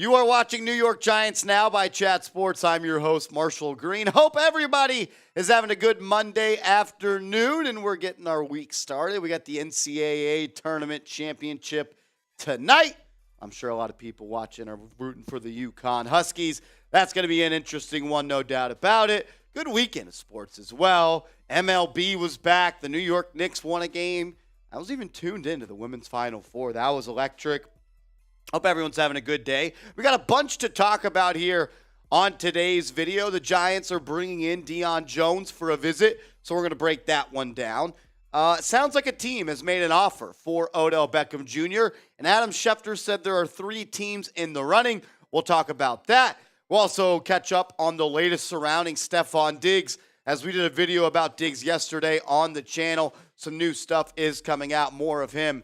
You are watching New York Giants Now by Chat Sports. I'm your host, Marshall Green. Hope everybody is having a good Monday afternoon, and we're getting our week started. We got the NCAA Tournament Championship tonight. I'm sure a lot of people watching are rooting for the UConn Huskies. That's going to be an interesting one, no doubt about it. Good weekend of sports as well. MLB was back. The New York Knicks won a game. I was even tuned into the Women's Final Four. That was electric. Hope everyone's having a good day. We got a bunch to talk about here on today's video. The Giants are bringing in Deion Jones for a visit, so we're going to break that one down. It sounds like a team has made an offer for Odell Beckham Jr., and Adam Schefter said there are 3 teams in the running. We'll talk about that. We'll also catch up on the latest surrounding Stefon Diggs, as we did a video about Diggs yesterday on the channel. Some new stuff is coming out, more of him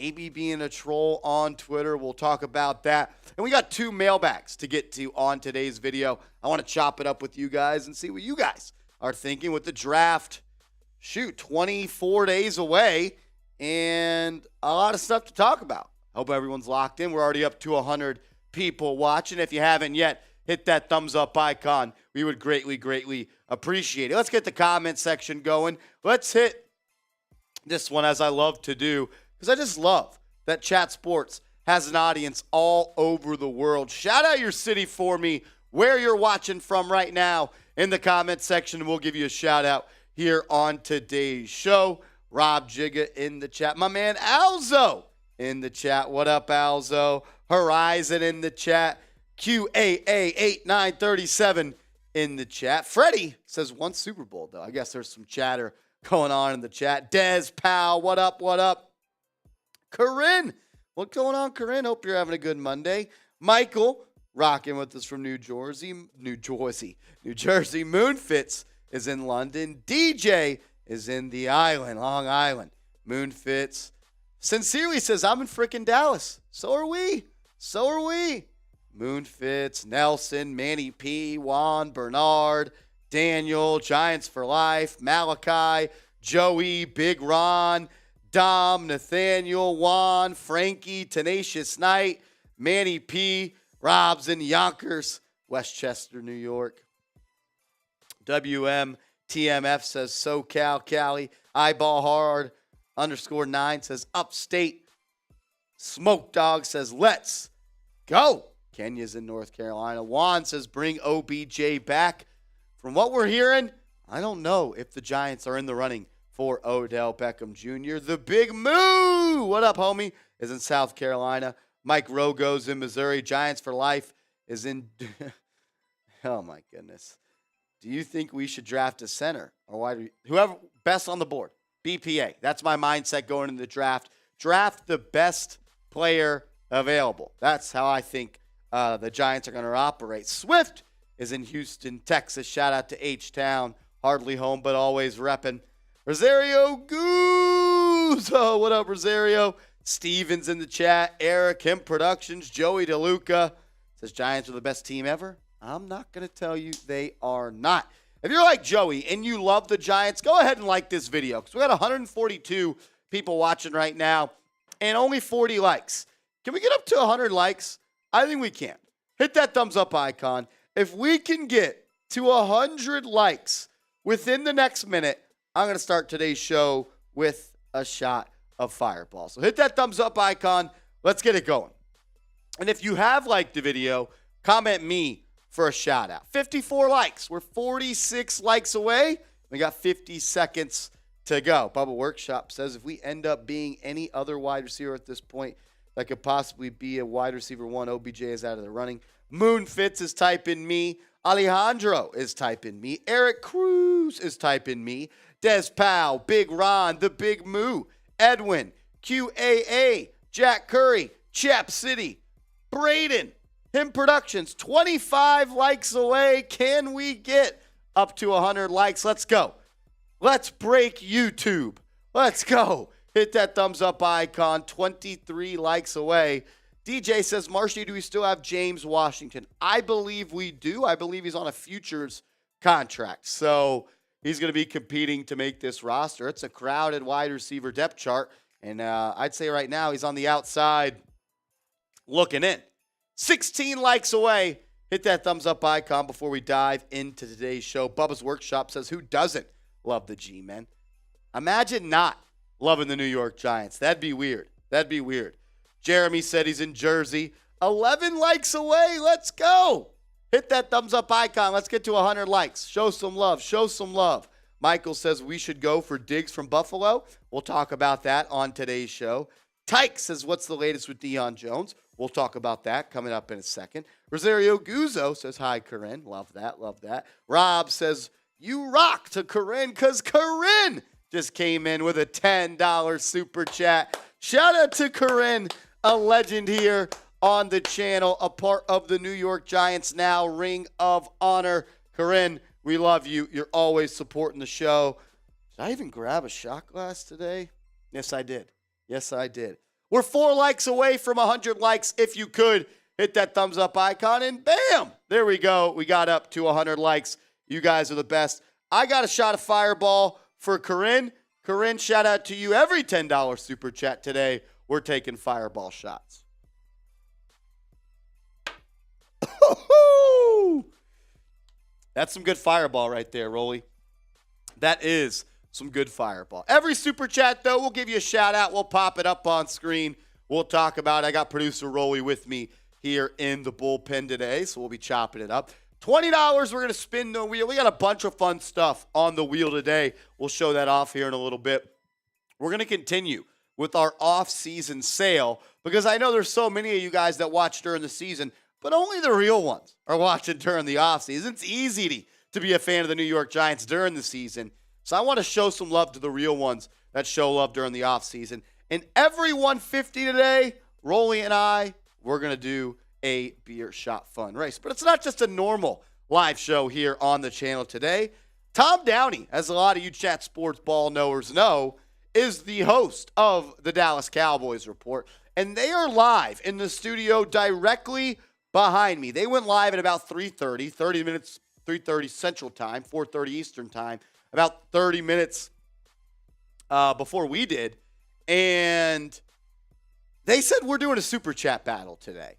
maybe being a troll on Twitter. We'll talk about that. And we got 2 mailbags to get to on today's video. I want to chop it up with you guys and see what you guys are thinking with the draft. 24 days away and a lot of stuff to talk about. Hope everyone's locked in. We're already up to 100 people watching. If you haven't yet, hit that thumbs up icon. We would greatly appreciate it. Let's get the comment section going. Let's hit this one, as I love to do, because I just love that Chat Sports has an audience all over the world. Shout out your city for me, where you're watching from right now in the comment section. We'll give you a shout out here on today's show. Rob Jigga in the chat. My man Alzo in the chat. What up, Alzo? Horizon in the chat. QAA8937 in the chat. Freddie says 1 Super Bowl, though. I guess there's some chatter going on in the chat. Dez Powell, what up, what up? Corinne, what's going on, Corinne? Hope you're having a good Monday. Michael, rocking with us from New Jersey. Moonfits is in London. DJ is in the island, Long Island. Moonfits sincerely says, I'm in frickin' Dallas. So are we. Moonfits, Nelson, Manny P, Juan, Bernard, Daniel, Giants for Life, Malachi, Joey, Big Ron, Dom, Nathaniel, Juan, Frankie, Tenacious Knight, Manny P, Robs in Yonkers, Westchester, New York. WMTMF says SoCal, Cali. Eyeball Hard _9 says Upstate. Smoke Dog says let's go. Kenya's in North Carolina. Juan says bring OBJ back. From what we're hearing, I don't know if the Giants are in the running for Odell Beckham Jr. The Big Moo, what up, homie, is in South Carolina. Mike Rogo's in Missouri. Giants for Life is in oh, my goodness. Do you think we should draft a center or wide? Whoever best on the board. BPA. That's my mindset going into the draft. Draft the best player available. That's how I think the Giants are going to operate. Swift is in Houston, Texas. Shout out to H-Town. Hardly home, but always repping. Rosario Goose. Oh, what up, Rosario? Steven's in the chat. Eric, Hemp Productions. Joey DeLuca says Giants are the best team ever. I'm not going to tell you they are not. If you're like Joey and you love the Giants, go ahead and like this video, because we got 142 people watching right now and only 40 likes. Can we get up to 100 likes? I think we can. Hit that thumbs up icon. If we can get to 100 likes within the next minute, I'm going to start today's show with a shot of Fireball. So hit that thumbs up icon. Let's get it going. And if you have liked the video, comment me for a shout out. 54 likes. We're 46 likes away. We got 50 seconds to go. Bubba Workshop says if we end up being any other wide receiver at this point that could possibly be a wide receiver 1, OBJ is out of the running. Moonfits is typing me. Alejandro is typing me. Eric Cruz is typing me. Des Powell, Big Ron, The Big Moo, Edwin, QAA, Jack Curry, Chap City, Braden, Him Productions, 25 likes away. Can we get up to 100 likes? Let's go. Let's break YouTube. Let's go. Hit that thumbs up icon. 23 likes away. DJ says, Marshy, do we still have James Washington? I believe we do. I believe he's on a futures contract. So he's going to be competing to make this roster. It's a crowded wide receiver depth chart. And I'd say right now he's on the outside looking in. 16 likes away. Hit that thumbs up icon before we dive into today's show. Bubba's Workshop says, who doesn't love the G-Men? Imagine not loving the New York Giants. That'd be weird. That'd be weird. Jeremy said he's in Jersey. 11 likes away. Let's go. Hit that thumbs up icon. Let's get to 100 likes. Show some love. Show some love. Michael says we should go for Diggs from Buffalo. We'll talk about that on today's show. Tyke says, what's the latest with Deion Jones? We'll talk about that coming up in a second. Rosario Guzzo says, hi, Corinne. Love that. Love that. Rob says, you rock to Corinne because Corinne just came in with a $10 super chat. Shout out to Corinne, a legend here on the channel, a part of the New York Giants now, Ring of Honor. Corinne, we love you. You're always supporting the show. Did I even grab a shot glass today? Yes, I did. Yes, I did. We're 4 likes away from 100 likes. If you could, hit that thumbs up icon, and bam, there we go. We got up to 100 likes. You guys are the best. I got a shot of Fireball for Corinne. Corinne, shout out to you. Every $10 super chat today, we're taking Fireball shots. That's some good Fireball right there, Rolly. That is some good Fireball. Every super chat, though, we'll give you a shout out. We'll pop it up on screen. We'll talk about it. I got producer Rolly with me here in the bullpen today, so we'll be chopping it up. $20, we're going to spin the wheel. We got a bunch of fun stuff on the wheel today. We'll show that off here in a little bit. We're going to continue with our off-season sale because I know there's so many of you guys that watch during the season, but only the real ones are watching during the off-season. It's easy to be a fan of the New York Giants during the season. So I want to show some love to the real ones that show love during the offseason. And every 150 today, Rolly and I, we're going to do a beer shot fun race. But it's not just a normal live show here on the channel today. Tom Downey, as a lot of you Chat Sports ball knowers know, is the host of the Dallas Cowboys Report. And they are live in the studio directly behind me. They went live at about 3:30, 30 minutes, 3:30 Central Time, 4:30 Eastern Time. About 30 minutes before we did. And they said we're doing a super chat battle today.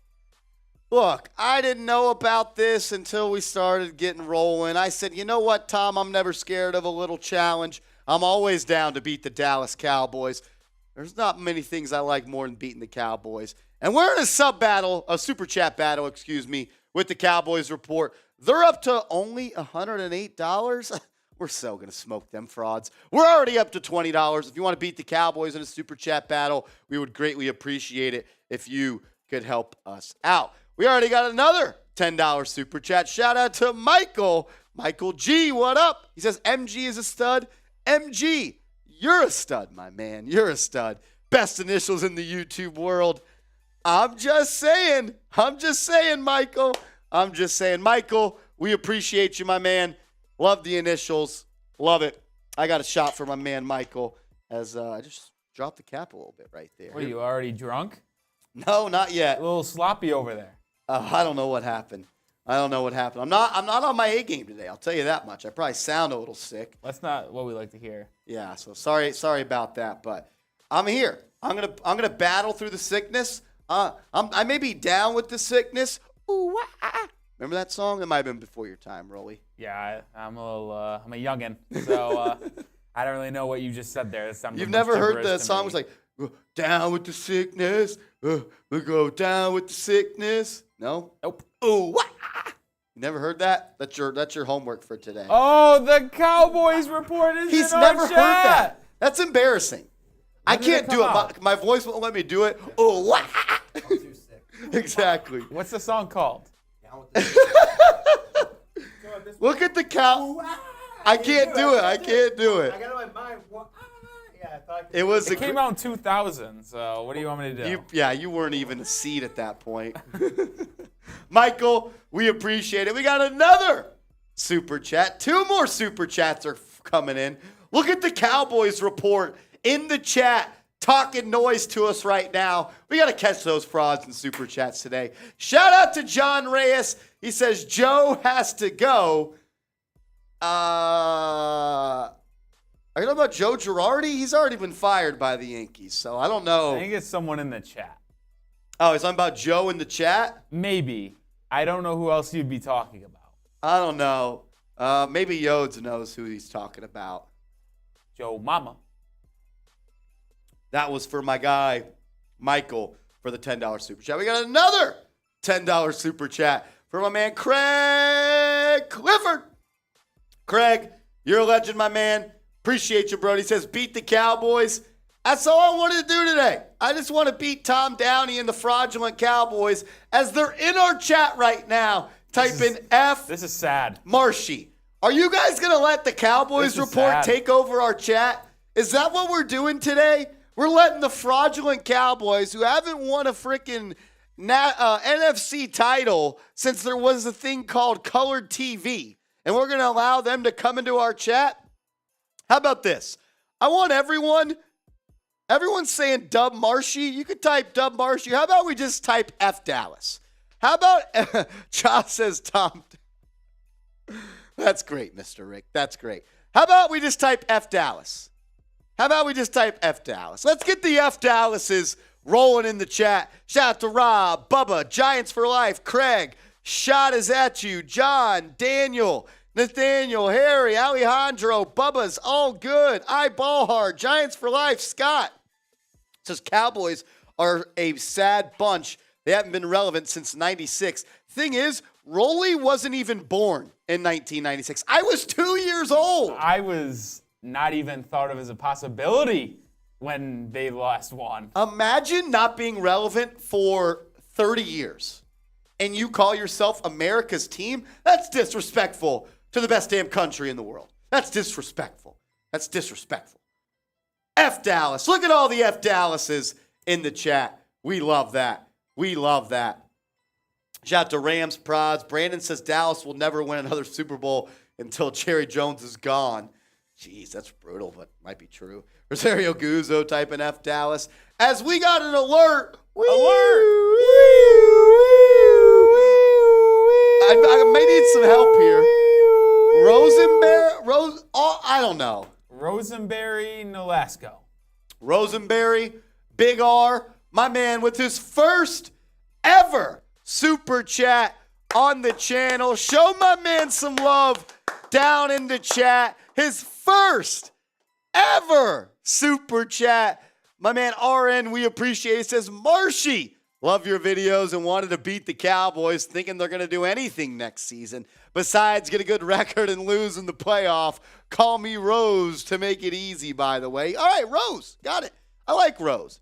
Look, I didn't know about this until we started getting rolling. I said, you know what, Tom? I'm never scared of a little challenge. I'm always down to beat the Dallas Cowboys. There's not many things I like more than beating the Cowboys. And we're in a super chat battle, with the Cowboys Report. They're up to only $108. We're so going to smoke them frauds. We're already up to $20. If you want to beat the Cowboys in a super chat battle, we would greatly appreciate it if you could help us out. We already got another $10 super chat. Shout out to Michael. Michael G, what up? He says MG is a stud. MG, you're a stud, my man. You're a stud. Best initials in the YouTube world. I'm just saying, Michael. I'm just saying, Michael, we appreciate you, my man. Love the initials. Love it. I got a shot for my man, Michael, as I just dropped the cap a little bit right there. What, are you already drunk? No, not yet. A little sloppy over there. I don't know what happened. I'm not on my A game today. I'll tell you that much. I probably sound a little sick. That's not what we like to hear. Yeah, so sorry about that, but I'm here. I'm gonna battle through the sickness. I may be down with the sickness. Ooh, remember that song? That might have been before your time, Rolly. Yeah, I'm a youngin', so I don't really know what you just said there. You've never heard the song? It was like, down with the sickness. We go down with the sickness. No? Nope. Ooh, you never heard that? That's your homework for today. Oh, the Cowboys Report is He's in our never chat. heard that. That's embarrassing. I When did can't it do come it. My voice won't let me do it. Oh, I'm too sick. Exactly. What's the song called? Down with the Look at the cow. I can't do it. I can't do it. I got in my mind. Yeah, I thought I could It was It came out in 2000, so what do you want me to do? You weren't even a seed at that point. Michael, we appreciate it. We got another super chat. 2 more super chats are coming in. Look at the Cowboys Report in the chat, talking noise to us right now. We got to catch those frauds in super chats today. Shout out to John Reyes. He says Joe has to go. Are you talking about Joe Girardi? He's already been fired by the Yankees, so I don't know. I think it's someone in the chat. Oh, he's talking about Joe in the chat? Maybe. I don't know who else you'd be talking about. I don't know. Maybe Yodes knows who he's talking about. Joe Mama. That was for my guy, Michael, for the $10 super chat. We got another $10 super chat for my man, Craig Clifford. Craig, you're a legend, my man. Appreciate you, bro. He says, beat the Cowboys. That's all I wanted to do today. I just want to beat Tom Downey and the fraudulent Cowboys as they're in our chat right now. Type in F. This is sad. Marshy. Are you guys going to let the Cowboys report sad. take over our chat? Is that what we're doing today? We're letting the fraudulent Cowboys, who haven't won a freaking NFC title since there was a thing called colored TV, and we're going to allow them to come into our chat? How about this? I want everyone's saying Dub Marshy. You could type Dub Marshy. How about we just type F Dallas? How about Cha says Tom? That's great, Mr. Rick. That's great. How about we just type F Dallas? How about we just type F Dallas? Let's get the F Dallases rolling in the chat. Shout out to Rob, Bubba, Giants for Life, Craig, Shot is at you, John, Daniel, Nathaniel, Harry, Alejandro, Bubba's all good. Eyeball hard, Giants for Life, Scott. Says Cowboys are a sad bunch. They haven't been relevant since 96. Thing is, Rolly wasn't even born in 1996. I was 2 years old. I was not even thought of as a possibility when they last won. Imagine not being relevant for 30 years and you call yourself America's team. That's disrespectful to the best damn country in the world. That's disrespectful. That's disrespectful. F Dallas. Look at all the F Dallases in the chat. We love that. We love that. Shout out to Rams Prods. Brandon says Dallas will never win another Super Bowl until Jerry Jones is gone. Jeez, that's brutal, but might be true. Rosario Guzzo typing F Dallas. As we got an alert. I may need some help here. I don't know. Rosenberry Nolasco. Rosenberry, Big R, my man with his first ever super chat on the channel. Show my man some love down in the chat. His first ever super chat. My man RN, we appreciate it. He says, Marshy, love your videos and wanted to beat the Cowboys, thinking they're going to do anything next season besides get a good record and lose in the playoff. Call me Rose to make it easy, by the way. All right, Rose. Got it. I like Rose.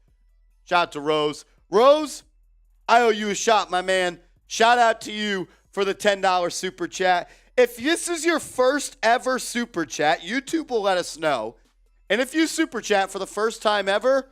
Shout out to Rose. Rose, I owe you a shot, my man. Shout out to you for the $10 super chat. If this is your first ever super chat, YouTube will let us know. And if you super chat for the first time ever,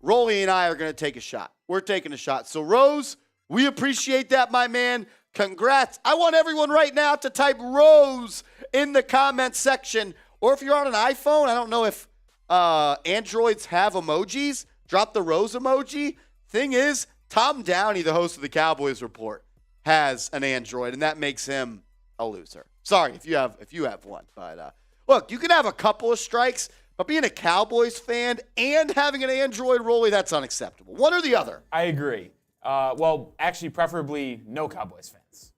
Rolly and I are going to take a shot. We're taking a shot. So, Rose, we appreciate that, my man. Congrats. I want everyone right now to type Rose in the comment section. Or if you're on an iPhone, I don't know if Androids have emojis. Drop the Rose emoji. Thing is, Tom Downey, the host of the Cowboys Report, has an Android, and that makes him a loser. Sorry if you have one. But look, you can have a couple of strikes, but being a Cowboys fan and having an Android, Rolly, that's unacceptable. One or the other. I agree. Well, actually, preferably no Cowboys fans.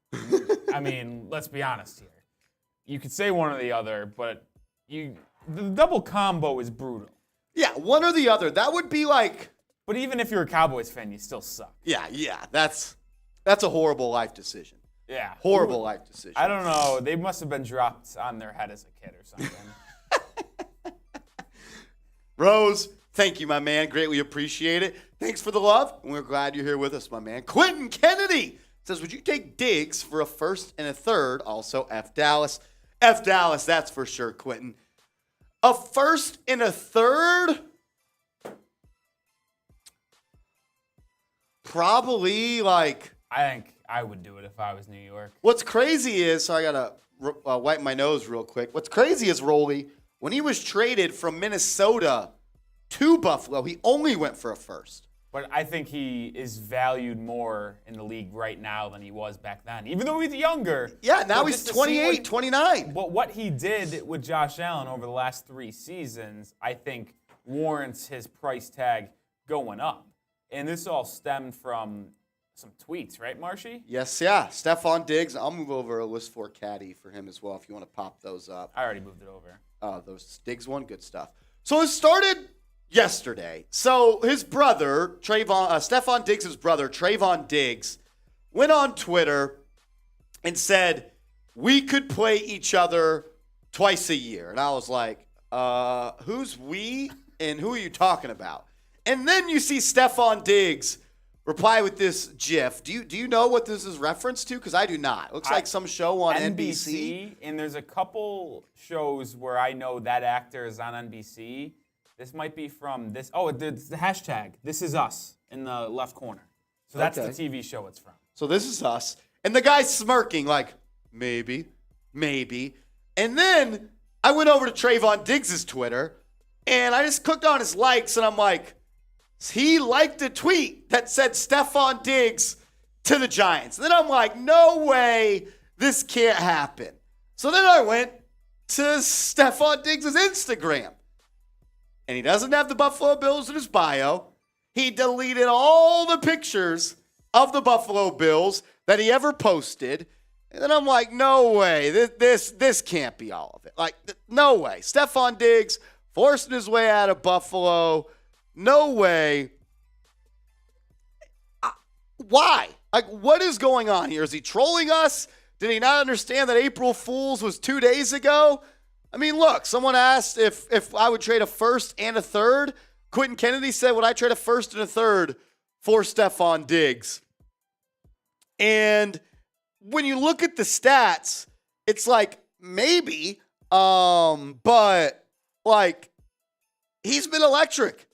I mean, let's be honest here. You could say one or the other, but the double combo is brutal. Yeah, one or the other. That would be like. But even if you're a Cowboys fan, you still suck. Yeah. That's a horrible life decision. Yeah. Horrible life decision. I don't know. They must have been dropped on their head as a kid or something. Rose, thank you, my man. Greatly appreciate it. Thanks for the love, and we're glad you're here with us, my man. Quentin Kennedy says, would you take Diggs for a first and a third? Also, F Dallas. F Dallas, that's for sure, Quentin. A first and a third? Probably like. I think I would do it if I was New York. What's crazy is, so I got to wipe my nose real quick. What's crazy is, Rolly, when he was traded from Minnesota to Buffalo, he only went for a first. But I think he is valued more in the league right now than he was back then. Even though he's younger. Yeah, now he's 28, 29. But what he did with Josh Allen over the last 3 seasons, I think warrants his price tag going up. And this all stemmed from some tweets, right, Marshy? Yes, yeah. Stefon Diggs. I'll move over a list for caddy for him as well if you want to pop those up. I already moved it over. Those Diggs one, good stuff. So it started yesterday. So his brother, Stefon Diggs' brother, Trayvon Diggs, went on Twitter and said, we could play each other twice a year. And I was like, who's we and who are you talking about? And then you see Stefon Diggs reply with this GIF. Do you know what this is reference to? Because I do not. It looks like some show on NBC. And there's a couple shows where I know that actor is on NBC. This might be from this. Oh, it's the hashtag. This is us in the left corner. So that's the TV show it's from. So this is us. And the guy's smirking like, maybe. And then I went over to Trayvon Diggs' Twitter, and I just clicked on his likes, and I'm like, he liked a tweet that said Stefon Diggs to the Giants. And then I'm like, no way, this can't happen. So then I went to Stefon Diggs' Instagram. And he doesn't have the Buffalo Bills in his bio. He deleted all the pictures of the Buffalo Bills that he ever posted. And then I'm like, no way, this can't be all of it. Like, no way. Stefon Diggs forcing his way out of Buffalo. No way. Why? Like, what is going on here? Is he trolling us? Did he not understand that April Fool's was 2 days ago? I mean, look, someone asked if I would trade a first and a third. Quentin Kennedy said, would I trade a first and a third for Stefon Diggs? And when you look at the stats, it's like, maybe, but, like, he's been electric.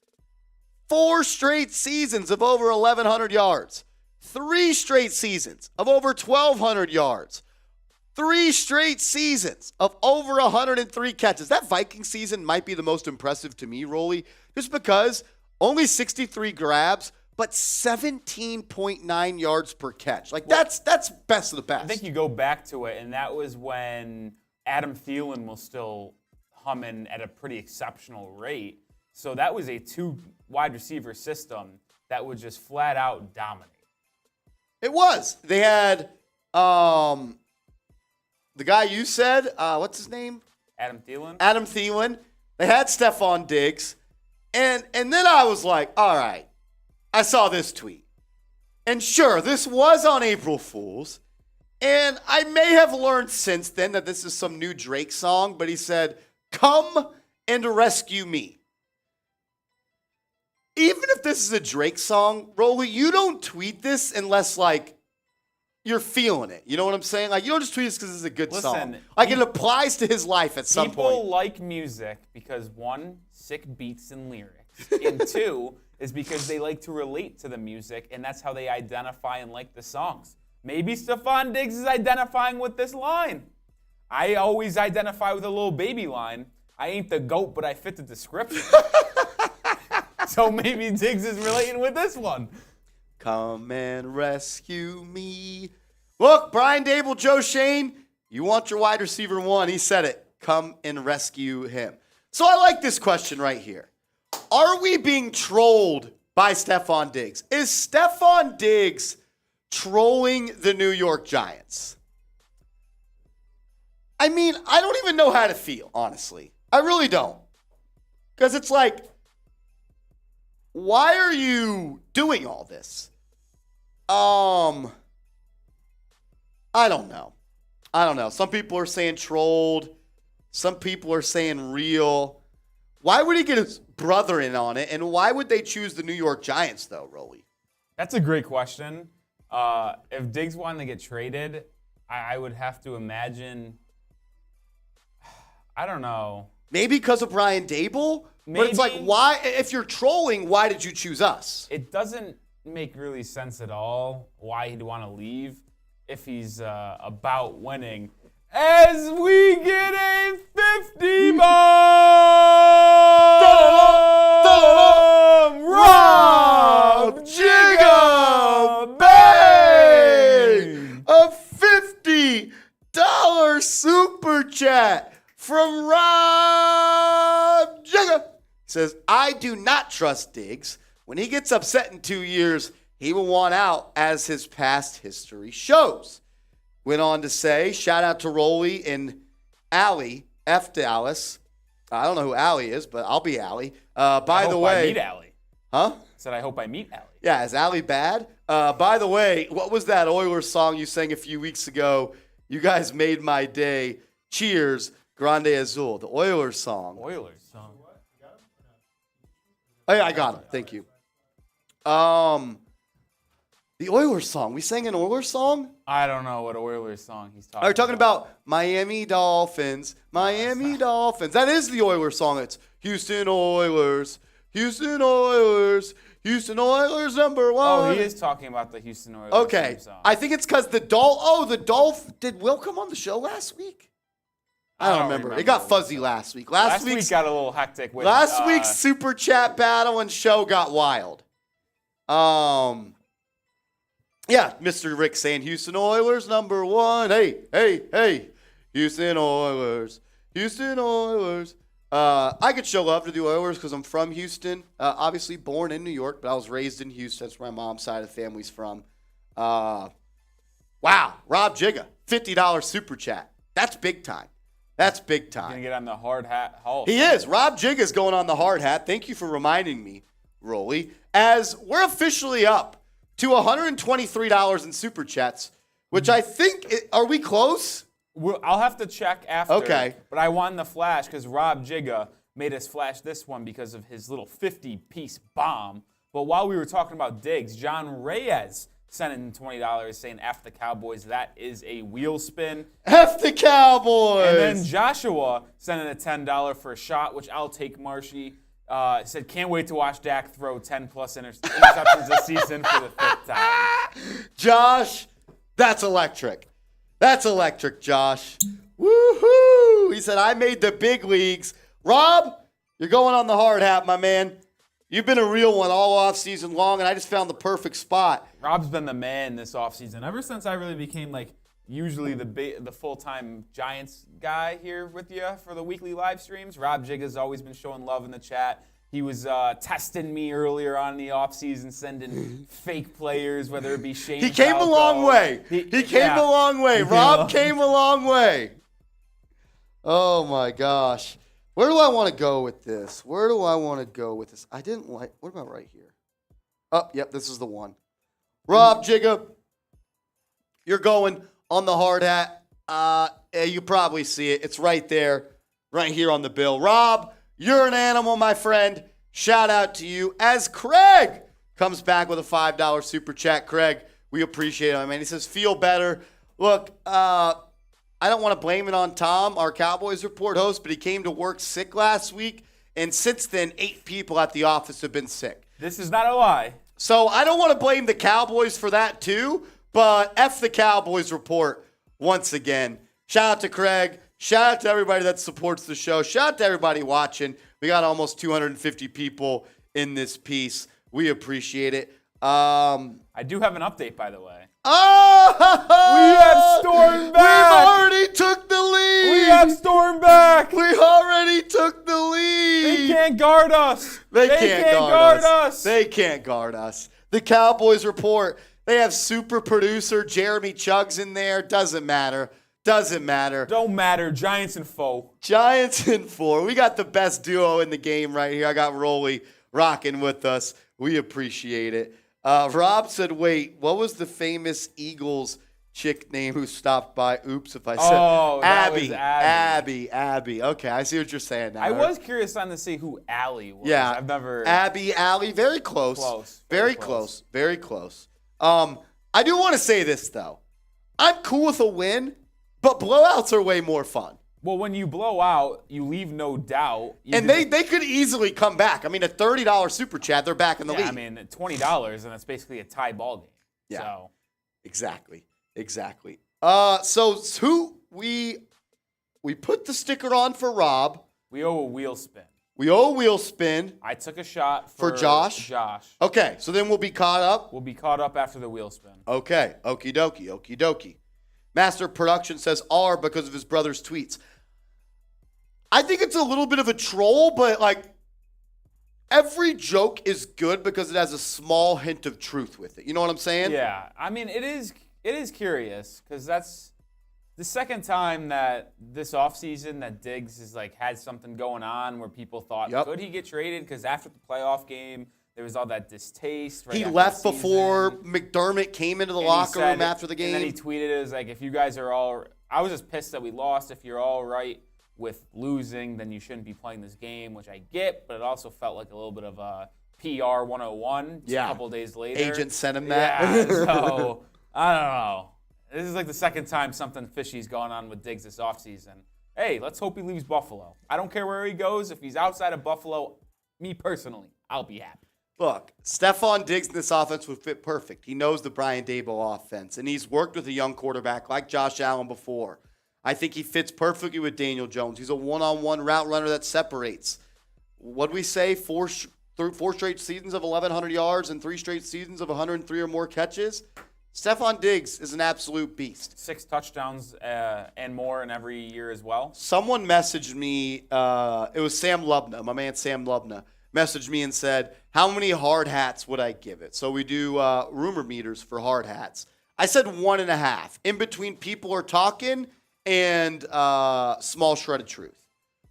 4 straight seasons of over 1,100 yards. 3 straight seasons of over 1,200 yards. 3 straight seasons of over 103 catches. That Viking season might be the most impressive to me, Rolly, just because only 63 grabs, but 17.9 yards per catch. Like, that's best of the best. I think you go back to it, and that was when Adam Thielen was still humming at a pretty exceptional rate. So that was a 2 wide receiver system that would just flat out dominate. It was. They had the guy you said, what's his name? Adam Thielen. Adam Thielen. They had Stefon Diggs. And then I was like, all right, I saw this tweet. And sure, this was on April Fool's. And I may have learned since then that this is some new Drake song, but he said, come and rescue me. Even if this is a Drake song, Rolly, you don't tweet this unless, like, you're feeling it. You know what I'm saying? Like, you don't just tweet this because it's a good song. Like, it applies to his life at some point. People like music because, 1, sick beats and lyrics, and 2, is because they like to relate to the music, and that's how they identify and like the songs. Maybe Stefon Diggs is identifying with this line. I always identify with a little baby line. I ain't the GOAT, but I fit the description. So maybe Diggs is relating with this one. Come and rescue me. Look, Brian Dable, Joe Shane, you want your wide receiver 1. He said it. Come and rescue him. So I like this question right here. Are we being trolled by Stefon Diggs? Is Stefon Diggs trolling the New York Giants? I mean, I don't even know how to feel, honestly. I really don't. Because it's like, why are you doing all this? I don't know. Some people are saying trolled. Some people are saying real. Why would he get his brother in on it? And why would they choose the New York Giants, though, Rolly? That's a great question. If Diggs wanted to get traded, I would have to imagine, I don't know. Maybe because of Brian Dable? Maybe. But it's like, why? If you're trolling, why did you choose us? It doesn't make really sense at all why he'd want to leave if he's about winning. As we get a 50 bomb, Rob Jigga, bang! A $50 super chat from Rob Jigga. Says, I do not trust Diggs. When he gets upset in 2 years, he will want out, as his past history shows. Went on to say, shout out to Rolly and Allie, F Dallas. I don't know who Allie is, but I'll be Allie. By the way. I meet Allie. Huh? Said I hope I meet Allie. Yeah, is Allie bad? By the way, what was that Oilers song you sang a few weeks ago? You guys made my day. Cheers, Grande Azul. The Oilers song. Oilers song. Oh, yeah, I got it. Thank you. The Oilers song. We sang an Oilers song? I don't know what Oilers song he's talking about. Are you talking about Miami Dolphins? Miami Dolphins. That is the Oilers song. It's Houston Oilers. Houston Oilers. Houston Oilers number one. Oh, he is talking about the Houston Oilers Okay. song. I think it's because the Dolph. Did Will come on the show last week? I don't remember. It got fuzzy last week. Last week got a little hectic. With, last week's Super Chat battle and show got wild. Yeah, Mr. Rick saying Houston Oilers number one. Hey, hey, hey. Houston Oilers. Houston Oilers. I could show love to the Oilers because I'm from Houston. Obviously born in New York, but I was raised in Houston. That's where my mom's side of the family's from. Wow. Rob Jigga, $50 Super Chat. That's big time. That's big time. Going to get on the hard hat hall. He is. Rob Jigga's going on the hard hat. Thank you for reminding me, Rolly. As we're officially up to $123 in Super Chats, which I think, are we close? I'll have to check after. Okay. But I won the flash because Rob Jigga made us flash this one because of his little 50-piece bomb. But while we were talking about Diggs, John Reyes sent in $20 saying F the Cowboys. That is a wheel spin. F the Cowboys. And then Joshua sent in a $10 for a shot, which I'll take, Marshy. Said, can't wait to watch Dak throw 10-plus interceptions this season for the 5th time. Josh, that's electric. That's electric, Josh. Woohoo! He said, I made the big leagues. Rob, you're going on the hard hat, my man. You've been a real one all offseason long, and I just found the perfect spot. Rob's been the man this offseason. Ever since I really became, usually the full-time Giants guy here with you for the weekly live streams, Rob Jigga's always been showing love in the chat. He was testing me earlier on in the offseason, sending fake players, whether it be Shane He came a long way. He came a long way. Rob came a long way. Oh, my gosh. Where do I want to go with this? I didn't like, what about right here? Oh, yep, this is the one. Rob Jigga, you're going on the hard hat. You probably see it. It's right there, right here on the bill. Rob, you're an animal, my friend. Shout out to you. As Craig comes back with a $5 Super Chat. Craig, we appreciate it, man. He says, feel better. Look, I don't want to blame it on Tom, our Cowboys Report host, but he came to work sick last week, and since then, 8 people at the office have been sick. This is not a lie. So I don't want to blame the Cowboys for that too, but F the Cowboys Report once again. Shout out to Craig. Shout out to everybody that supports the show. Shout out to everybody watching. We got almost 250 people in this piece. We appreciate it. I do have an update, by the way. Oh! We have Storm back! We've already took the lead! We have Storm back! We already took the lead! They can't guard us! They can't guard us! They can't guard us. The Cowboys Report, they have super producer Jeremy Chuggs in there. Doesn't matter. Don't matter. Giants and 4. We got the best duo in the game right here. I got Rolly rocking with us. We appreciate it. Rob said, wait, what was the famous Eagles chick name who stopped by? Oops, if I said Abby. Okay, I see what you're saying now. I was curious on to see who Allie was. Yeah. I've never. Allie, very close. Very close. I do want to say this, though. I'm cool with a win, but blowouts are way more fun. Well, when you blow out, you leave no doubt. And they could easily come back. I mean, a $30 Super Chat, they're back in the league. I mean, $20, and it's basically a tie ball game. Yeah, so. Exactly. So who we put the sticker on for Rob. We owe a wheel spin. I took a shot for Josh. Okay, so then we'll be caught up. We'll be caught up after the wheel spin. Okay, okie dokie. Master Production says R because of his brother's tweets. I think it's a little bit of a troll, but every joke is good because it has a small hint of truth with it. You know what I'm saying? Yeah, I mean, it is curious because that's the second time that this offseason that Diggs has like had something going on where people thought, could he get traded? Because after the playoff game, there was all that distaste. Right, he after left the before season. McDermott came into the And locker room after the game. And then he tweeted, it was like, if you guys are all, I was just pissed that we lost. If you're all right with losing, then you shouldn't be playing this game, which I get, but it also felt like a little bit of a PR 101 a couple days later. Agent sent him that. Yeah, so I don't know. This is like the second time something fishy's gone on with Diggs this offseason. Hey, let's hope he leaves Buffalo. I don't care where he goes. If he's outside of Buffalo, me personally, I'll be happy. Look, Stefon Diggs in this offense would fit perfect. He knows the Brian Daboll offense, and he's worked with a young quarterback like Josh Allen before. I think he fits perfectly with Daniel Jones. He's a one-on-one route runner that separates. What'd we say? Four straight seasons of 1,100 yards and 3 straight seasons of 103 or more catches. Stefon Diggs is an absolute beast. 6 touchdowns and more in every year as well. Someone messaged me. It was Sam Lubna, my man Sam Lubna, messaged me and said, how many hard hats would I give it? So we do rumor meters for hard hats. I said 1.5. In between people are talking and small shredded truth.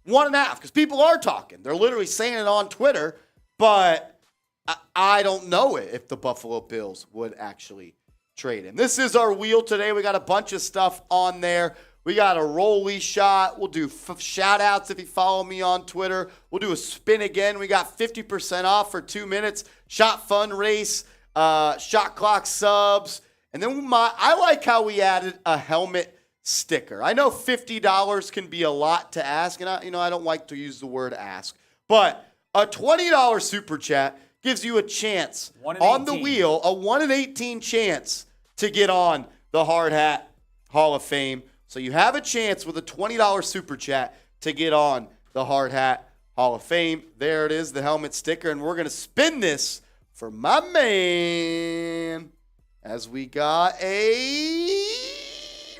1.5, because people are talking. They're literally saying it on Twitter, but I don't know it if the Buffalo Bills would actually trade him. This is our wheel today. We got a bunch of stuff on there. We got a rolly shot. We'll do shout outs if you follow me on Twitter. We'll do a spin again. We got 50% off for 2 minutes. Shot fun race, shot clock subs. And then I like how we added a helmet sticker. I know $50 can be a lot to ask, and I don't like to use the word ask. But a $20 super chat gives you a chance on the wheel, a 1 in 18 chance to get on the Hard Hat Hall of Fame. So you have a chance with a $20 super chat to get on the Hard Hat Hall of Fame. There it is, the helmet sticker. And we're going to spin this for my man as we got a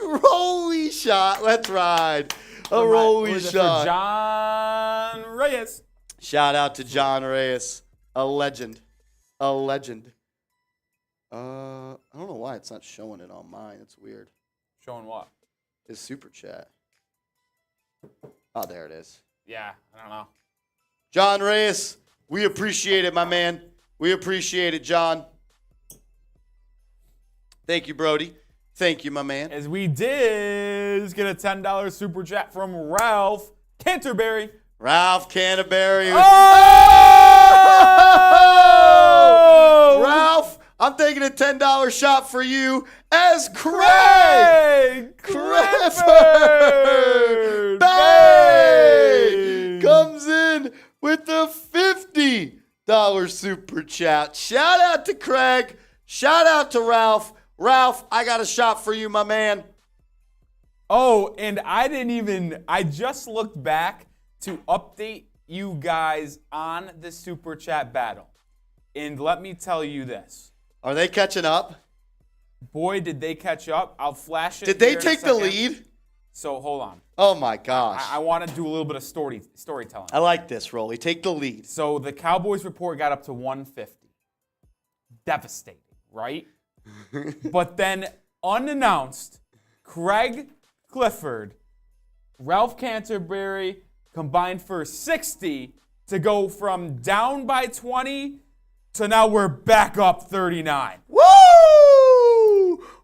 rolly shot. Let's ride. A rolly shot. For John Reyes. Shout out to John Reyes. A legend. A legend. I don't know why it's not showing it on mine. It's weird. Showing what? His super chat. Oh, there it is. Yeah, I don't know. John Reyes, we appreciate it, my man. We appreciate it, John. Thank you, Brody. Thank you, my man. As we did get a $10 super chat from Ralph Canterbury. Ralph Canterbury. Oh! Ralph, I'm taking a $10 shot for you as Craig Clifford Bay comes in with the $50 super chat. Shout out to Craig. Shout out to Ralph. Ralph, I got a shot for you, my man. Oh, and I just looked back to update you guys on the super chat battle. And let me tell you this. Are they catching up? Boy, did they catch up. I'll flash it. Did they here in a take the second. lead? So hold on. Oh, my gosh. I want to do a little bit of storytelling. I like this, Rolly. Take the lead. So the Cowboys report got up to 150. Devastating, right? But then, unannounced, Craig Clifford, Ralph Canterbury combined for 60 to go from down by 20 to now we're back up 39. Woo!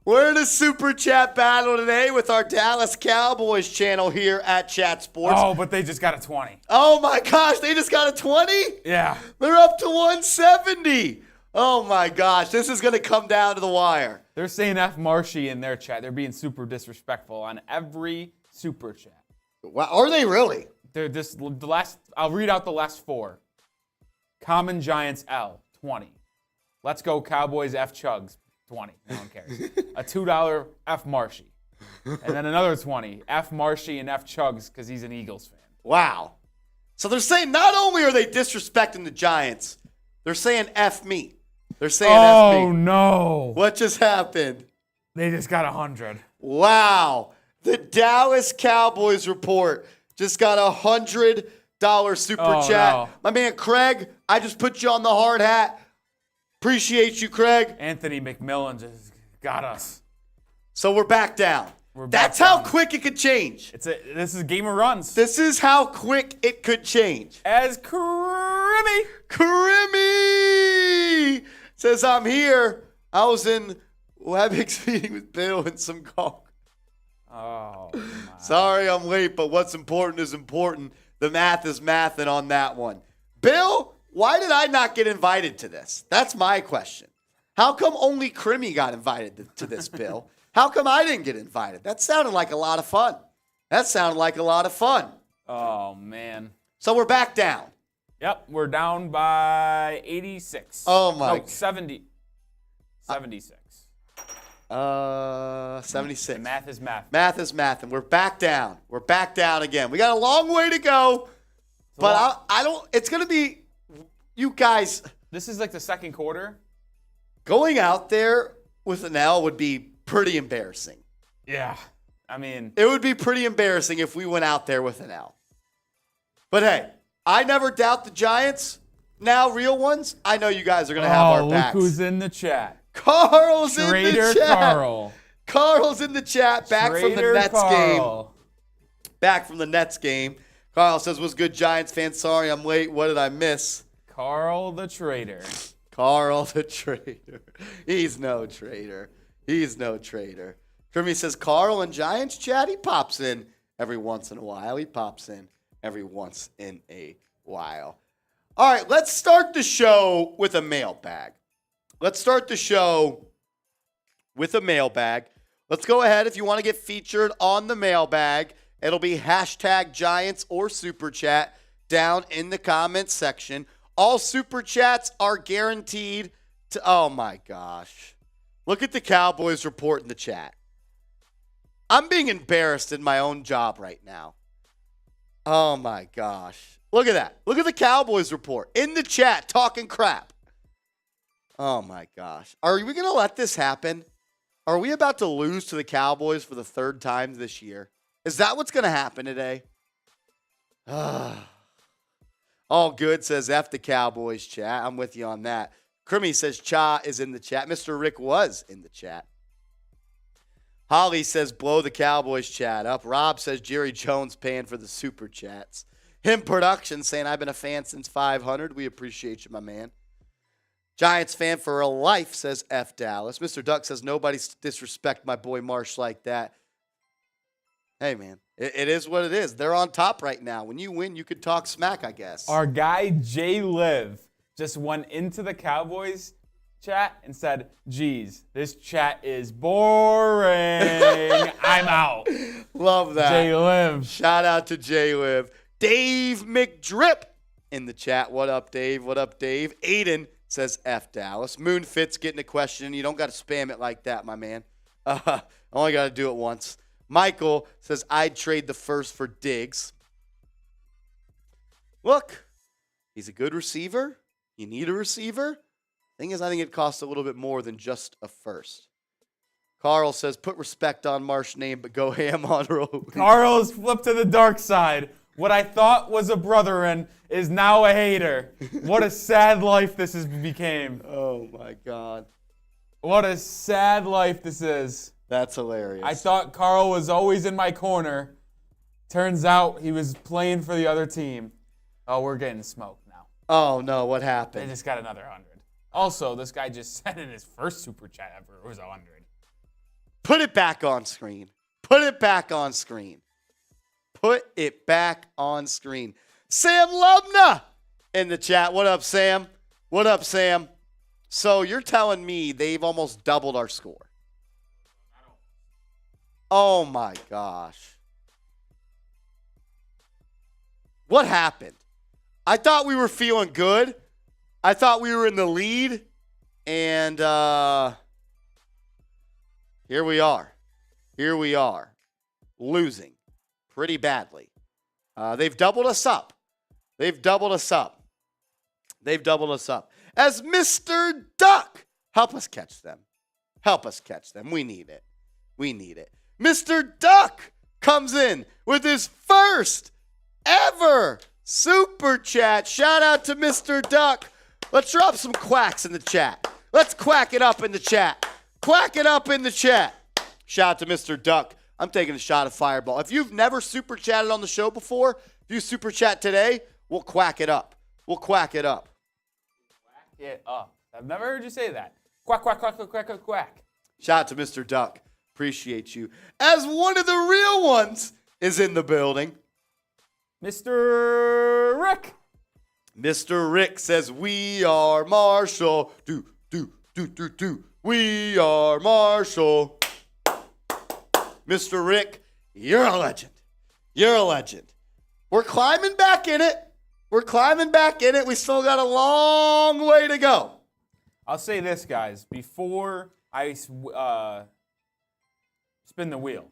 We're in a super chat battle today with our Dallas Cowboys channel here at Chat Sports. Oh, but they just got a 20. Oh my gosh, they just got a 20? Yeah. They're up to 170. Oh my gosh, this is going to come down to the wire. They're saying F. Marshy in their chat. They're being super disrespectful on every super chat. Wow, are they really? They're just the last. I'll read out the last 4. Common Giants L 20. Let's go Cowboys F Chugs 20. No one cares. A $2 F Marshy, and then another 20 F Marshy and F Chugs because he's an Eagles fan. Wow. So they're saying not only are they disrespecting the Giants, they're saying F me. They're saying F me. Oh no! What just happened? They just got 100. Wow. The Dallas Cowboys report just got $100 super Oh, chat. no. My man Craig, I just put you on the hard hat. Appreciate you, Craig. Anthony McMillan just got us. So we're back down. We're back That's how down. quick it could change. This is a game of runs. This is how quick it could change. As Crimmy. Crimmy says, I'm here. I was in WebEx meeting with Bill and some call. Oh, my. Sorry I'm late, but what's important is important. The math is mathing on that one. Bill, why did I not get invited to this? That's my question. How come only Crimmy got invited to this, Bill? How come I didn't get invited? That sounded like a lot of fun. Oh, man. So we're back down. Yep, we're down by 86. Oh, my. No, 70. 76. 76. Math is math. Math is math, and we're back down. We're back down again. We got a long way to go, but I don't. It's gonna be you guys This is like the second quarter. going out there with an L would be pretty embarrassing. Yeah. I mean, It would be pretty embarrassing if we went out there with an L. But hey, I never doubt the Giants. Now, real ones. I know you guys are gonna have our look backs. who's in the chat. Carl's in Trader the chat. Carl. Carl's in the chat. Back from the Trader Nets game. Carl. Back from the Nets game. Carl says, "Was good Giants fan. Sorry I'm late. What did I miss?" Carl the Trader. Carl the trader. He's no traitor. Crimmy says, Carl and Giants chat. He pops in every once in a while. All right, let's start the show with a mailbag. Let's go ahead. If you want to get featured on the mailbag, it'll be hashtag Giants or Super Chat down in the comments section. All Super Chats are guaranteed to, oh my gosh. Look at the Cowboys report in the chat. I'm being embarrassed in my own job right now. Oh my gosh. Look at that. Look at the Cowboys report in the chat talking crap. Oh my gosh. Are we going to let this happen? Are we about to lose to the Cowboys for the third time this year? Is that what's going to happen today? All good says F the Cowboys chat. I'm with you on that. Crimmy says Cha is in the chat. Mr. Rick was in the chat. Holly says blow the Cowboys chat up. Rob says Jerry Jones paying for the super chats. Him Production saying I've been a fan since 500. We appreciate you, my man. Giants fan for a life says F Dallas. Mr. Duck says nobody disrespect my boy Marsh like that. Hey, man, it is what it is. They're on top right now. When you win, you could talk smack, I guess. Our guy Jay Liv just went into the Cowboys chat and said, geez, this chat is boring. I'm out. Love that. Jay Liv. Shout out to Jay Liv. Dave McDrip in the chat. What up, Dave? Aiden says F Dallas. Moonfit's getting a question. You don't got to spam it like that, my man. Only got to do it once. Michael says, I'd trade the first for Diggs. Look, he's a good receiver. You need a receiver. Thing is, I think it costs a little bit more than just a first. Carl says, put respect on Marsh's name, but go ham on Rowe. Carl has flipped to the dark side. What I thought was a brethren is now a hater. What a sad life this has became. Oh, my God. What a sad life this is. That's hilarious. I thought Carl was always in my corner. Turns out he was playing for the other team. Oh, we're getting smoked now. Oh, no, what They happened? just got another 100. Also, this guy just said in his first super chat ever it was 100. Put it back on screen. Sam Lubna in the chat. What up, Sam? So you're telling me they've almost doubled our score? Oh, my gosh. What happened? I thought we were feeling good. I thought we were in the lead. And here we are. Losing pretty badly. They've doubled us up. As Mr. Duck, help us catch them. We need it. Mr. Duck comes in with his first ever super chat. Shout out to Mr. Duck. Let's drop some quacks in the chat. Let's quack it up in the chat. Quack it up in the chat. Shout out to Mr. Duck. I'm taking a shot of Fireball. If you've never super chatted on the show before, if you super chat today, we'll quack it up. We'll quack it up. Quack it up. I've never heard you say that. Quack, quack, quack, quack, quack, quack, quack. Shout out to Mr. Duck. Appreciate you. As one of the real ones is in the building. Mr. Rick. Mr. Rick says, we are Marshall. Do. We are Marshall. Mr. Rick, you're a legend. You're a legend. We're climbing back in it. We still got a long way to go. I'll say this, guys, before I spin the wheel.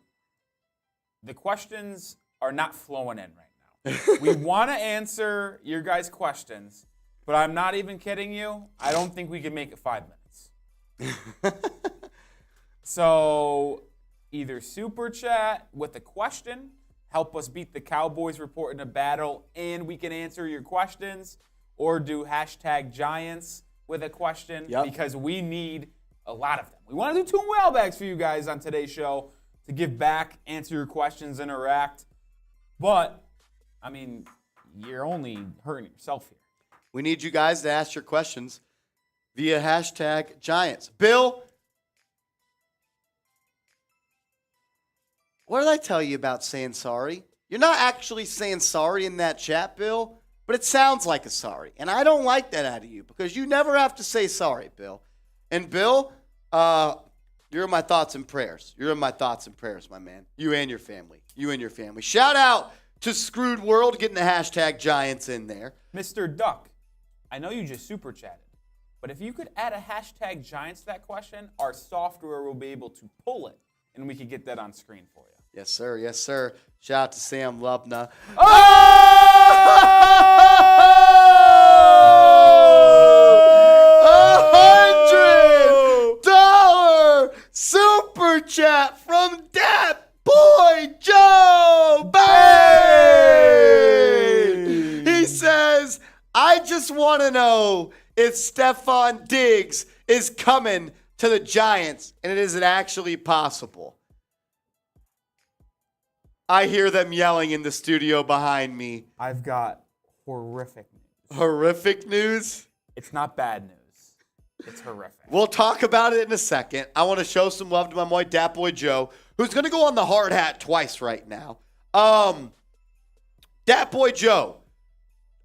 The questions are not flowing in right now. We want to answer your guys' questions, but I'm not even kidding you. I don't think we can make it 5 minutes. So either super chat with a question, help us beat the Cowboys report in a battle, and we can answer your questions, or do hashtag Giants with a question, because we need a lot of them. We want to do 2 mailbags for you guys on today's show to give back, answer your questions, interact. But, I mean, you're only hurting yourself here. We need you guys to ask your questions via hashtag Giants. Bill, what did I tell you about saying sorry? You're not actually saying sorry in that chat, Bill, but it sounds like a sorry. And I don't like that out of you because you never have to say sorry, Bill. And Bill, you're in my thoughts and prayers. You're in my thoughts and prayers, my man. You and your family. Shout out to Screwed World getting the hashtag Giants in there. Mr. Duck, I know you just super chatted, but if you could add a hashtag Giants to that question, our software will be able to pull it, and we could get that on screen for you. Yes, sir. Yes, sir. Shout out to Sam Lubna. $100 super chat from that boy Joe Bay. He says, I just want to know if Stefon Diggs is coming to the Giants, and it isn't actually possible. I hear them yelling in the studio behind me. I've got horrific news. Horrific news? It's not bad news. It's horrific. We'll talk about it in a second. I want to show some love to my boy, Dat Boy Joe, who's going to go on the hard hat twice right now. Dat Boy Joe,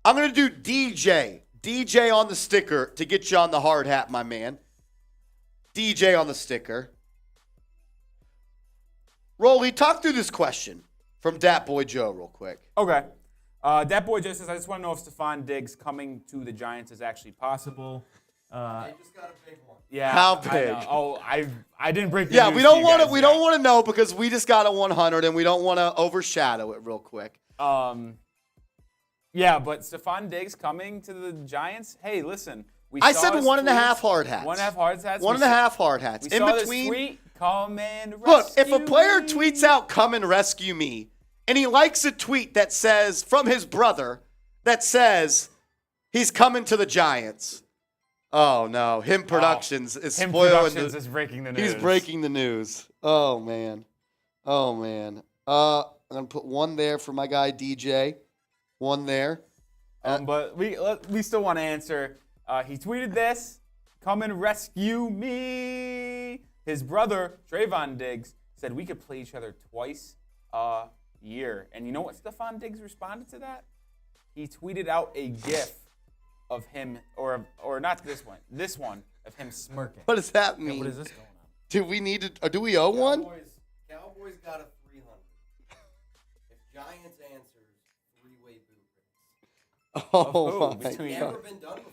I'm going to do DJ on the sticker to get you on the hard hat, my man. DJ on the sticker. Rolly, talk through this question from Dat Boy Joe real quick. Okay. Dat Boy Joe says, I just want to know if Stefon Diggs coming to the Giants is actually possible. They just got a big one. Yeah. How big? I didn't break the Yeah, news we to don't you want to. guys We yet. don't want to know because we just got a 100 and we don't want to overshadow it real quick. Yeah, but Stefon Diggs coming to the Giants. Hey, listen. I said 1.5 hard hats. 1.5 hard hats. 1.5 hard hats. We In saw between. this tweet. Come and rescue Look, if a player me. tweets out, "Come and rescue me," and he likes a tweet that says from his brother that says he's coming to the Giants. Oh no, Him Productions is Him spoiling. Productions is breaking the news. He's breaking the news. Oh man. I'm gonna put one there for my guy DJ. One there. But we still want to answer. He tweeted this. Come and rescue me. His brother, Trayvon Diggs, said we could play each other twice a year. And you know what Stefon Diggs responded to that? He tweeted out a GIF of him, or not this one of him smirking. What does that Yeah, mean? what is this going on? Do we need to? Or do we owe one? Cowboys got a 300. If Giants answers, 3-way boot race. Oh who? my Between- God. Never been done before.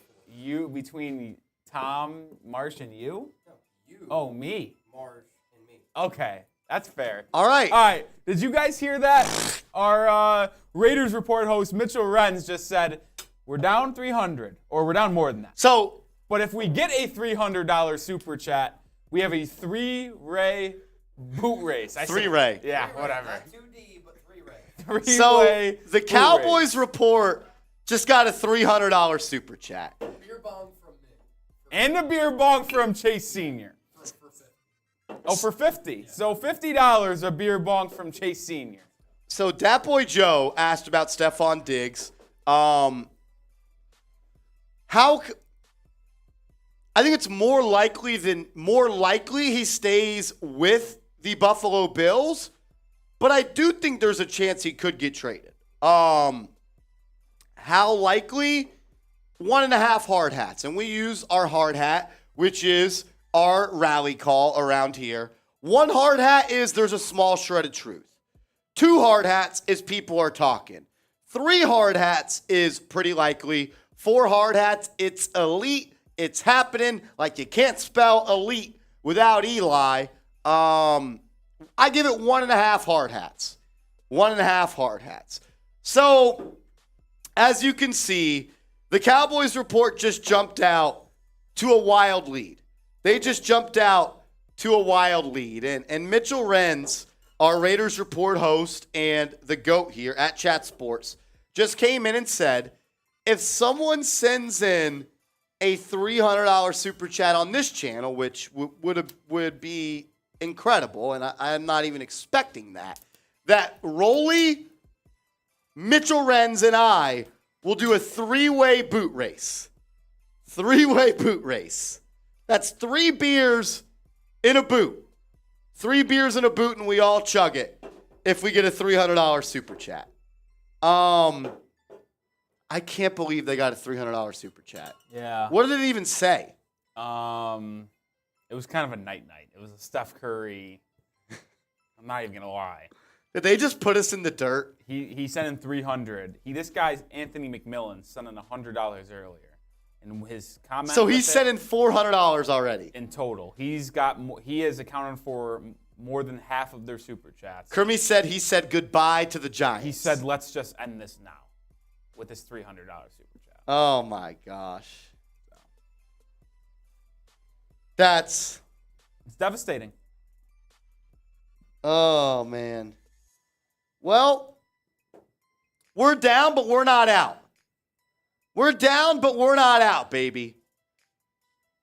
Between Tom, Marsh, and you? No, you, Oh, me. Marsh, and me. Okay, that's fair. All right. All right. Did you guys hear that? Our Raiders report host, Mitchell Renz, just said, we're down 300, or we're down more than that. So But if we get a $300 super chat, we have a 3-ray boot race. Three-ray. Yeah, whatever. Not 2D, but 3-way. Three-way the boot Cowboys race. report just got a $300 super chat. Beer bong from me. And a beer bong from Chase Sr. For 50. Oh, for 50. So $50 a beer bong from Chase Sr. So Dat Boy Joe asked about Stefon Diggs. I think it's more likely he stays with the Buffalo Bills, but I do think there's a chance he could get traded. How likely? 1.5 hard hats, and we use our hard hat, which is our rally call around here. 1 hard hat is there's a small shred of truth. 2 hard hats is people are talking. 3 hard hats is pretty likely. 4 hard hats, it's elite. It's happening. Like you can't spell elite without Eli. I give it 1.5 hard hats. 1.5 hard hats. So, as you can see, the Cowboys report just jumped out to a wild lead. They just jumped out to a wild lead. And Mitchell Renz, our Raiders Report host and the GOAT here at Chat Sports, just came in and said, if someone sends in a $300 super chat on this channel, which would be incredible, and I'm not even expecting that Rolly, Mitchell Renz, and I will do a 3-way boot race. 3-way boot race. That's 3 beers in a boot. 3 beers in a boot, and we all chug it if we get a $300 super chat. I can't believe they got a $300 super chat. Yeah. What did it even say? It was kind of a night-night. It was a Steph Curry. I'm not even going to lie. Did they just put us in the dirt? He sent in 300. This guy's Anthony McMillan sent in $100 earlier. And his comment. So he's sent in $400 already. In total. He has accounted for more than half of their super chats. Kermie said he said goodbye to the Giants. He said, let's just end this now with this $300 super chat. Oh, my gosh. It's devastating. Oh, man. Well, we're down, but we're not out. We're down, but we're not out, baby.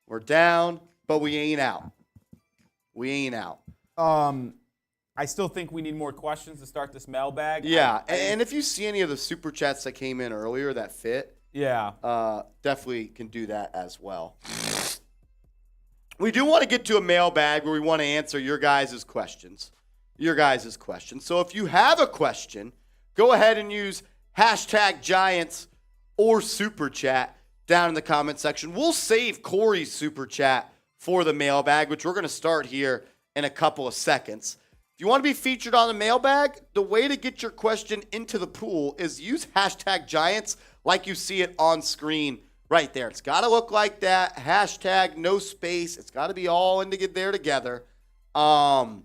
We're down, but we ain't out. We ain't out. I still think we need more questions to start this mailbag. Yeah, and if you see any of the super chats that came in earlier that fit, definitely can do that as well. We do want to get to a mailbag where we want to answer your guys' questions. So if you have a question, go ahead and use #Giants or Super Chat down in the comment section. We'll save Corey's Super Chat for the mailbag, which we're going to start here in a couple of seconds. If you want to be featured on the mailbag, the way to get your question into the pool is use #Giants like you see it on screen right there. It's got to look like that. Hashtag, no space. It's got to be all in there together. Or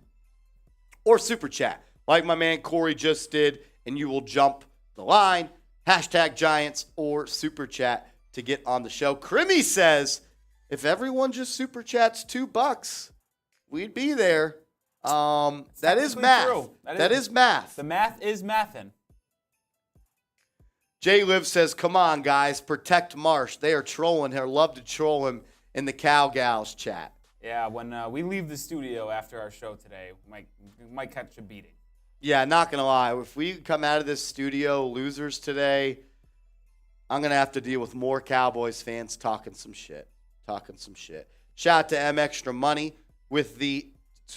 Super Chat, like my man Corey just did, and you will jump the line. #Giants or Super Chat to get on the show. Crimmy says, if everyone just Super Chats $2, we'd be there. That is math. True. That is math. The math is mathin'. Jay Liv says, come on, guys, protect Marsh. They are trolling him. Love to troll him in the Cowgals chat. Yeah, when we leave the studio after our show today, we might catch a beating. Yeah, not going to lie. If we come out of this studio losers today, I'm going to have to deal with more Cowboys fans talking some shit. Shout out to M Extra Money with the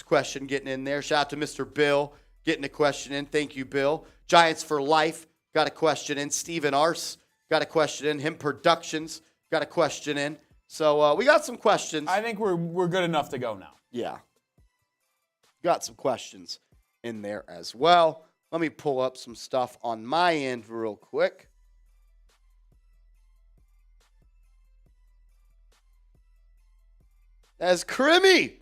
question getting in there. Shout out to Mr. Bill getting a question in. Thank you, Bill. Giants for Life got a question in. Steven Arce got a question in. Him Productions got a question in. So we got some questions. I think we're good enough to go now. Yeah. Got some questions in there as well. Let me pull up some stuff on my end real quick. That's Crimmy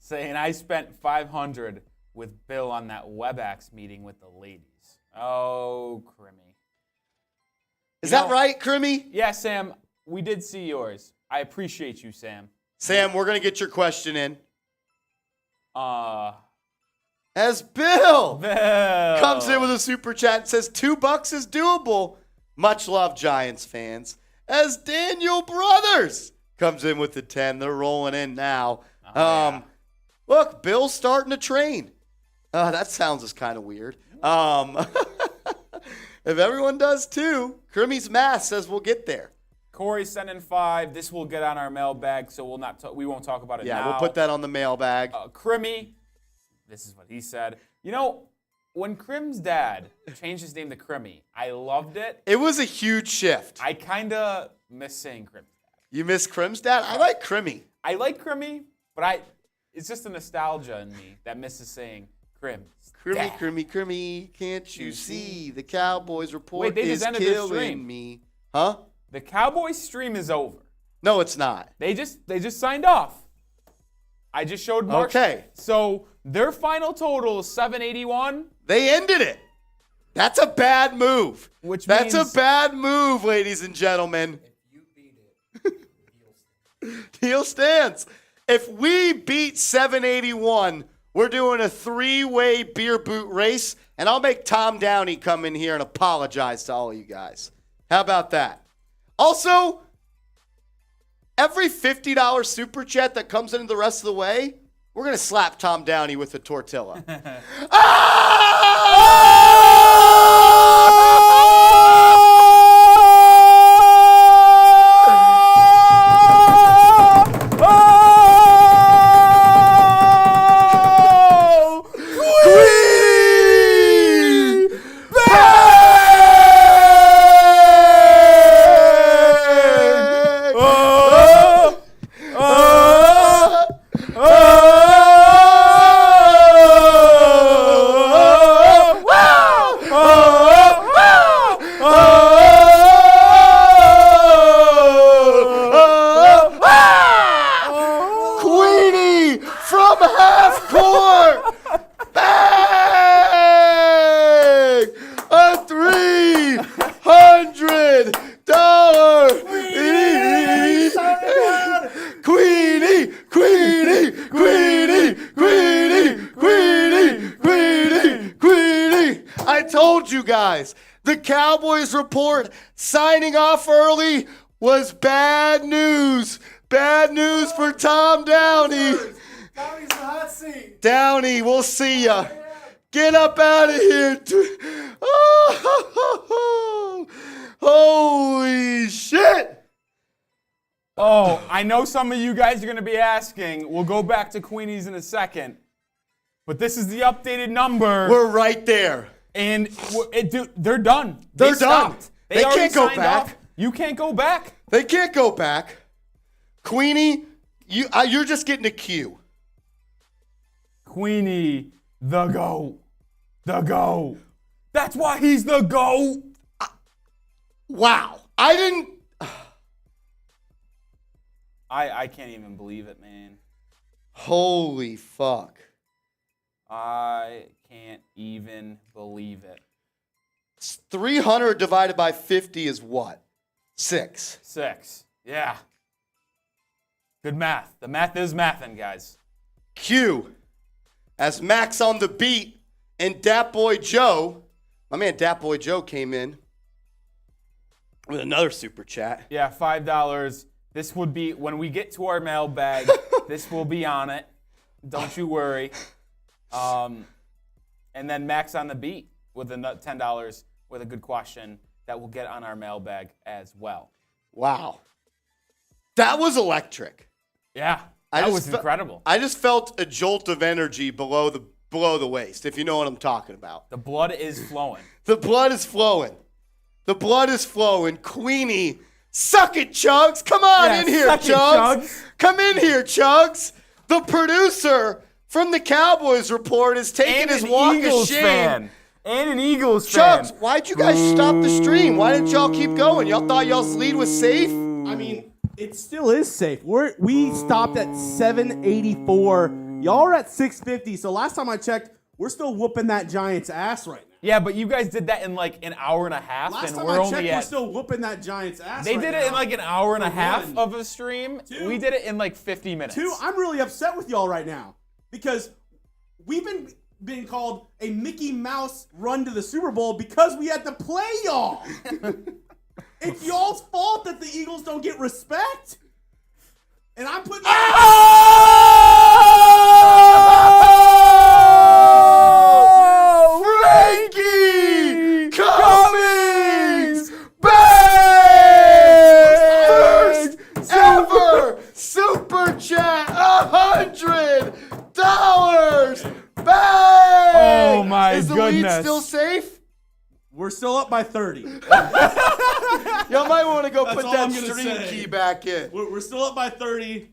saying I spent $500 with Bill on that WebEx meeting with the ladies. Oh, Crimmy. Is that right, Crimmy? Yeah, Sam. We did see yours. I appreciate you, Sam. Sam, we're going to get your question in. as Bill Bill comes in with a super chat and says $2 is doable. Much love, Giants fans. As Daniel Brothers comes in with the 10. They're rolling in now. Yeah. Look, Bill's starting to train. That sounds just kind of weird. If everyone does too, Crimmy's math says we'll get there. Corey sent in 5. This will get on our mailbag, so we won't talk about it now. Yeah, we'll put that on the mailbag. Crimmy, this is what he said. You know, when Crim's dad changed his name to Crimmy, I loved it. It was a huge shift. I kind of miss saying Crim's dad. You miss Crim's dad? I like Crimmy. I like Crimmy, but it's just a nostalgia in me that misses saying Crim's dad. Crimmy, can't you see the Cowboys report Wait, they is just ended their killing stream. me? Huh? The Cowboys stream is over. No, it's not. They just signed off. I just showed Mark. Okay. So their final total is 781. They ended it. That's a bad move. That's means a bad move, ladies and gentlemen. If you beat it, Deal stands. If we beat 781, we're doing a 3-way beer boot race, and I'll make Tom Downey come in here and apologize to all of you guys. How about that? Also, every $50 super chat that comes in the rest of the way, we're going to slap Tom Downey with a tortilla. The Cowboys report signing off early was bad news. Bad news for Tom Downey. Downey's the hot seat. Downey, we'll see ya. Get up out of here. Oh, holy shit. Oh, I know some of you guys are going to be asking. We'll go back to Queenie's in a second. But this is the updated number. We're right there. And they're done. They're done. Stopped. They already can't go signed back. off. You can't go back. They can't go back. Queenie, you're just getting a cue. Queenie, the GOAT. The GOAT. That's why he's the GOAT. Wow. I didn't. I can't even believe it, man. Holy fuck. I can't even believe it. 300 divided by 50 is what? 6. 6. Yeah. Good math. The math is mathin', guys. Q. As Max on the beat and Dat Boy Joe, my man Dat Boy Joe came in with another super chat. Yeah, $5. This would be, when we get to our mailbag, this will be on it. Don't you worry. And then Max on the beat with $10 with a good question that will get on our mailbag as well. Wow. That was electric. Yeah, that was incredible. I just felt a jolt of energy below the waist, if you know what I'm talking about. The blood is flowing. The blood is flowing. The blood is flowing. Queenie, suck it, Chugs. Come on in here, Chugs. Come in here, Chugs. The producer from the Cowboys report is taking his walk of shame. And an Eagles fan. Chugs, why'd you guys stop the stream? Why didn't y'all keep going? Y'all thought y'all's lead was safe? I mean, it still is safe. We stopped at 784. Y'all are at 650. So last time I checked, we're still whooping that Giants' ass right now. Yeah, but you guys did that in like an hour and a half. Last and time we're I only checked, at, we're still whooping that Giants' ass They right did now. it in like an hour and a half one. of a stream. Two. We did it in like 50 minutes. 2, I'm really upset with y'all right now because we've been been called a Mickey Mouse run to the Super Bowl because we had to play y'all. It's y'all's fault that the Eagles don't get respect. And I'm putting. Frankie Cummings back! First ever Super Chat $100 back! Oh my Is the goodness. lead still safe? We're still up by 30. Y'all might want to go That's put all that I'm gonna stream say. key back in. We're still up by 30.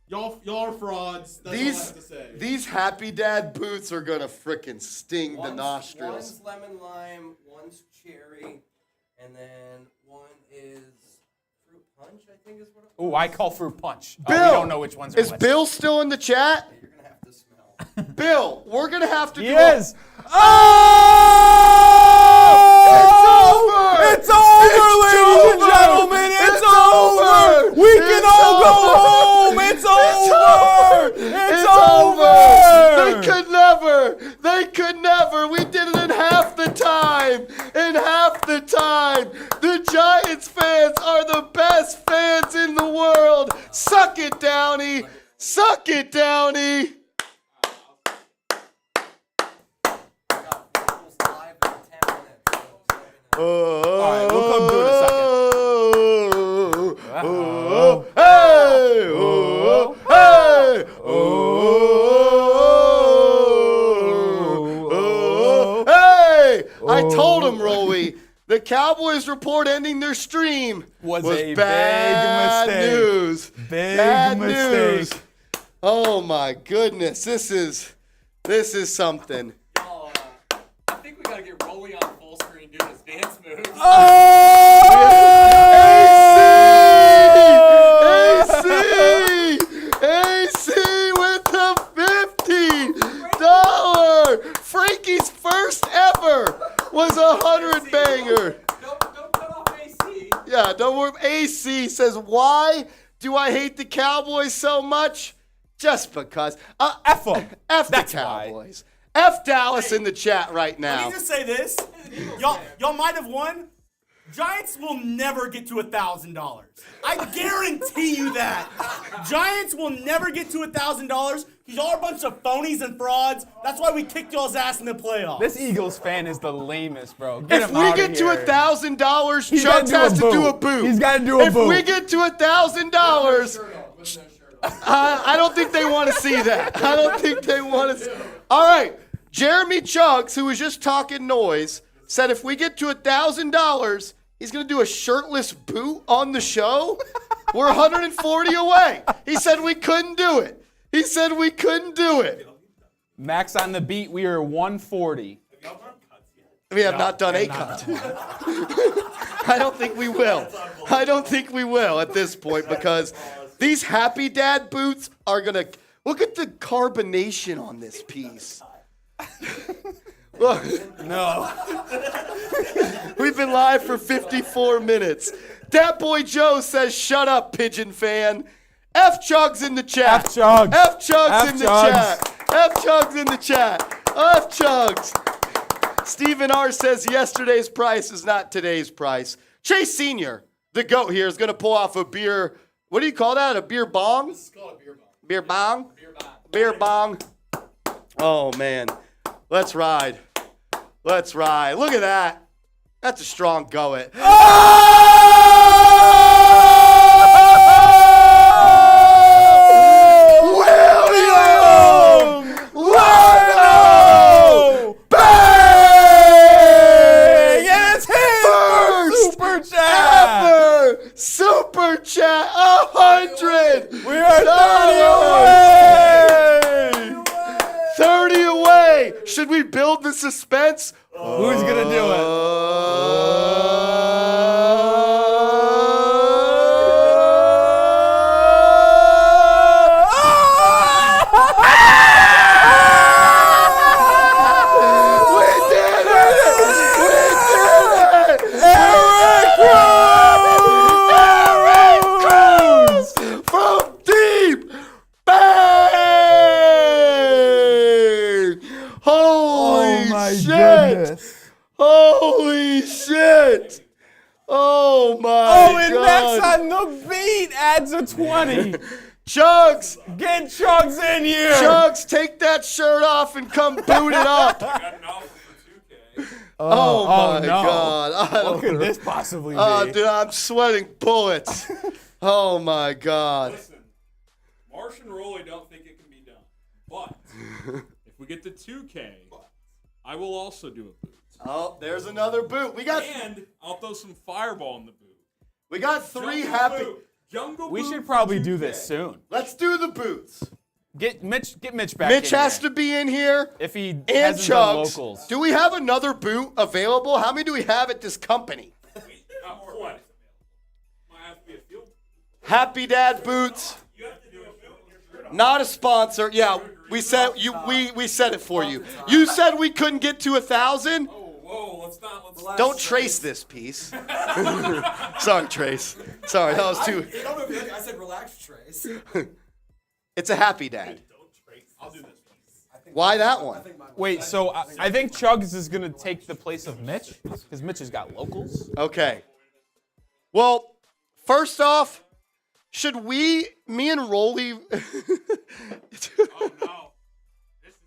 Y'all are frauds. That's all I have to say. These Happy Dad boots are gonna frickin' sting the nostrils. One's lemon lime, one's cherry, and then one is fruit punch, I think is what it was. Ooh, I call fruit punch. Bill, We don't know which ones are is which. Bill still in the chat? You're going to have to smell. Bill, we're gonna have to He do is. It's over! Ladies and gentlemen. It's over. We can all go home. It's over. It's over. They could never. We did it in half the time. The Giants fans are the best fans in the world. Suck it, Downey. Suck it, Downey. Eagles live in 10 minutes. So All right, we'll come do it in a second. I told him, Rolly, the Cowboys report ending their stream Was a bad big mistake. news. Big Bad mistake. news. Oh my goodness, this is something. y'all, I think we got to get Rolly on full screen doing his dance moves. AC with the $50. Frankie's first ever was a 100 banger. Don't cut off AC. Yeah, don't worry. AC says, why do I hate the Cowboys so much? Just because. F them. F the That's why. Cowboys. F Dallas in the chat right Let now. me just say this. Y'all might have won. Giants will never get to $1,000. I guarantee you that. Giants will never get to $1,000 because y'all are a bunch of phonies and frauds. That's why we kicked y'all's ass in the playoffs. This Eagles fan is the lamest, bro. Get If him we outta get to here. $1,000, He's gotta Chucks do a has to do a boot. boot. He's gotta do a boot. If we get to $1,000, I don't think they want to see that. I don't think they want to see. All right. Jeremy Chucks, who was just talking noise, said if we get to $1,000, he's going to do a shirtless boot on the show. We're 140 away. He said we couldn't do it. Max on the beat, we are 140. We have not done a cut. I don't think we will. At this point because these Happy Dad boots are going to... Look at the carbonation on this piece. Look. No. We've been live for 54 minutes. Dat Boy Joe says, shut up, Pigeon fan. F Chugs in the chat. F Chugs. F Chugs in the Chugs. chat. F Chugs in the chat. F Chugs. Stephen R. says, yesterday's price is not today's price. Chase Sr., the GOAT here, is going to pull off a beer. What do you call that? A beer bong? This is called a beer bong. Beer bong? Beer bong. Beer bong. Oh, man. Let's ride. Look at that. That's a strong go it. William Leno! Bang! Yeah, it's his First super chat. ever Super Chat 100! We are 30 away. 30 away! Should we build the suspense? Who's gonna do it? From deep. Bang! 8 adds a 20. Chugs, Get Chugs in here. Chugs, take that shirt off and come boot it up. I got an offer for 2K. Oh my no. God. I What don't could know. this possibly be? Oh, dude, I'm sweating bullets. Oh my God. Listen, Marsh and Rolly don't think it can be done. But if we get the 2K, I will also do a boot. Oh, there's another boot. And I'll throw some fireball in the boot. We got 3 Jungle happy. boot. Jungle We boot should for probably do 2K. this soon. Let's do the boots. Get Mitch back Mitch in has here. to be in here. If he And hasn't done Chugs. locals. Do we have another boot available? How many do we have at this company? What? Might have to be a field. Happy Dad boots. Not a sponsor. Yeah, we said we said it for you. You said we couldn't get to 1,000. Oh, whoa, let's Don't trace this piece. Sorry, Trace. Sorry, that was too. I said relax, Trace. It's a Happy Dad. I'll do this one. Why that one? Wait, so I think Chugs is going to take the place of Mitch because Mitch has got locals. Okay. Well, first off, should me and Rolly? Oh, no.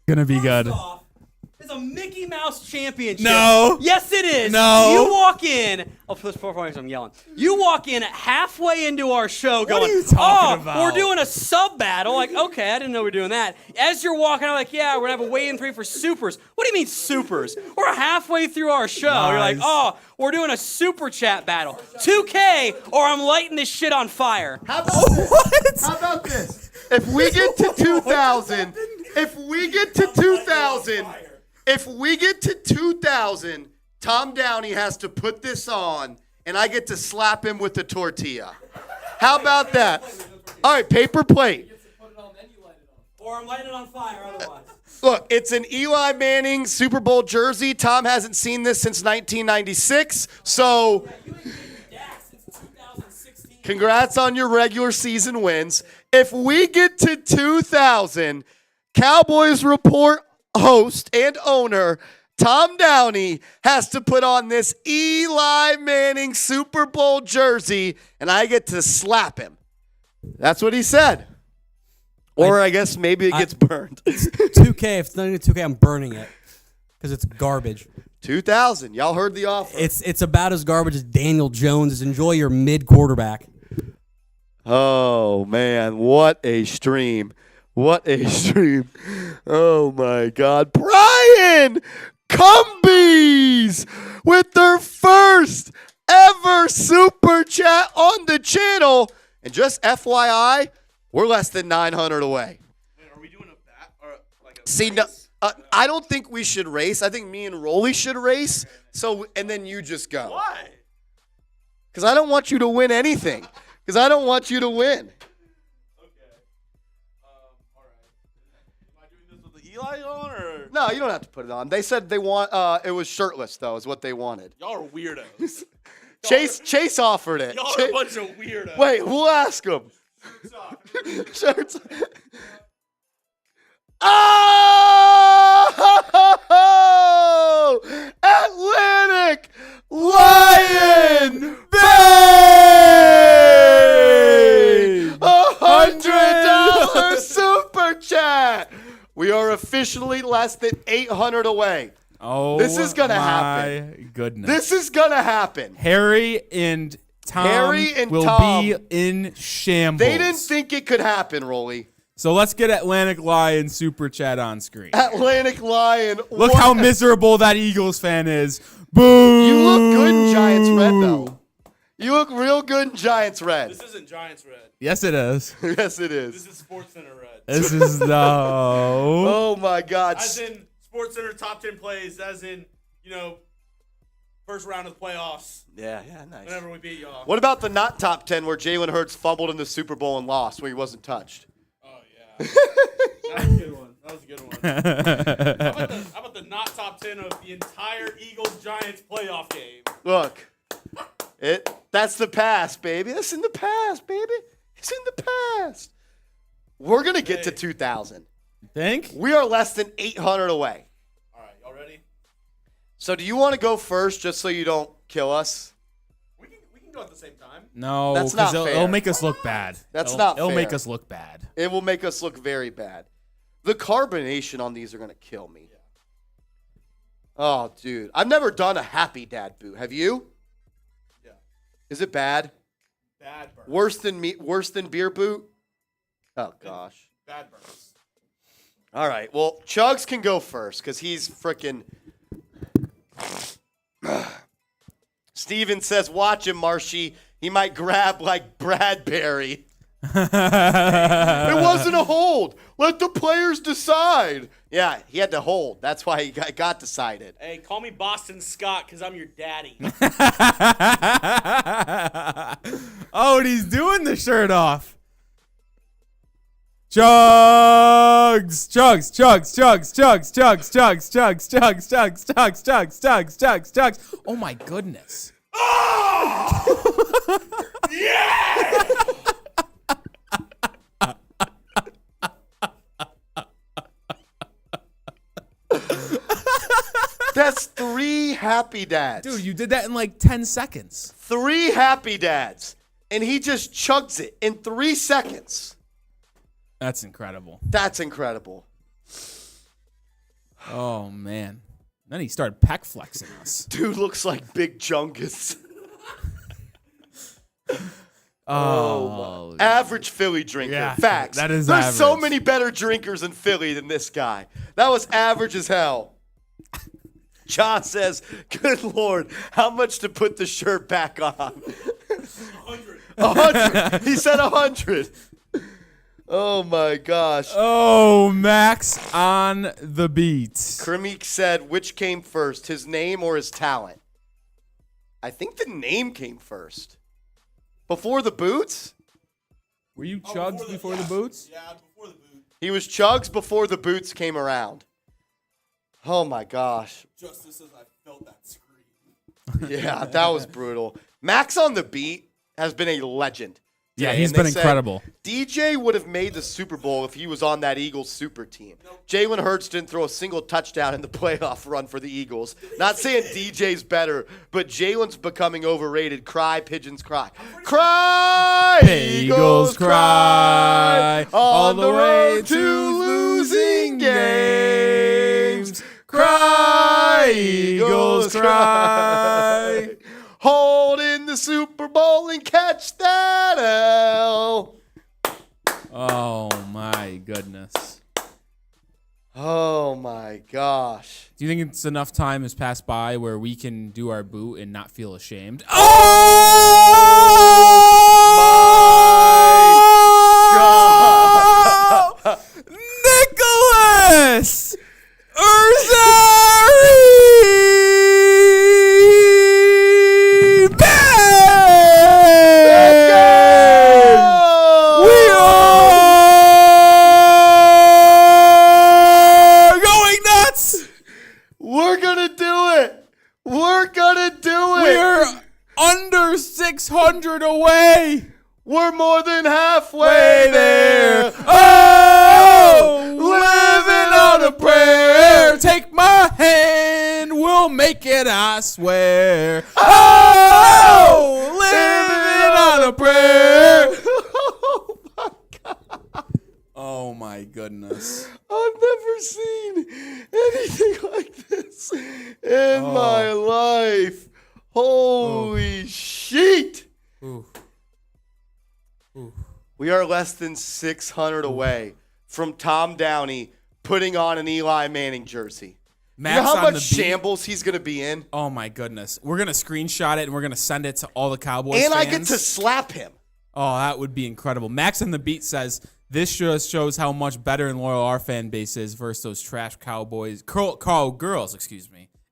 Going to be First off, it's a Mickey Mouse championship. No. Yes, it is. No. You walk in. Oh, before I'm yelling. You walk in halfway into our show going, are you talking about? We're doing a sub battle. Like, okay, I didn't know we were doing that. As you're walking, I'm like, yeah, we're going to have a weigh-in 3 for supers. What do you mean supers? We're halfway through our show. You're like, Nice. oh, we're doing a super chat battle. 2K or I'm lighting this shit on fire. How about this? How about this? If we get to 2,000, if we get to 2,000, Tom Downey has to put this on, and I get to slap him with the tortilla. How about that? All right, paper plate. Or I'm lighting it on fire otherwise. Look, it's an Eli Manning Super Bowl jersey. Tom hasn't seen this since 1996, so congrats on your regular season wins. If we get to 2,000, Cowboys Report host and owner Tom Downey has to put on this Eli Manning Super Bowl jersey, and I get to slap him. That's what he said. Or I guess maybe it gets burned. 2K. If it's not even 2K, I'm burning it because it's garbage. 2,000. Y'all heard the offer. It's about as garbage as Daniel Jones. Enjoy your mid quarterback. Oh, man. What a stream. What a stream. Oh, my God. Brian Cumbies with their first ever super chat on the channel. And just FYI, we're less than 900 away. Wait, are we doing a bat or like a See, no, I don't think we should race. I think me and Rolly should race. So, and then you just go. Why? Because I don't want you to win anything. Because I don't want you to win. Okay. All right. Am I doing this with the Eli on or? No, you don't have to put it on. They said they want. It was shirtless though, is what they wanted. Y'all are weirdos. Chase offered it. Y'all are a bunch of weirdos. Wait, we'll ask him. Shirts. Oh! Atlantic Lion Bay! $100 super chat. We are officially less than 800 away. Oh, This is gonna happen. My goodness. This is gonna happen. Harry and Tom will Tom. be in shambles. They didn't think it could happen, Rolly. So let's get Atlantic Lion super chat on screen. Atlantic Lion. Look what- how miserable that Eagles fan is. Boo! You look good in Giants red, though. You look real good in Giants red. This isn't Giants red. Yes, it is. Yes, it This is. is Sports Center red. This is no. Oh my God. As in Sports Center top 10 plays. As in, first round of the playoffs. Yeah, nice. Whenever we beat y'all. What about the not top 10 where Jalen Hurts fumbled in the Super Bowl and lost, where he wasn't touched? Oh yeah. That was a good one. How about the not top 10 of the entire Eagles-Giants playoff game? Look, that's the past, baby. That's in the past, baby. It's in the past. We're gonna get to 2,000. Think? We are less than 800 away. All right, y'all ready? So do you want to go first, just so you don't kill us? We can can go at the same time. No, That's because not fair. it'll make us look bad. That's It'll- not It'll make fair. us look bad. It will make us look very bad. The carbonation on these are going to kill me. Oh, dude. I've never done a Happy Dad boot. Have you? Yeah. Is it bad? Bad burns. Worse than beer boot? Oh, gosh. Bad burns. All right. Well, Chugs can go first because he's freaking. Steven says, watch him, Marshy. He might grab like Bradbury. It wasn't a hold. Let the players decide. Yeah, he had to hold. That's why he got decided. Hey, call me Boston Scott because I'm your daddy. Oh, and he's doing the shirt off. Chugs, chugs, chugs, chugs, chugs, chugs, chugs, chugs, chugs, chugs, chugs, chugs, chugs, chugs, chugs. Oh my goodness. That's 3 Happy Dads. Dude, you did that in like 10 seconds. 3 Happy Dads. And he just chugs it in 3 seconds. That's incredible. That's incredible. Oh, man. Then he started pec flexing us. Dude looks like Big Chungus. Oh. Average Philly drinker. Yeah, Facts. that is There's so average. many better drinkers in Philly than this guy. That was average as hell. John says, good Lord, how much to put the shirt back on? 100. 100. He said 100. Oh, my gosh. Oh, Max on the beat. Krimik said, which came first, his name or his talent? I think the name came first. Before the boots? Were you chugs before the boots? Yeah, before the boot. He was Chugs before the boots came around. Oh, my gosh. Just as I felt that scream. Yeah, that was brutal. Max on the beat has been a legend. Yeah, today, he's and they been said incredible. DJ would have made the Super Bowl if he was on that Eagles super team. Jalen Hurts didn't throw a single touchdown in the playoff run for the Eagles. Not saying DJ's better, but Jalen's becoming overrated. Cry, pigeons cry. Cry, Eagles cry on the road to losing games. Cry, Eagles cry. Hold in the Super Bowl and catch that L. Oh, my goodness. Oh, my gosh. Do you think it's enough time has passed by where we can do our boot and not feel ashamed? Oh! Nicholas We are going nuts. We're going to do it. We're going to do it. We're under 600 away. We're more than halfway there. Oh, living on a prayer. Take my hand, we'll make it, I swear. Oh, living on a prayer. Oh my goodness. I've never seen anything like this in my life. Holy shit. Ooh. We are less than 600 away from Tom Downey putting on an Eli Manning jersey. Max you know how on much the beat. shambles he's going to be in? Oh my goodness. We're going to screenshot it and we're going to send it to all the Cowboys And fans. I get to slap him. Oh, that would be incredible. Max on the beat says, this just shows how much better and loyal our fan base is versus those trash Cowboys, girls,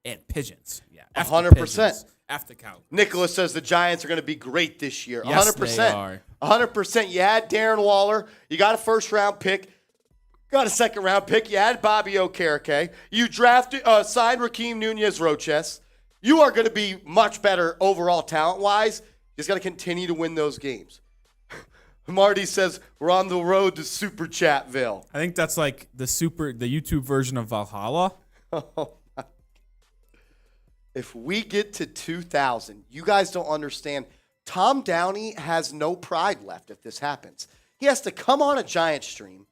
and pigeons. Yeah, 100%. After Cowboys. Nicholas says the Giants are going to be great this year. Yes, 100%. they are. 100%. You had Darren Waller. You got a first-round pick. Got a second-round pick. You had Bobby Okereke. You drafted, signed Rakeem Nunez-Roches. You are going to be much better overall talent-wise. You just got to continue to win those games. Marty says we're on the road to Super Chatville. I think that's like the YouTube version of Valhalla. If we get to 2,000, you guys don't understand. Tom Downey has no pride left if this happens. He has to come on a Giant stream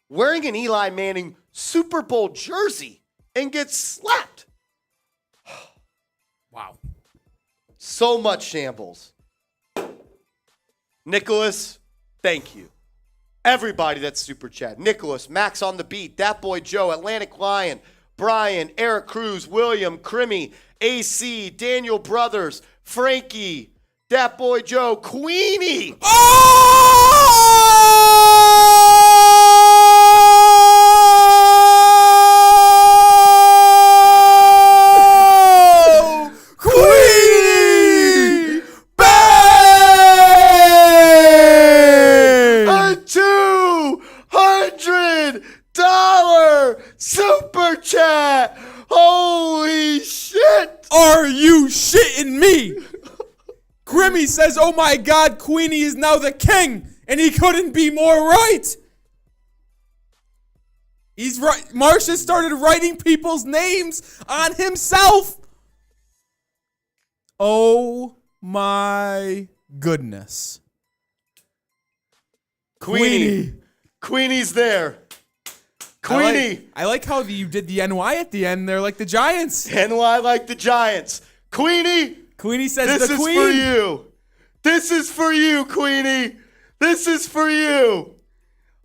wearing an Eli Manning Super Bowl jersey and get slapped. Wow. So much shambles. Nicholas, thank you. Everybody that's super chat. Nicholas, Max on the beat, That Boy Joe, Atlantic Lion, Brian, Eric Cruz, William, Crimmy, AC, Daniel Brothers, Frankie, That Boy Joe, Queenie. Oh! Queenie! Bang! A $200 super chat. Holy shit. Are you shitting me? Grimmy says, oh my God, Queenie is now the king, and he couldn't be more right. He's right. Marsha started writing people's names on himself. Oh my goodness. Queenie's there. Queenie. I like how you did the NY at the end there, like the Giants. NY like the Giants. Queenie. Queenie says This the is queen. for you. This is for you, Queenie. This is for you.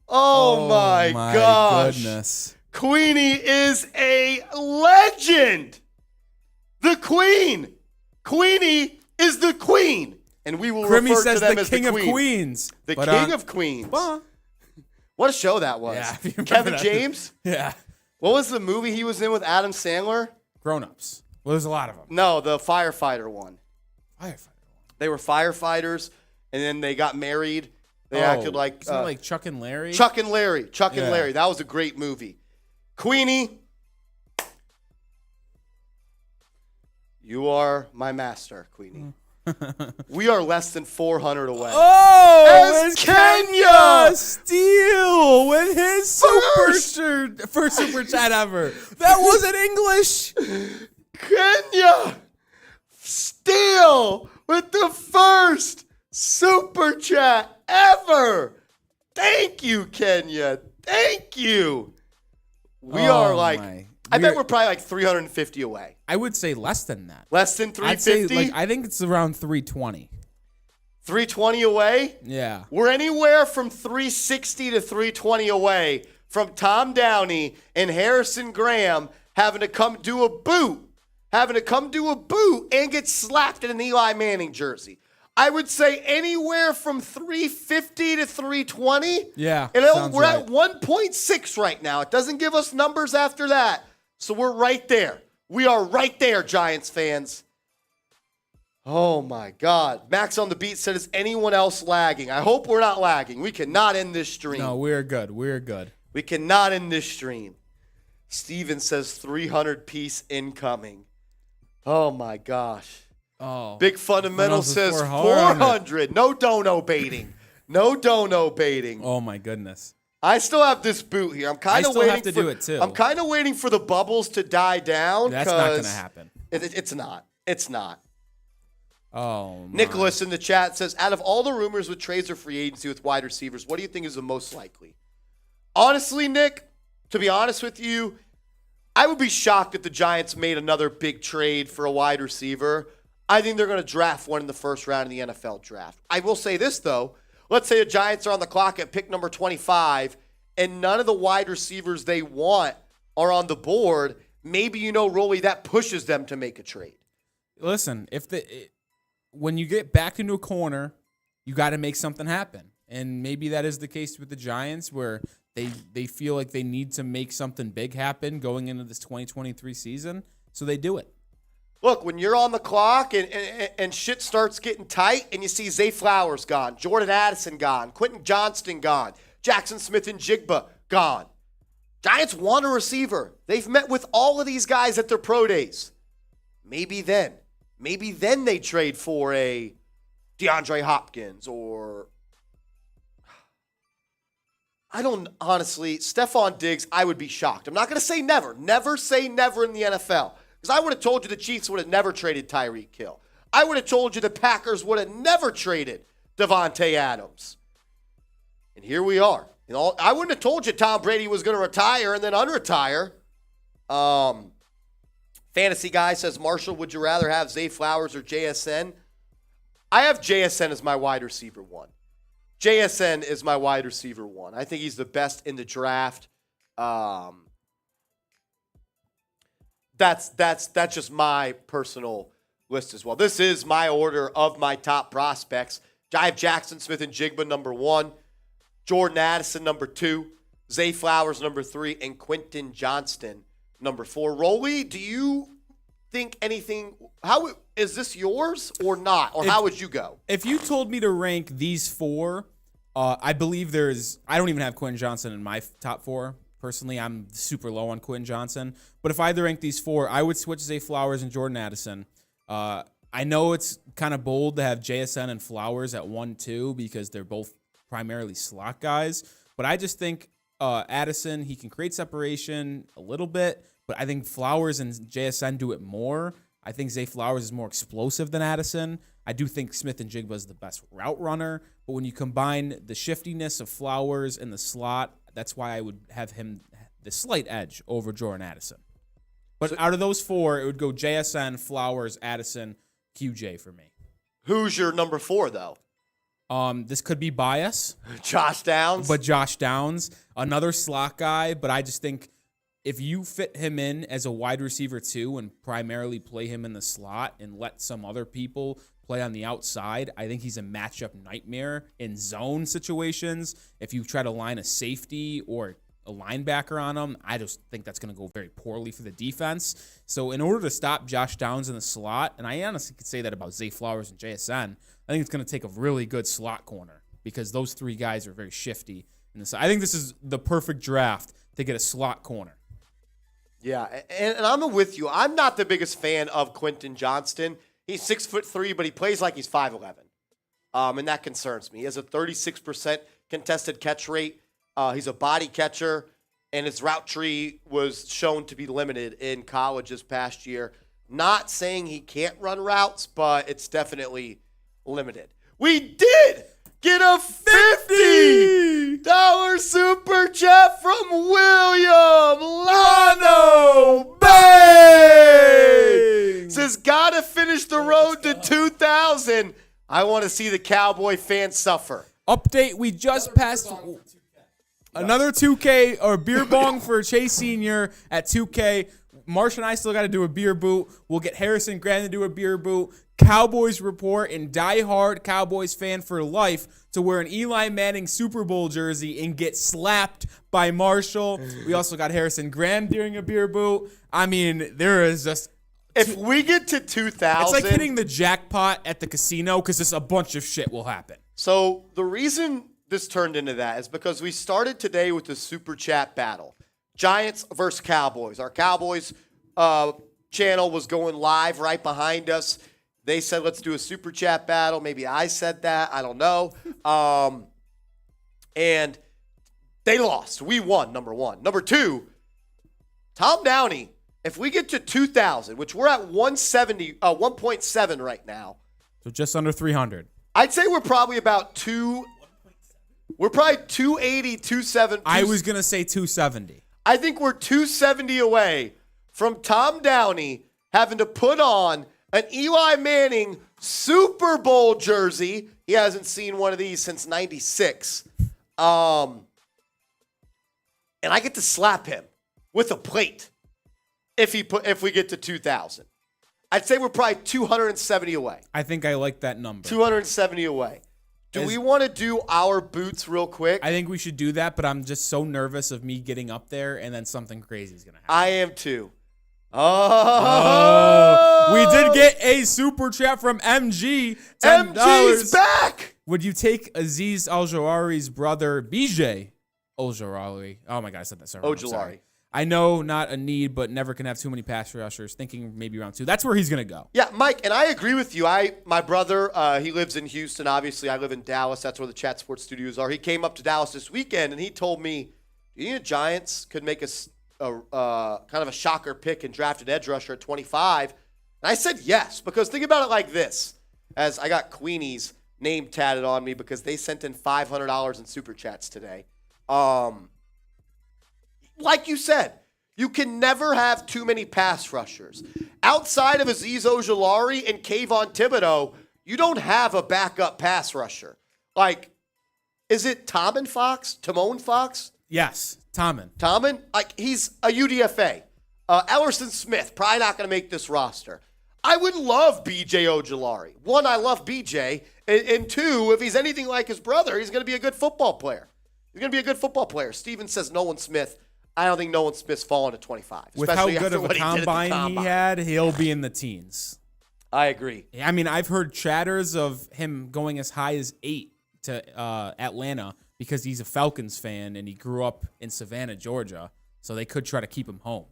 Oh my gosh. Goodness. Queenie is a legend. The queen. Queenie is the queen. And we will Grimmy refer says to them the as king the of queen. queens. The But, king of queens. What a show that was. Yeah, if you remember Kevin that. James? Yeah. What was the movie he was in with Adam Sandler? Grown-ups. Well, there's a lot of them. No, the firefighter one. Firefighter. They were firefighters, and then they got married. They acted like Isn't it like Chuck and Larry? Chuck and Larry. Chuck and Yeah. Larry. That was a great movie. Queenie, you are my master, Queenie. We are less than 400 away. Oh, As it's Kenya Steele with his first super chat ever. That wasn't English. Kenya Steele with the first super chat ever. Thank you, Kenya. Thank you. We are like, I bet we're probably like 350 away. I would say less than that. Less than I'd say 350? I think it's around 320. 320 away? Yeah. We're anywhere from 360 to 320 away from Tom Downey and Harrison Graham having to come do a boot and get slapped in an Eli Manning jersey. I would say anywhere from 350 to 320. Yeah, And sounds we're right. at 1.6 right now. It doesn't give us numbers after that. So we're right there. We are right there, Giants fans. Oh, my God. Max on the beat said, is anyone else lagging? I hope we're not lagging. We cannot end this stream. No, we're good. We're good. We cannot end this stream. Steven says 300 piece incoming. Oh, my gosh. Oh. Big Fundamental Fundamentals is says 400. 400. No dono baiting. No dono baiting. Oh, my goodness. I still have this boot here. I'm kind I of still waiting have to do it, too. I'm kind of waiting for the bubbles to die down. That's not going to happen. It's not. It's not. Oh, my. Nicholas in the chat says, out of all the rumors with trades or free agency with wide receivers, what do you think is the most likely? Honestly, Nick, to be honest with you, I would be shocked if the Giants made another big trade for a wide receiver. I think they're going to draft one in the first round of the NFL draft. I will say this, though. Let's say the Giants are on the clock at pick number 25, and none of the wide receivers they want are on the board. Maybe, Rolly, that pushes them to make a trade. Listen, when you get backed into a corner, you got to make something happen. And maybe that is the case with the Giants, where they feel like they need to make something big happen going into this 2023 season, so they do it. Look, when you're on the clock and shit starts getting tight and you see Zay Flowers gone, Jordan Addison gone, Quentin Johnston gone, Jackson Smith and Jigba gone. Giants want a receiver. They've met with all of these guys at their pro days. Maybe then they trade for a DeAndre Hopkins or Stefon Diggs, I would be shocked. I'm not going to say never. Never say never in the NFL. Because I would have told you the Chiefs would have never traded Tyreek Hill. I would have told you the Packers would have never traded Devontae Adams. And here we are. I wouldn't have told you Tom Brady was going to retire and then unretire. Fantasy guy says, Marshall, would you rather have Zay Flowers or JSN? I have JSN as my wide receiver 1. JSN is my wide receiver 1. I think he's the best in the draft. That's just my personal list as well. This is my order of my top prospects. I have Jackson Smith and Jigba number 1, Jordan Addison number 2, Zay Flowers number 3, and Quentin Johnston number 4. Rolly, do you think anything? How is this yours or not? Or how would you go? If you told me to rank these 4, I believe I don't even have Quentin Johnson in my top 4. Personally, I'm super low on Quentin Johnson. But if I had to rank these 4, I would switch Zay Flowers and Jordan Addison. I know it's kind of bold to have JSN and Flowers at 1-2 because they're both primarily slot guys. But I just think Addison, he can create separation a little bit, but I think Flowers and JSN do it more. I think Zay Flowers is more explosive than Addison. I do think Smith and Jigba is the best route runner, but when you combine the shiftiness of Flowers in the slot, that's why I would have him the slight edge over Jordan Addison. But out of those 4, it would go JSN, Flowers, Addison, QJ for me. Who's your number 4, though? This could be bias. Josh Downs? But Josh Downs, another slot guy, but I just think if you fit him in as a wide receiver 2 and primarily play him in the slot and let some other people play on the outside, I think he's a matchup nightmare in zone situations. If you try to line a safety or a linebacker on him, I just think that's going to go very poorly for the defense. So in order to stop Josh Downs in the slot, and I honestly could say that about Zay Flowers and JSN, I think it's going to take a really good slot corner because those 3 guys are very shifty. I think this is the perfect draft to get a slot corner. Yeah, and I'm with you. I'm not the biggest fan of Quentin Johnston. He's 6'3", but he plays like he's 5'11", and that concerns me. He has a 36% contested catch rate. He's a body catcher, and his route tree was shown to be limited in college this past year. Not saying he can't run routes, but it's definitely limited. We did get a $50 super chat from William Lano Bay. Says, gotta finish the road to 2,000. I want to see the Cowboy fans suffer. Update, we just passed another 2K or beer bong for Chase Sr. at 2K. Marsh and I still got to do a beer boot. We'll get Harrison Grant to do a beer boot. Cowboys report and diehard Cowboys fan for life to wear an Eli Manning Super Bowl jersey and get slapped by Marshall. We also got Harrison Graham doing a beer boot. I mean, there is just... If we get to 2,000... It's like hitting the jackpot at the casino because just a bunch of shit will happen. So the reason this turned into that is because we started today with the Super Chat battle. Giants versus Cowboys. Our Cowboys channel was going live right behind us. They said, let's do a Super Chat battle. Maybe I said that. I don't know. And they lost. We won, number 1. Number 2, Tom Downey, if we get to 2,000, which we're at 1.7 right now. So just under 300. I'd say we're probably about 2. We're probably 280, 270. I was going to say 270. I think we're 270 away from Tom Downey having to put on an Eli Manning Super Bowl jersey. He hasn't seen one of these since 96. And I get to slap him with a plate if we get to 2,000. I'd say we're probably 270 away. I think I like that number. 270 away. Do we want to do our boots real quick? I think we should do that, but I'm just so nervous of me getting up there and then something crazy is going to happen. I am too. We did get a super chat from MG. $10. MG's back. Would you take Aziz Al-Jawari's brother, BJ Al-Jawari? Oh my God, I said that. Sorry. Ojulari. I know not a need, but never can have too many pass rushers. Thinking maybe around 2. That's where he's going to go. Yeah, Mike, and I agree with you. My brother, he lives in Houston. Obviously, I live in Dallas. That's where the Chat Sports Studios are. He came up to Dallas this weekend, and he told me, do you think the Giants could make a kind of a shocker pick and draft an edge rusher at 25? And I said yes, because think about it like this. As I got Queenie's name tatted on me because they sent in $500 in Super Chats today. Like you said, you can never have too many pass rushers. Outside of Azeez Ojulari and Kayvon Thibodeau, you don't have a backup pass rusher. Like, is it Timon Fox? Yes, Tommen. Tommen? Like, he's a UDFA. Ellerson Smith, probably not going to make this roster. I would love BJ Ojulari. One, I love BJ. And two, if he's anything like his brother, he's going to be a good football player. Steven says Nolan Smith. I don't think Nolan Smith's fallen to 25. With how good of a combine he had, he'll be in the teens. I agree. I mean, I've heard chatters of him going as high as 8 to Atlanta because he's a Falcons fan and he grew up in Savannah, Georgia. So they could try to keep him home.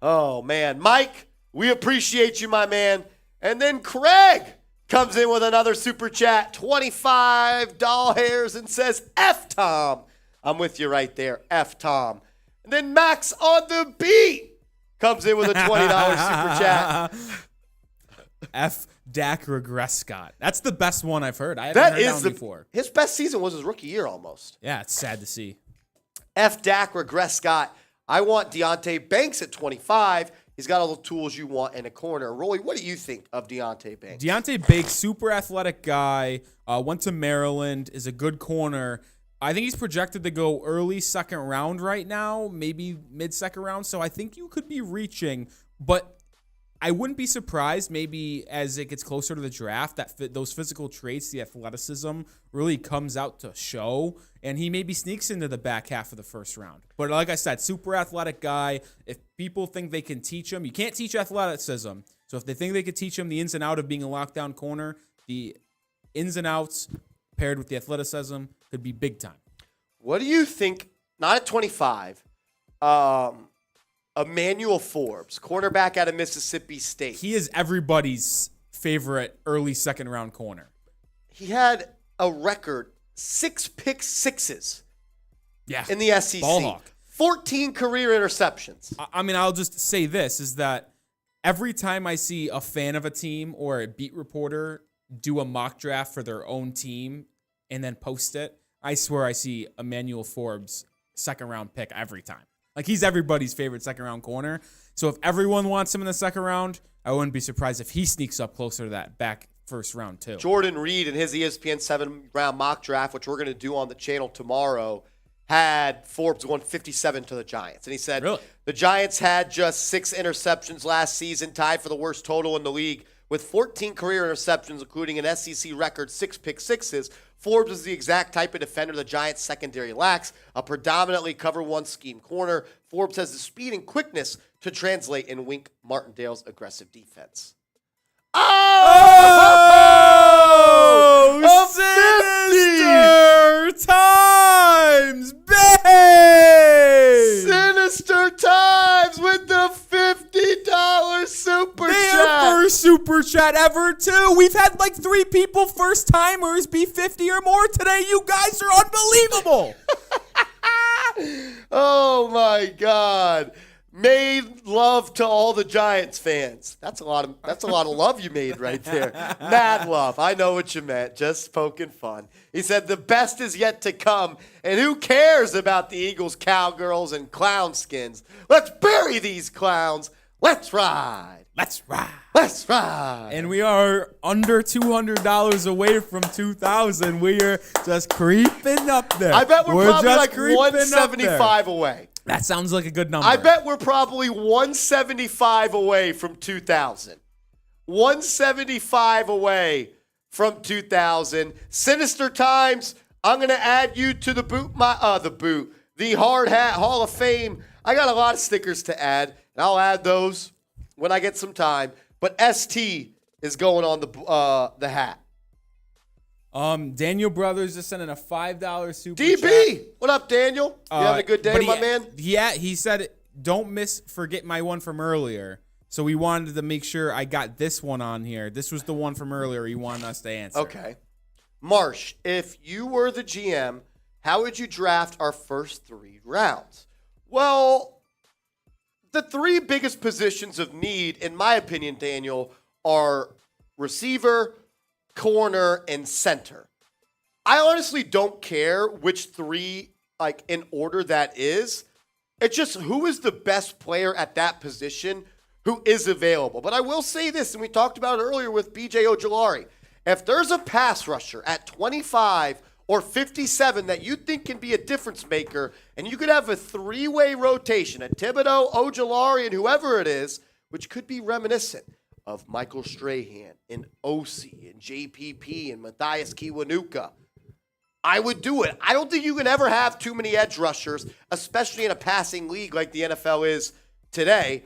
Oh, man. Mike, we appreciate you, my man. And then Craig comes in with another super chat, $25 and says, F Tom. I'm with you right there, F Tom. And then Max on the beat comes in with a $20 super chat. F. Dak Regress Scott. That's the best one I've heard. I haven't heard that one before. His best season was his rookie year almost. Yeah, it's sad to see. F. Dak Regress Scott. I want Deonte Banks at 25. He's got all the tools you want in a corner. Rolly, what do you think of Deonte Banks? Deonte Banks, super athletic guy, went to Maryland, is a good corner. I think he's projected to go early second round right now, maybe mid-second round. So I think you could be reaching, but I wouldn't be surprised maybe as it gets closer to the draft that those physical traits, the athleticism, really comes out to show, and he maybe sneaks into the back half of the first round. But like I said, super athletic guy. If people think they can teach him, you can't teach athleticism. So if they think they could teach him the ins and outs of being a lockdown corner, the ins and outs paired with the athleticism could be big time. What do you think, not at 25, Emmanuel Forbes, quarterback out of Mississippi State? He is everybody's favorite early second round corner. He had a record 6 pick sixes in the SEC. Ball hawk. 14 career interceptions. I mean, I'll just say this, is that every time I see a fan of a team or a beat reporter do a mock draft for their own team and then post it, I swear I see Emmanuel Forbes second round pick every time. Like, he's everybody's favorite second round corner. So if everyone wants him in the second round, I wouldn't be surprised if he sneaks up closer to that back first round too. Jordan Reed in his ESPN 7-round mock draft, which we're going to do on the channel tomorrow, had Forbes going 57 to the Giants. And he said, really? The Giants had just 6 interceptions last season, tied for the worst total in the league, with 14 career interceptions, including an SEC record 6 pick sixes. Forbes is the exact type of defender the Giants secondary lacks, a predominantly cover one scheme corner. Forbes has the speed and quickness to translate in Wink Martindale's aggressive defense. Sinister times, babe! Sinister times with the $50 super Their chat. first super chat ever, too. We've had like 3 people, first timers, be 50 or more today. You guys are unbelievable. Oh my God. Made love to all the Giants fans. That's a lot of love you made right there. Mad love. I know what you meant. Just poking fun. He said the best is yet to come, and who cares about the Eagles, cowgirls, and clown skins? Let's bury these clowns. Let's ride. Let's ride. Let's ride. And we are under $200 away from 2,000. We are just creeping up there. I bet we're probably just like creeping 175 away. That sounds like a good number. I bet we're probably 175 away from 2,000. 175 away from 2,000. Sinister times. I'm gonna add you to the the Hard Hat Hall of Fame. I got a lot of stickers to add, and I'll add those when I get some time. But ST is going on the hat. Daniel Brothers just sent in a $5 super DB, chat. what up, Daniel? You having a good day, my man? Yeah, he said, don't forget my one from earlier. So we wanted to make sure I got this one on here. This was the one from earlier he wanted us to answer. Okay. Marsh, if you were the GM, how would you draft our first 3 rounds? Well, the three biggest positions of need, in my opinion, Daniel, are receiver, corner, and center. I honestly don't care which three, like, in order that is. It's just who is the best player at that position who is available. But I will say this, and we talked about it earlier with B.J. Ojulari. If there's a pass rusher at 25 or 57 that you think can be a difference maker, and you could have a three-way rotation, a Thibodeau, Ojulari, and whoever it is, which could be reminiscent of Michael Strahan and Osi and JPP and Matthias Kiwanuka, I would do it. I don't think you can ever have too many edge rushers, especially in a passing league like the NFL is today.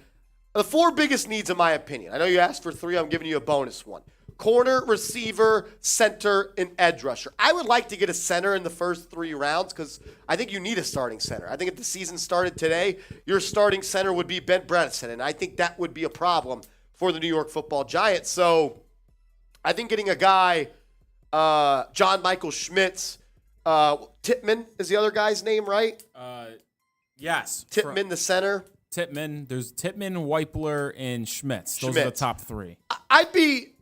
The four biggest needs, in my opinion. I know you asked for three. I'm giving you a bonus one. Corner, receiver, center, and edge rusher. I would like to get a center in the first 3 rounds because I think you need a starting center. I think if the season started today, your starting center would be Ben Bredeson, and I think that would be a problem for the New York Football Giants. So I think getting a guy, John Michael Schmitz, Tippmann is the other guy's name, right? Yes. Tippmann, the center. Tippmann. There's Tippmann, Weipler, and Schmitz. Those are the top 3. I'd be...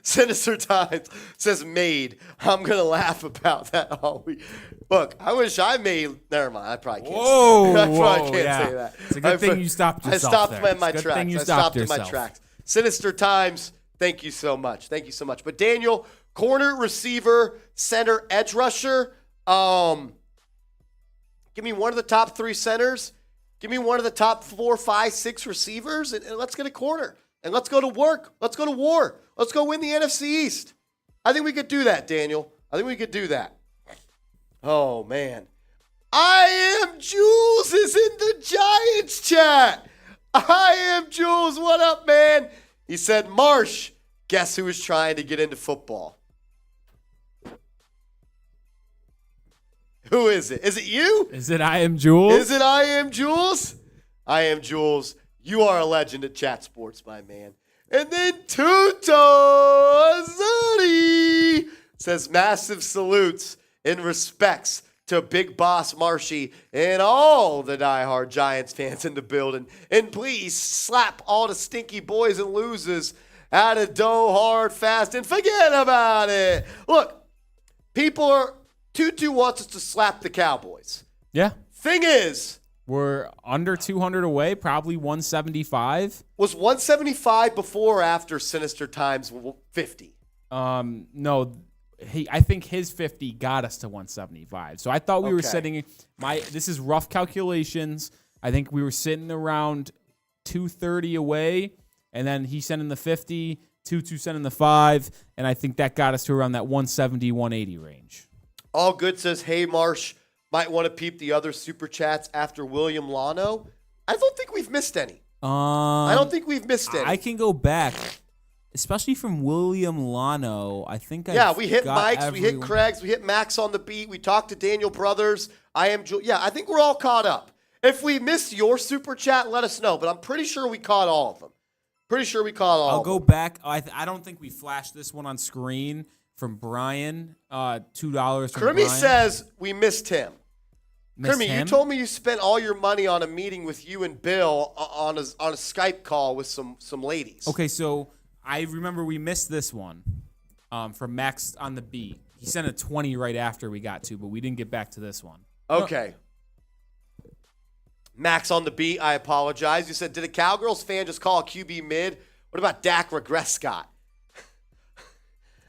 Sinister Times says made. I'm going to laugh about that all week. Look, I wish I made... Never mind. I probably can't, say that. It's a good thing you stopped yourself. I stopped there. in my tracks. I stopped in my tracks. Sinister Times, thank you so much. Thank you so much. But Daniel, corner, receiver, center, edge rusher. Give me one of the top 3 centers. Give me one of the top 4, 5, 6 receivers, and let's get a corner. And let's go to work. Let's go to war. Let's go win the NFC East. I think we could do that, Daniel. I think we could do that. Oh, man. I am Jules is in the Giants chat. I am Jules. What up, man? He said, Marsh, guess who is trying to get into football? Who is it? Is it you? Is it I am Jules? Is it I am Jules? I am Jules. You are a legend at Chat Sports, my man. And then Tuto Azuri says massive salutes and respects to Big Boss Marshy and all the diehard Giants fans in the building. And please slap all the stinky boys and losers out of dough hard fast and forget about it. Look, Tutu wants us to slap the Cowboys. Yeah. Thing is, we're under 200 away, probably 175. Was 175 before or after Sinister Times 50? No, I think his 50 got us to 175. So I thought we were sitting. This is rough calculations. I think we were sitting around 230 away, and then he sent in the 50, Tutu sent in the 5, and I think that got us to around that 170, 180 range. All Good says, hey, Marsh. Might want to peep the other super chats after William Lano. I don't think we've missed any. I don't think we've missed any. I can go back, especially from William Lano. I think we hit Mike's, we hit Craig's, we hit Max on the beat. We talked to Daniel Brothers. I think we're all caught up. If we missed your super chat, let us know. But I'm pretty sure we caught all of them. I'll go back. I don't think we flashed this one on screen from Brian. $2 from Kermie Brian. says we missed him. Kermie, you told me you spent all your money on a meeting with you and Bill on a Skype call with some ladies. Okay, so I remember we missed this one from Max on the beat. He sent a 20 right after we got to, but we didn't get back to this one. Okay. Max on the beat, I apologize. You said, did a Cowgirls fan just call a QB mid? What about Dak regress Scott?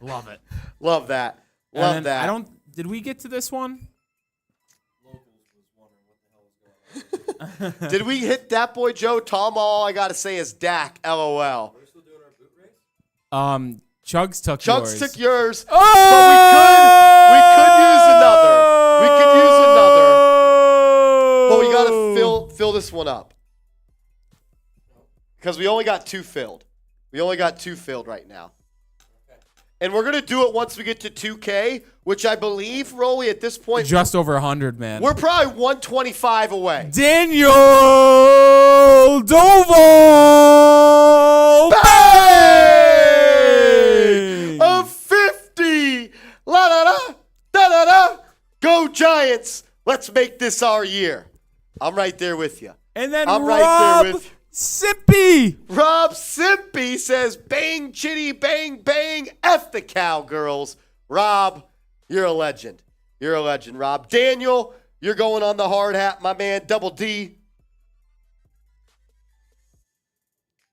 Love it. Love that. Love that. Did we get to this one? Did we hit that boy Joe? Tom, all I got to say is Dak, LOL. Are we still doing our boot race? Chugs took yours. Chugs took yours. Oh! But we could use another. But we got to fill this one up. Because we only got 2 filled. Right now. And we're going to do it once we get to 2K, which I believe, Rolly, at this point... Just over 100, man. We're probably 125 away. Daniel Doval! Bang! A 50! La-da-da! Da-da-da! Go Giants! Let's make this our year. I'm right there with you. And then I'm Rob right there with you. Sippy. Rob Simpy says, bang, chitty, bang, bang, F the Cowgirls. Rob, you're a legend. You're a legend, Rob. Daniel, you're going on the hard hat, my man. Double D.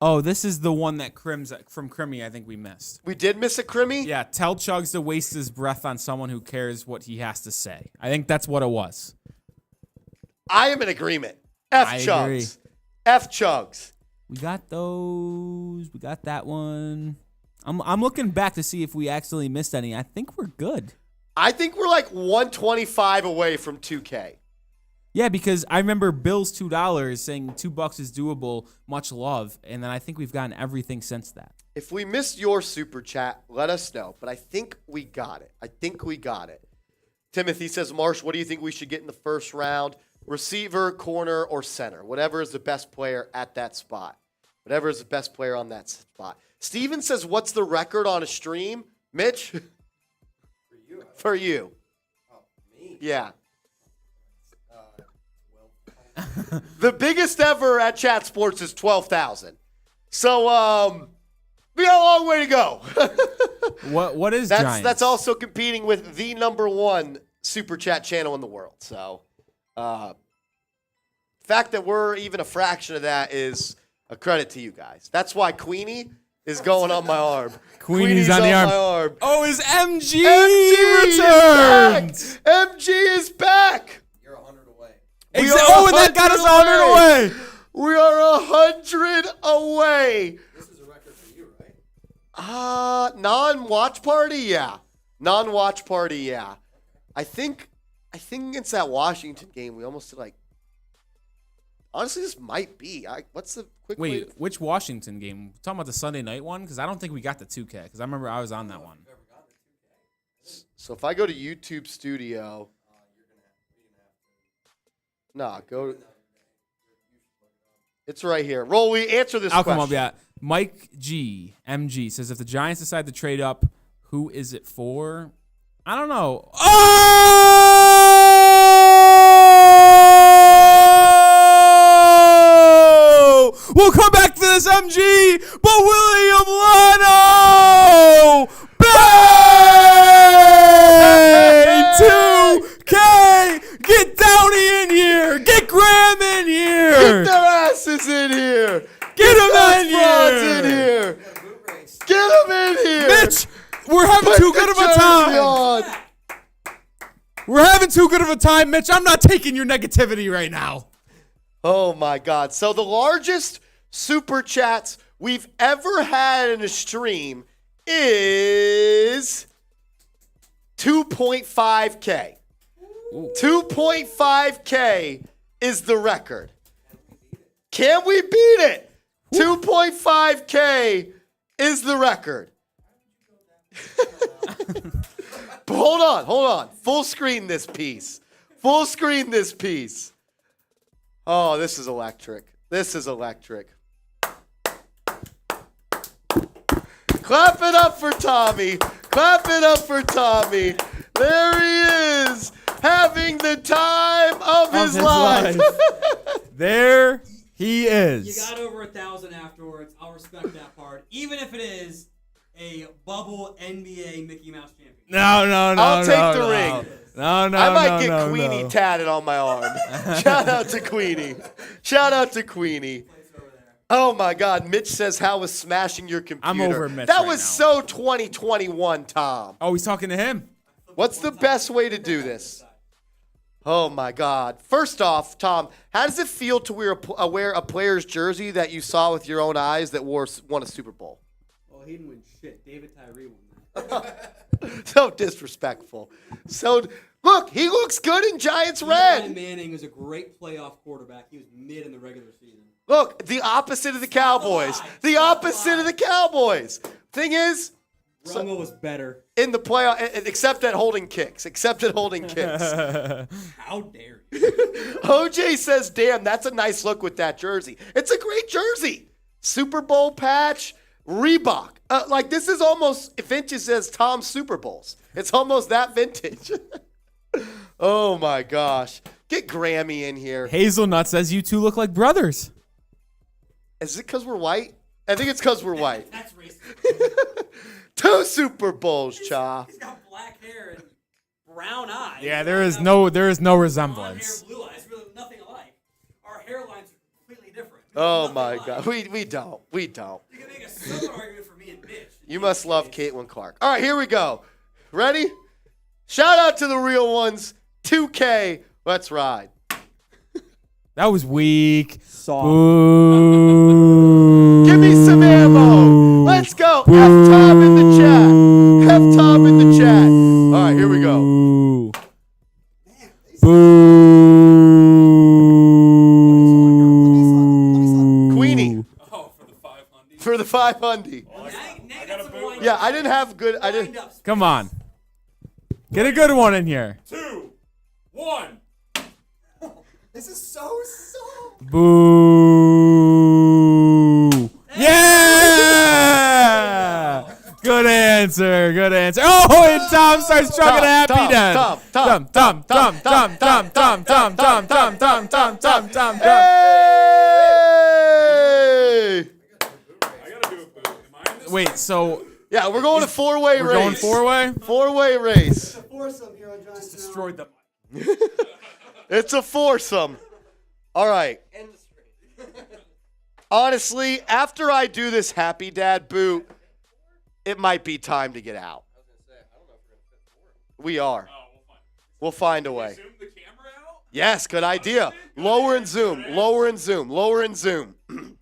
Oh, this is the one that from Crimmy I think we missed. We did miss a Crimmy? Yeah, tell Chugs to waste his breath on someone who cares what he has to say. I think that's what it was. I am in agreement. F I Chugs. agree. F Chugs. We got those. We got that one. I'm looking back to see if we actually missed any. I think we're good. I think we're like 125 away from 2K. Yeah, because I remember Bill's $2 saying $2 is doable, much love, and then I think we've gotten everything since that. If we missed your super chat, let us know. But I think we got it. Timothy says, Marsh, what do you think we should get in the first round? Receiver, corner, or center? Whatever is the best player at that spot. Whatever is the best player on that spot. Steven says, what's the record on a stream? Mitch? For you. Oh, me? Yeah. 12. The biggest ever at Chat Sports is 12,000. So, we got a long way to go. What is Giants? That's also competing with the #1 super chat channel in the world. So, fact that we're even a fraction of that is a credit to you guys. That's why Queenie is going on my arm. Queenie's on the my arm. arm. Oh, is MG returned? returned? MG is back. You're 100 away. We are Oh, and that got us 100 away. We are 100 away. This is a record for you, right? Non-watch party, yeah. Non-watch party, yeah. I think against that Washington game, we almost did like. Honestly, this might be. What's the quick? Wait, which Washington game? We're talking about the Sunday night one? Because I don't think we got the 2K. Because I remember I was on that one. So if I go to YouTube Studio, go. It's right here. Rolly, answer this I'll question. come up, yeah. Mike G, MG, says if the Giants decide to trade up, who is it for? I don't know. Oh! We'll come back to this, MG, but William Lano! Bang! 2K! Get Downey in here! Get Graham in here! Get their asses in here! Get him Those in frauds here! in here! Boot race. Get them in here! Mitch, we're having Put too the good of a jersey time. on. We're having too good of a time, Mitch. I'm not taking your negativity right now. Oh my God. So the largest super chats we've ever had in a stream is 2.5K. 2.5K is the record. Can we beat it? 2.5K is the record. But hold on. Full screen this piece. Oh, this is electric. Clap it up for Tommy. There he is, having the time of his life. There he You is. got over 1,000 afterwards. I'll respect that part, even if it is a bubble NBA Mickey Mouse champion. No. I'll take the ring. No. I might get Queenie tatted on my arm. Shout out to Queenie. Oh my God. Mitch says, how was smashing your computer? I'm over Mitch That right was now. so 2021, Tom. Oh, he's talking to him. What's the best way to do this? Oh my God. First off, Tom, how does it feel to wear a player's jersey that you saw with your own eyes that won a Super Bowl? Well, he didn't win shit. David Tyree won that. So disrespectful. Look, he looks good in Giants Eli red. Manning was a great playoff quarterback. He was mid in the regular season. Look, the opposite of the Cowboys. Thing is, Romo was better. in the playoff, except at holding kicks. How dare you? OJ says, damn, that's a nice look with that jersey. It's a great jersey. Super Bowl patch, Reebok. This is almost vintage as Tom's Super Bowls. It's almost that vintage. Oh, my gosh. Get Grammy in here. Hazelnut says you two look like brothers. Is it because we're white? I think it's because we're white. That's racist. 2 Super Bowls, Cha. He's got black hair and brown eyes. Yeah, there is no Blonde hair, resemblance. blue eyes. Really nothing alike. Our hairlines are completely different. Oh Nothing my alike. God. We don't. We don't. You can make a similar argument for me and Mitch. You must love Caitlin Clark. All right, here we go. Ready? Shout out to the real ones. 2K. Let's ride. That was weak. Soft. Ooh. Give me some ammo. Let's go. F-Tom in the chat. F-Tom in the chat. All right, here we go. Boo. Boo. Queenie Oh, for the 500. for the 500. Now got some wind Yeah, I didn't have good. I didn't. ups. Come on. Get a good one in here. 2, 1. This is so soft. Boo. Yeah. Good answer. Good answer. Oh, and Tom starts chugging a happy dad. Tom. Hey! I gotta do a boot. Am I in this? Wait, so Yeah, we're going to four-way we're race. going four-way? Four-way race. Foursome here on Giants. Destroyed them. It's a foursome. All right. End the stream. Honestly, after I do this happy dad boot, it might be time to get out. I was gonna say, I don't know if we're gonna fit 4. We are. Oh, we'll find. We'll find a way. Zoom the camera out. Yes, good idea. Lower and zoom. Lower and zoom. Lower and zoom. I don't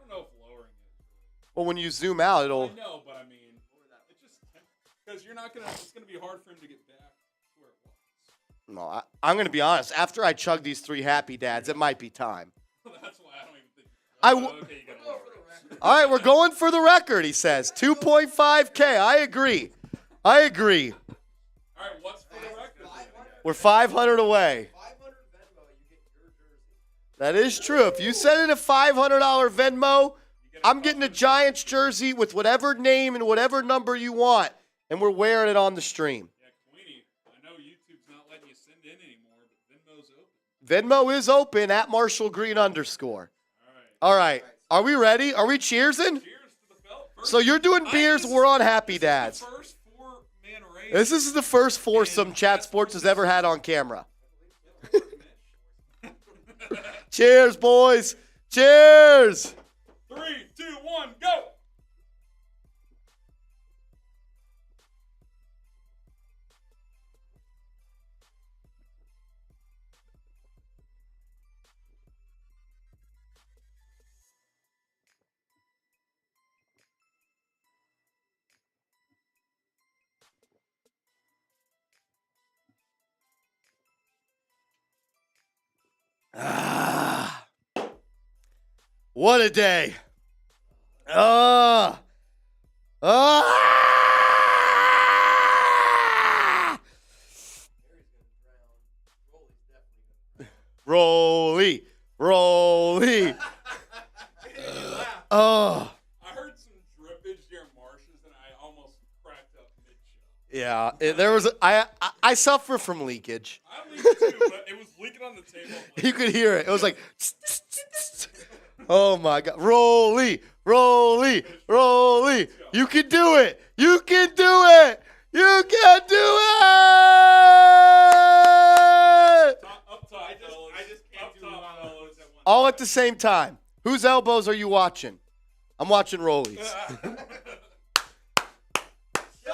know if lowering it. Well, when you zoom out, it'll. I know, but I mean, it just because you're not gonna. It's gonna be hard for him to get back to where it was. No, I'm going to be honest. After I chug these 3 happy dads, it might be time. That's why I don't even think. I Oh, w- okay, you gotta lower it. All right, we're going for the record, he says. 2.5K. I agree. All right, what's for the record? We're 500 away. 500 Venmo, you get your jersey. That is true. If you send in a $500 Venmo, I'm getting a Giants jersey with whatever name and whatever number you want, and we're wearing it on the stream. Yeah, Queenie, I know YouTube's not letting you send in anymore, but Venmo's open. Venmo is open at Marshall Green _. All right. Are we ready? Are we cheersing? Cheers to the felt. First, So you're doing beers, we're on Happy Dads. Dads. First 4-man race. This is the first foursome Chat Sports has ever had on camera. Cheers, boys. Cheers. 3, 2, 1, go. Ah, what a day. Ah. Ah. Rolly. Rolly. Oh. I heard some drippage during Marshes, and I almost cracked up mid-show. Yeah, there was I suffer from leakage. I leaked too, but it was leaking on the table. You could hear it. It was like, oh my God, Rolly, Rolly, Rolly. You can do it. You can do it. You can do it. Up top, I just can't do fellas at once. All at the same time. Whose elbows are you watching? I'm watching Rolly's. Shout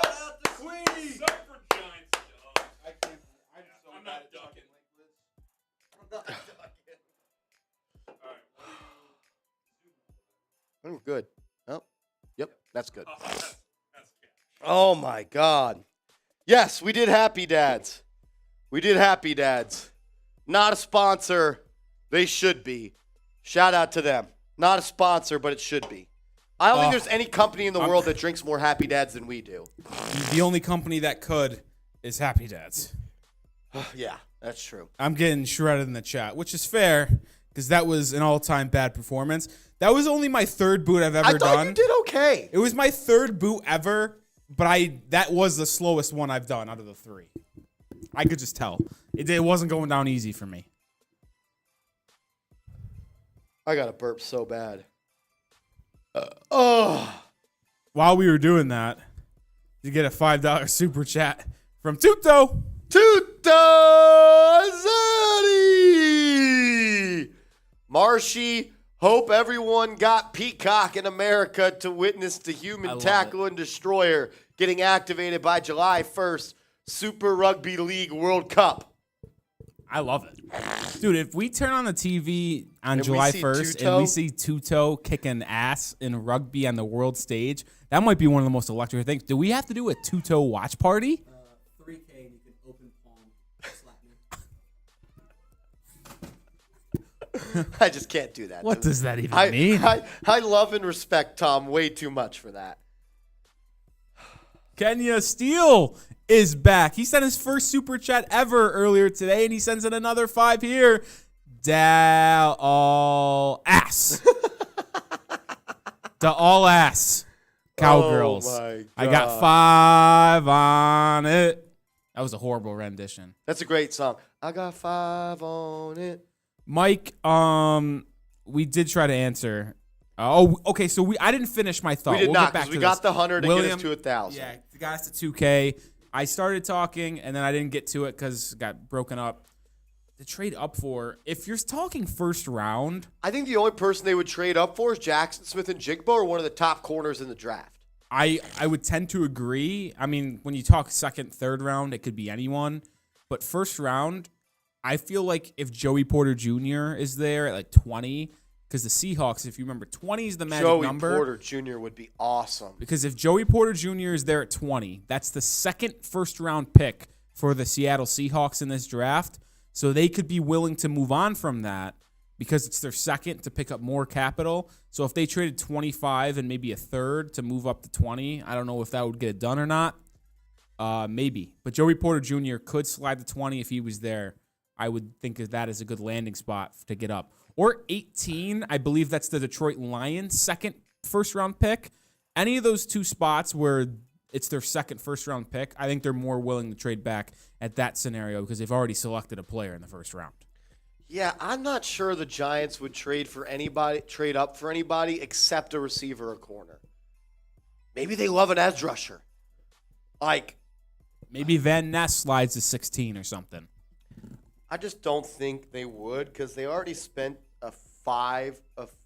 out to Queenie. Suck for Giants, dog. I'm not ducking. All right. Oh, good. Oh, yep, that's good. That's catch. Oh my God. Yes, we did Happy Dads. We did Happy Dads. Not a sponsor. They should be. Shout out to them. Not a sponsor, but it should be. I don't think there's any company in the world that drinks more Happy Dads than we do. The only company that could is Happy Dads. Yeah, that's true. I'm getting shredded in the chat, which is fair because that was an all-time bad performance. That was only my 3rd boot I've ever I thought done. you did okay. It was my 3rd boot ever, but that was the slowest one I've done out of the 3. I could just tell. It wasn't going down easy for me. I got to burp so bad. While we were doing that, you get a $5 super chat from Tuto. Tutazani! Marshy, hope everyone got Peacock in America to witness the human tackle and destroyer getting activated by July 1st, Super Rugby League World Cup. I love it. Dude, if we turn on the TV on And we July see 1st Tuto? and we see Tuto kicking ass in rugby on the world stage, that might be one of the most electric things. Do we have to do a Tuto watch party? 3K and you can open palm slap me. I just can't do that. What does that even mean? I love and respect Tom way too much for that. Kenya Steele is back. He sent his first super chat ever earlier today, and he sends in another 5 here. Da all ass. Da all ass. Cowgirls. Oh my I got 5 on it. That was a horrible rendition. That's a great song. I got 5 on it. Mike, we did try to answer. Okay. So I didn't finish my thought. We did We'll not, get back because to we got this. the 100 to William, get us to 1,000. Yeah, it got us to 2K. I started talking, and then I didn't get to it because it got broken up. To trade up for, if you're talking first round, I think the only person they would trade up for is Jackson Smith and Jigbo, or one of the top corners in the draft. I would tend to agree. I mean, when you talk second, third round, it could be anyone. But first round, I feel like if Joey Porter Jr. is there at like 20, because the Seahawks, if you remember, 20 is the magic Joey number. Porter Jr. would be awesome. Because if Joey Porter Jr. is there at 20, that's the second first-round pick for the Seattle Seahawks in this draft. So they could be willing to move on from that because it's their second to pick up more capital. So if they traded 25 and maybe a third to move up to 20, I don't know if that would get it done or not. Maybe. But Joey Porter Jr. could slide to 20 if he was there. I would think of that as a good landing spot to get up. Or 18, I believe that's the Detroit Lions' second first-round pick. Any of those two spots where it's their second first-round pick, I think they're more willing to trade back at that scenario because they've already selected a player in the first round. Yeah, I'm not sure the Giants would trade up for anybody except a receiver or corner. Maybe they love an edge rusher. Maybe Van Ness slides to 16 or something. I just don't think they would because they already spent a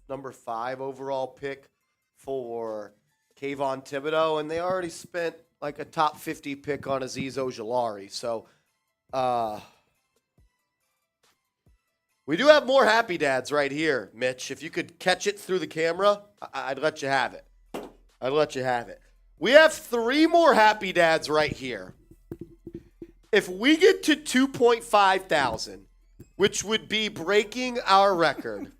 number 5 overall pick for Kayvon Thibodeau, and they already spent like a top 50 pick on Azeez Ojulari. So we do have more happy dads right here, Mitch. If you could catch it through the camera, I'd let you have it. We have 3 more happy dads right here. If we get to 2.5 thousand, which would be breaking our record,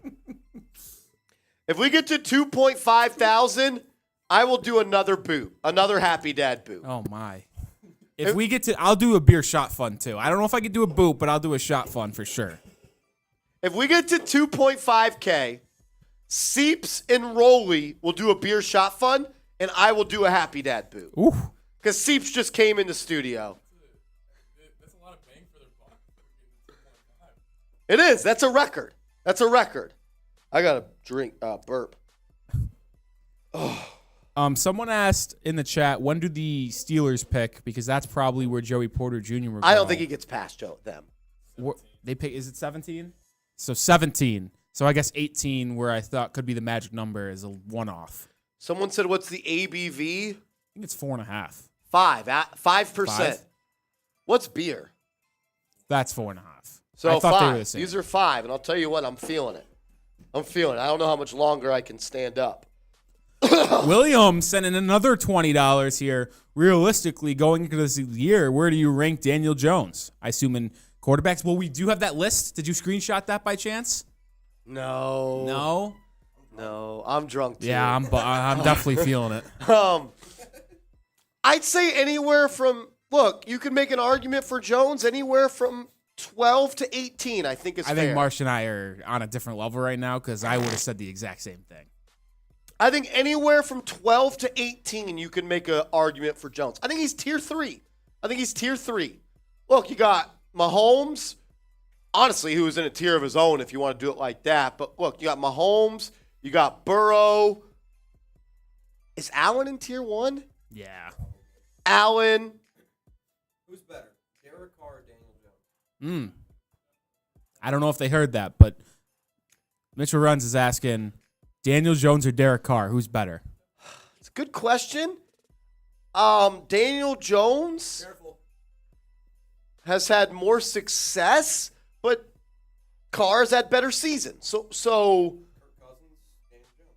if we get to 2.5 thousand, I will do another happy dad boot. Oh, my. If we get to, I'll do a beer shot fund, too. I don't know if I could do a boot, but I'll do a shot fund for sure. If we get to 2.5K, Seeps and Rolly will do a beer shot fund, and I will do a happy dad boot. Ooh. Because Seeps just came in the studio. That's a lot of bang for their buck. It is. That's a record. I got to drink, burp. Someone asked in the chat, when do the Steelers pick? Because that's probably where Joey Porter Jr. will go. I don't think he gets past them. They pick. Is it 17? So 17. So I guess 18, where I thought could be the magic number, is a one-off. Someone said, what's the ABV? I think it's 4.5. 5%. Five? What's beer? That's 4.5. So I thought 5. they were the same. These are 5, and I'll tell you what, I'm feeling it. I don't know how much longer I can stand up. William sending another $20 here. Realistically, going into this year, where do you rank Daniel Jones? I assume in quarterbacks. Well, we do have that list. Did you screenshot that by chance? No. I'm drunk too. Yeah, I'm definitely feeling it. I'd say anywhere from, look, you can make an argument for Jones anywhere from 12 to 18, I think is fair. I think Marsh and I are on a different level right now because I would have said the exact same thing. I think anywhere from 12 to 18, you can make an argument for Jones. I think he's tier 3. look, you got Mahomes, honestly, who is in a tier of his own if you want to do it like that. But look, you got Mahomes, you got Burrow. Is Allen in tier 1? Yeah. Allen. Who's better, Derek Carr or Daniel Jones? I don't know if they heard that, but Mitchell Runs is asking Daniel Jones or Derek Carr, who's better? It's a good question. Daniel Jones has had more success, but Carr's had better seasons. So Kirk Cousins, Daniel Jones.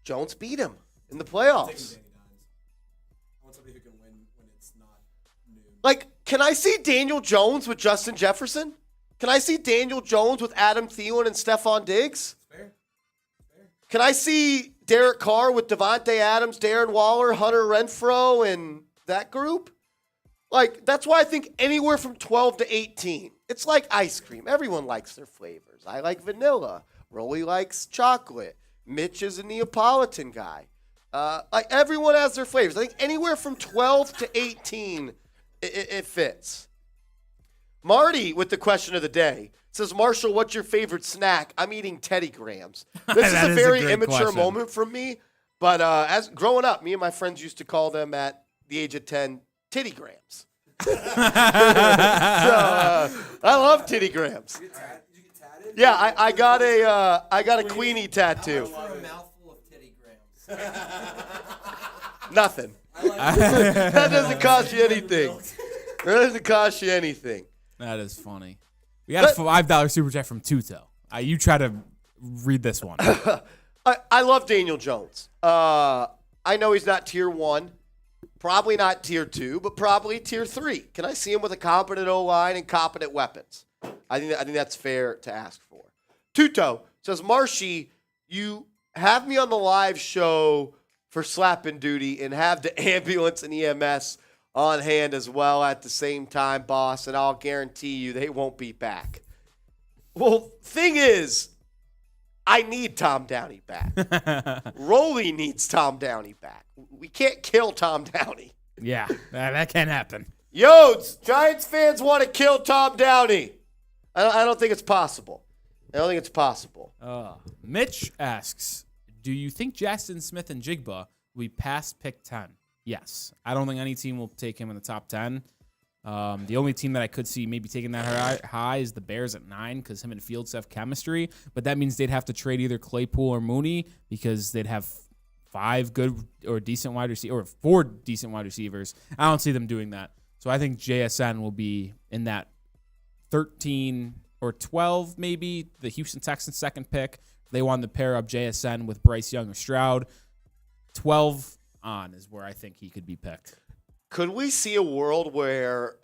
Jones beat him in the playoffs. I want somebody who can win when it's not noon. Like, can I see Daniel Jones with Justin Jefferson? Can I see Daniel Jones with Adam Thielen and Stefon Diggs? Fair. Can I see Derek Carr with Devontae Adams, Darren Waller, Hunter Renfrow, and that group? Like, that's why I think anywhere from 12 to 18. It's like ice cream. Everyone likes their flavors. I like vanilla. Rolly likes chocolate. Mitch is a Neapolitan guy. Like, everyone has their flavors. I think anywhere from 12 to 18, it fits. Marty, with the question of the day, says, Marshall, what's your favorite snack? I'm eating Teddy Grahams. This is a very immature question. moment from me, but as growing up, me and my friends used to call them at the age of 10 Titty Grahams. So, I love Titty Grahams. Did you get tatted? Yeah, I got a Queenie tattoo. For a mouthful of Teddy Grahams. Nothing. That doesn't cost you anything. That doesn't cost you anything. That is funny. We got a $5 super chat from Tuto. You try to read this one. I love Daniel Jones. I know he's not tier 1, probably not tier 2, but probably tier 3. Can I see him with a competent O-line and competent weapons? I think that's fair to ask for. Tuto says, Marshy, you have me on the live show for slapping duty and have the ambulance and EMS on hand as well at the same time, boss, and I'll guarantee you they won't be back. Well, thing is, I need Tom Downey back. Rolly needs Tom Downey back. We can't kill Tom Downey. Yeah, that can happen. Yodes, Giants fans want to kill Tom Downey. I don't think it's possible. I don't think it's possible. Mitch asks, do you think Jackson Smith and Jigba will be past pick 10? Yes. I don't think any team will take him in the top 10. The only team that I could see maybe taking that high is the Bears at 9 because him and Fields have chemistry. But that means they'd have to trade either Claypool or Mooney because they'd have 5 good or decent wide receivers or 4 decent wide receivers. I don't see them doing that. So I think JSN will be in that 13 or 12 maybe, the Houston Texans' second pick. They wanted to pair up JSN with Bryce Young or Stroud. 12 on is where I think he could be picked. Could we see a world where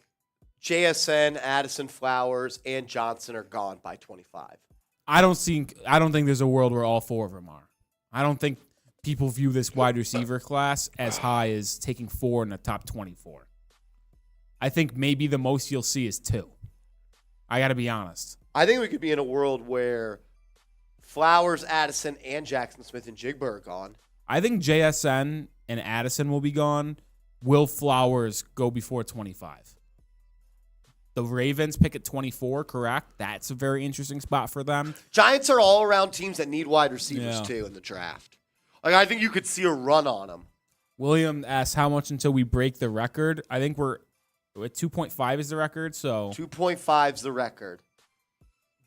JSN, Addison Flowers, and Johnson are gone by 25? I don't think there's a world where all 4 of them are. I don't think people view this wide receiver class as high as taking 4 in the top 24. I think maybe the most you'll see is 2. I got to be honest. I think we could be in a world where Flowers, Addison, and Jackson Smith and Jigba are gone. I think JSN and Addison will be gone. Will Flowers go before 25? The Ravens pick at 24, correct? That's a very interesting spot for them. Giants are all around teams that need wide receivers too in the draft. Like, I think you could see a run on them. William asks how much until we break the record. I think we're at 2.5 is the record, so 2.5 is the record.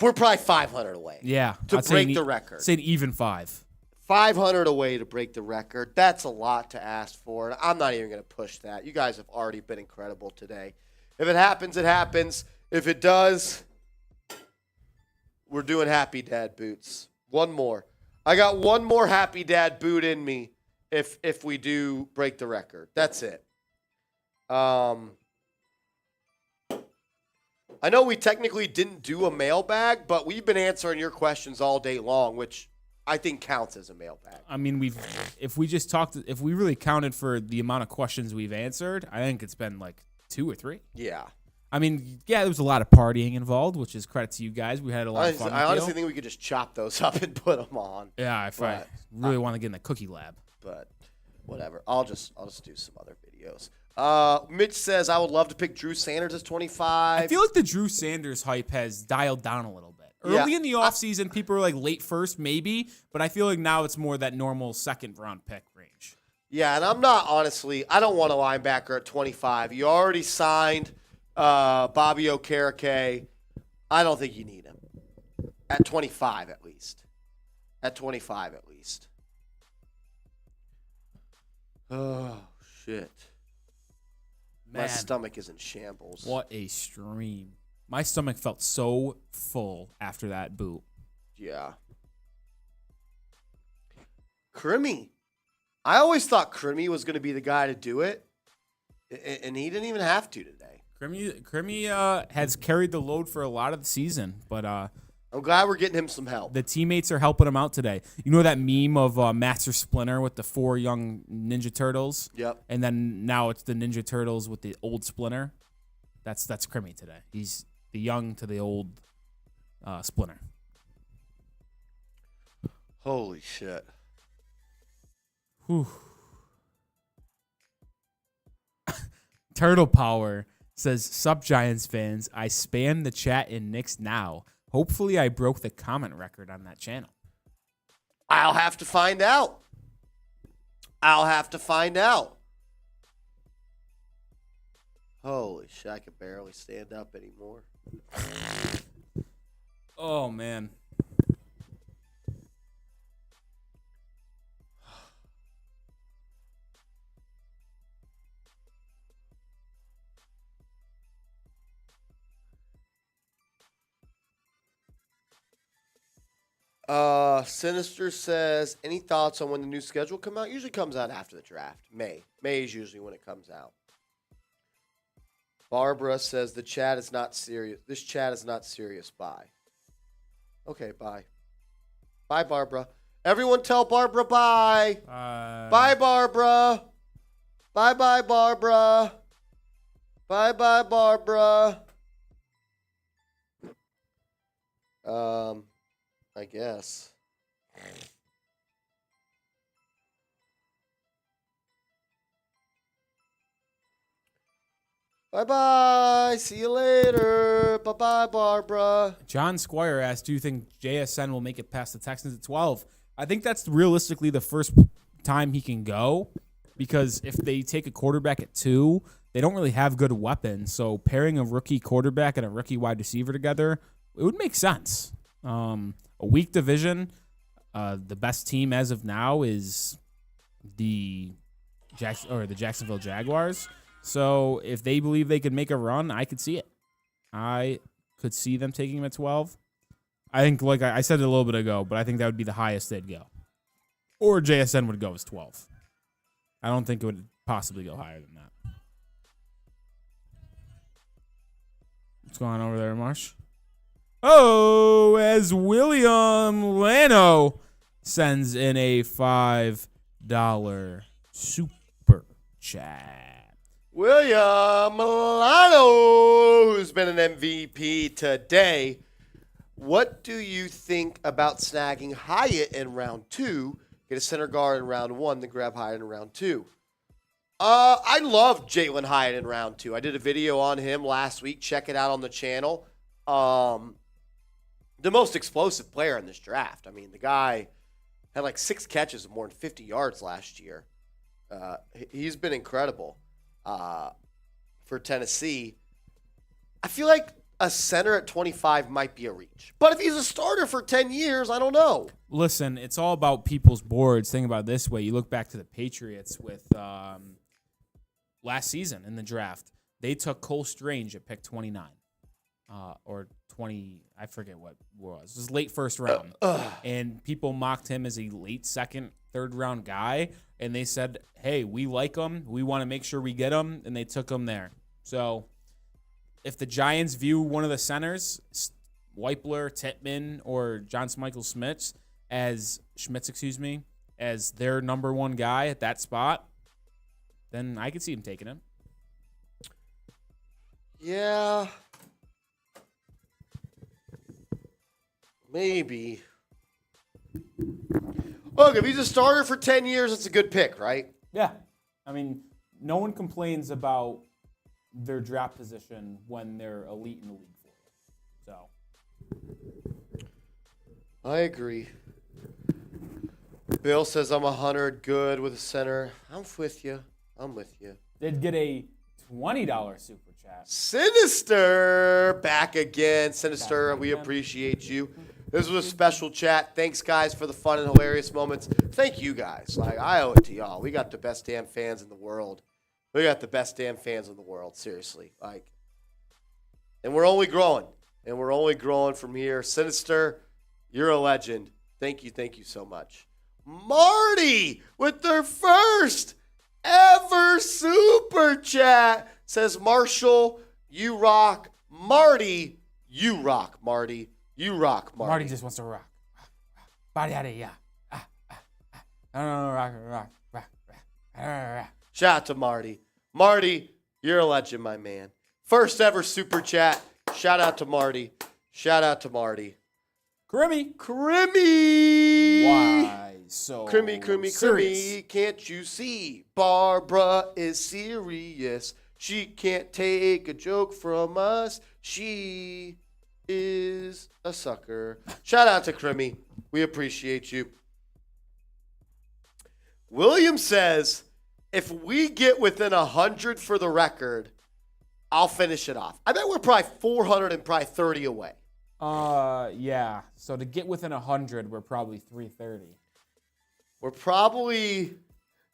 We're probably 500 away. Yeah, to I'd break say the record. Say an even 5. 500 away to break the record. That's a lot to ask for, and I'm not even going to push that. You guys have already been incredible today. If it happens, it happens. If it does, we're doing Happy Dad boots. One more. I got one more Happy Dad boot in me if we do break the record. That's it. I know we technically didn't do a mailbag, but we've been answering your questions all day long, which I think counts as a mailbag. I mean, if we really counted for the amount of questions we've answered, I think it's been like 2 or 3. Yeah. I mean, yeah, there was a lot of partying involved, which is credit to you guys. We had a lot of fun. I honestly think we could just chop those up and put them on. Yeah, if I really want to get in the cookie lab. But whatever. I'll just do some other videos. Mitch says, I would love to pick Drew Sanders as 25. I feel like the Drew Sanders hype has dialed down a little bit. Early in the offseason, people were like late first, maybe, but I feel like now it's more that normal second-round pick range. Yeah, and I'm not, honestly, I don't want a linebacker at 25. You already signed Bobby Okereke. I don't think you need him. At 25, at least. At 25, at least. Oh, shit. My stomach is in shambles. What a stream. My stomach felt so full after that boot. Yeah. Crimmy. I always thought Crimmy was going to be the guy to do it, and he didn't even have to today. Crimmy has carried the load for a lot of the season, but I'm glad we're getting him some help. the teammates are helping him out today. You know that meme of Master Splinter with the 4 young Ninja Turtles? Yep. And then now it's the Ninja Turtles with the old Splinter. That's Crimmy today. He's the young to the old Splinter. Holy shit. Whew. Turtle Power says, "Sup Giants fans, I spammed the chat in Knicks now. Hopefully I broke the comment record on that channel." I'll have to find out. Holy shit, I can barely stand up anymore. Oh, man. Sinister says, any thoughts on when the new schedule come out? Usually comes out after the draft. May is usually when it comes out. Barbara says the chat is not serious. This chat is not serious. Bye. Okay, bye. Bye, Barbara. Everyone tell Barbara bye. Bye, Barbara. Bye, Barbara. Bye, Barbara. I guess. Bye-bye. See you later. Bye-bye, Barbara. John Squire asked, do you think JSN will make it past the Texans at 12? I think that's realistically the first time he can go, because if they take a quarterback at 2, they don't really have good weapons. So pairing a rookie quarterback and a rookie wide receiver together, it would make sense. A weak division, the best team as of now is the Jacksonville Jaguars. So if they believe they could make a run, I could see it. I could see them taking him at 12. I think, like I said it a little bit ago, but I think that would be the highest they'd go. Or JSN would go as 12. I don't think it would possibly go higher than that. What's going on over there, Marsh? Oh, as William Lano sends in a $5 super chat. William Milano, who's been an MVP today. What do you think about snagging Hyatt in round 2? Get a center guard in round 1, then grab Hyatt in round 2. I love Jalen Hyatt in round 2. I did a video on him last week. Check it out on the channel. The most explosive player in this draft. I mean, the guy had like 6 catches of more than 50 yards last year. He's been incredible for Tennessee. I feel like a center at 25 might be a reach. But if he's a starter for 10 years, I don't know. Listen, it's all about people's boards. Think about it this way. You look back to the Patriots with last season in the draft. They took Cole Strange at pick 29. Or 20, I forget what it was. It was late first round. And people mocked him as a late second, third round guy. And they said, hey, we like him. We want to make sure we get him. And they took him there. So if the Giants view one of the centers, Weipler, Tittman, or John Michael Schmitz, as their number one guy at that spot, then I could see him taking him. Yeah. Maybe. Look, if he's a starter for 10 years, it's a good pick, right? Yeah. I mean, no one complains about their draft position when they're elite in the league for it. So I agree. Bill says I'm 100 good with a center. I'm with you. they'd get a $20 super chat. Sinister back again. Sinister, we appreciate you. This was a special chat. Thanks, guys, for the fun and hilarious moments. Thank you, guys. Like, I owe it to y'all. We got the best damn fans in the world. Seriously. Like, and we're only growing. From here. Sinister, you're a legend. Thank you so much. Marty with their first ever super chat says, Marshall, you rock. Marty, you rock, Marty. You rock, Marty. Marty just wants to rock. Body out of ya. Rock. Shout out to Marty. Marty, you're a legend, my man. First ever super chat. Shout out to Marty. Crimmy. Why so Crimmy, can't you see? Barbara is serious. She can't take a joke from us. She is a sucker. Shout out to Crimmy. We appreciate you. William says, if we get within 100 for the record, I'll finish it off. I bet we're probably 430 away. Yeah. So to get within 100, we're probably 330.